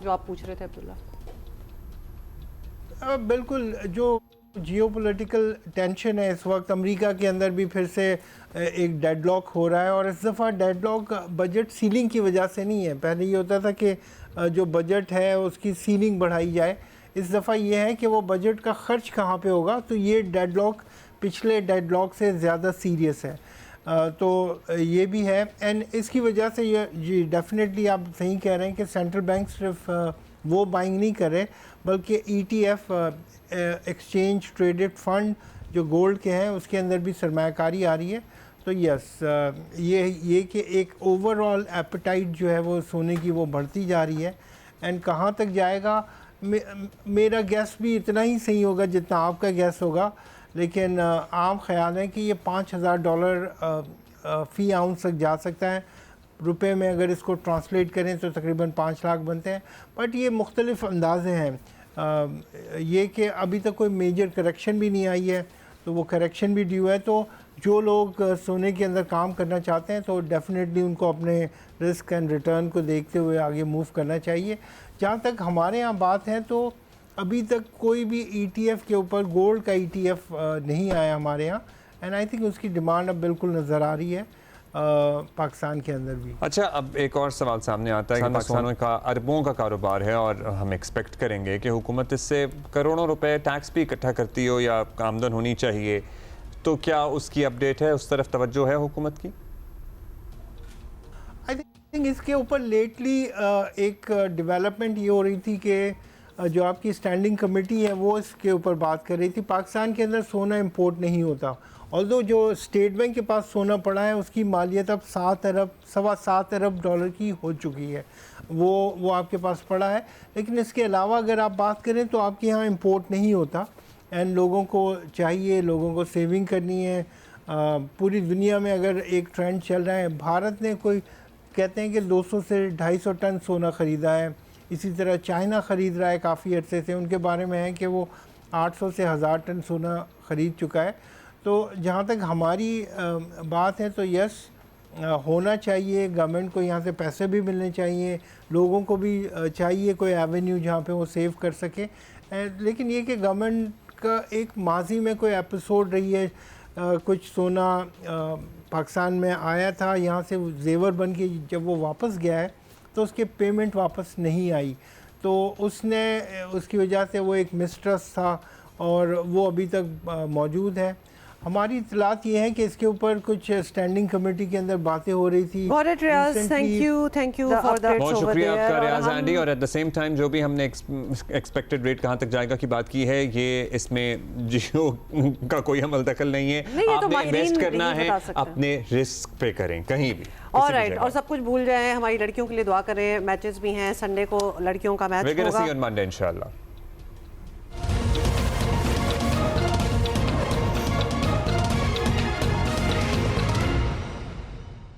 जो आप पूछ रहे थे अब्दुल्ला? बिल्कुल, जो जियोपॉलिटिकल टेंशन है इस वक्त अमेरिका के अंदर भी फिर से एक डेडलॉक हो रहा है, और इस दफ़ा डेडलॉक बजट सीलिंग की वजह से नहीं है। पहले ये होता था कि जो बजट है उसकी सीलिंग बढ़ाई जाए, इस दफ़ा ये है कि वो बजट का खर्च कहाँ पे होगा, तो ये डेडलॉक पिछले डेडलॉक से ज़्यादा सीरियस है। तो ये भी है, एंड इसकी वजह से ये डेफिनेटली आप सही कह रहे हैं कि सेंट्रल बैंक सिर्फ वो बाइंग नहीं कर रहे, बल्कि ETF एक्सचेंज ट्रेडेड फंड जो गोल्ड के हैं उसके अंदर भी सरमायाकारी आ रही है। तो यस, ये कि एक ओवरऑल एपेटाइट जो है वो सोने की वो बढ़ती जा रही है, एंड कहाँ तक जाएगा मेरा गैस भी इतना ही सही होगा जितना आपका गैस होगा, लेकिन आम ख्याल है कि ये $5,000 फ़ी आउंस तक जा सकता है। रुपए में अगर इसको ट्रांसलेट करें तो तकरीबन 5 लाख बनते हैं, बट ये मुख्तलिफ अंदाजे हैं। ये कि अभी तक कोई मेजर करेक्शन भी नहीं आई है, तो वो करेक्शन भी ड्यू है। तो जो लोग सोने के अंदर काम करना चाहते हैं तो डेफिनेटली उनको अपने रिस्क एंड रिटर्न को देखते हुए आगे मूव करना चाहिए। जहाँ तक हमारे यहाँ बात है तो अभी तक कोई भी ETF के ऊपर गोल्ड का ETF नहीं आया हमारे यहाँ, एंड आई थिंक उसकी डिमांड अब बिल्कुल नज़र आ रही है पाकिस्तान के अंदर भी। अच्छा, अब एक और सवाल सामने आता है कि पाकिस्तान का अरबों का कारोबार है और हम एक्सपेक्ट करेंगे कि हुकूमत इससे करोड़ों रुपए टैक्स भी इकट्ठा करती हो या आमदन होनी चाहिए, तो क्या उसकी अपडेट है, उस तरफ तवज्जो है हुकूमत की? आई थिंक इसके ऊपर लेटली एक डेवलपमेंट ये हो रही थी कि जो आपकी स्टैंडिंग कमेटी है वो इसके ऊपर बात कर रही थी। पाकिस्तान के अंदर सोना इंपोर्ट नहीं होता, ऑल्दो जो स्टेट बैंक के पास सोना पड़ा है उसकी मालियत अब $7 अरब की हो चुकी है, वो आपके पास पड़ा है। लेकिन इसके अलावा अगर आप बात करें तो आपके यहाँ इंपोर्ट नहीं होता, एंड लोगों को चाहिए, लोगों को सेविंग करनी है। पूरी दुनिया में अगर एक ट्रेंड चल रहा है, भारत ने कोई कहते हैं कि 200 से 250 टन सोना ख़रीदा है। इसी तरह चाइना ख़रीद रहा है काफ़ी अरसे से, उनके बारे में है कि वो 800 से 1000 टन सोना ख़रीद चुका है। तो जहाँ तक हमारी बात है तो यस, होना चाहिए, गवर्नमेंट को यहाँ से पैसे भी मिलने चाहिए, लोगों को भी चाहिए कोई एवेन्यू जहाँ पे वो सेव कर सके। लेकिन ये कि गवर्नमेंट का एक माजी में कोई एपिसोड रही है, कुछ सोना पाकिस्तान में आया था, यहाँ से जेवर बन के जब वो वापस गया है तो उसके पेमेंट वापस नहीं आई, तो उसकी वजह से वो एक मिसट्रस्ट था और वो अभी तक मौजूद है। हमारी इतलात ये है कि इसके ऊपर कुछ स्टैंडिंग कमेटी के अंदर बातें हो रही थी। Thank you for that. बहुत शुक्रिया आपका रियाज एंडी। और एट द सेम टाइम जो भी हमने एक्सपेक्टेड रेट कहाँ तक जाएगा की बात की है, ये इसमें जियो का कोई हमल दखल नहीं है। आपने इन्वेस्ट करना है, अपने रिस्क पे करें कहीं भी। ऑलराइट, और सब कुछ भूल जाएं, हमारी लड़कियों के लिए दुआ करें, मैचेस भी हैं, संडे को लड़कियों का मैच होगा। सी ऑन मंडे इंशाल्लाह।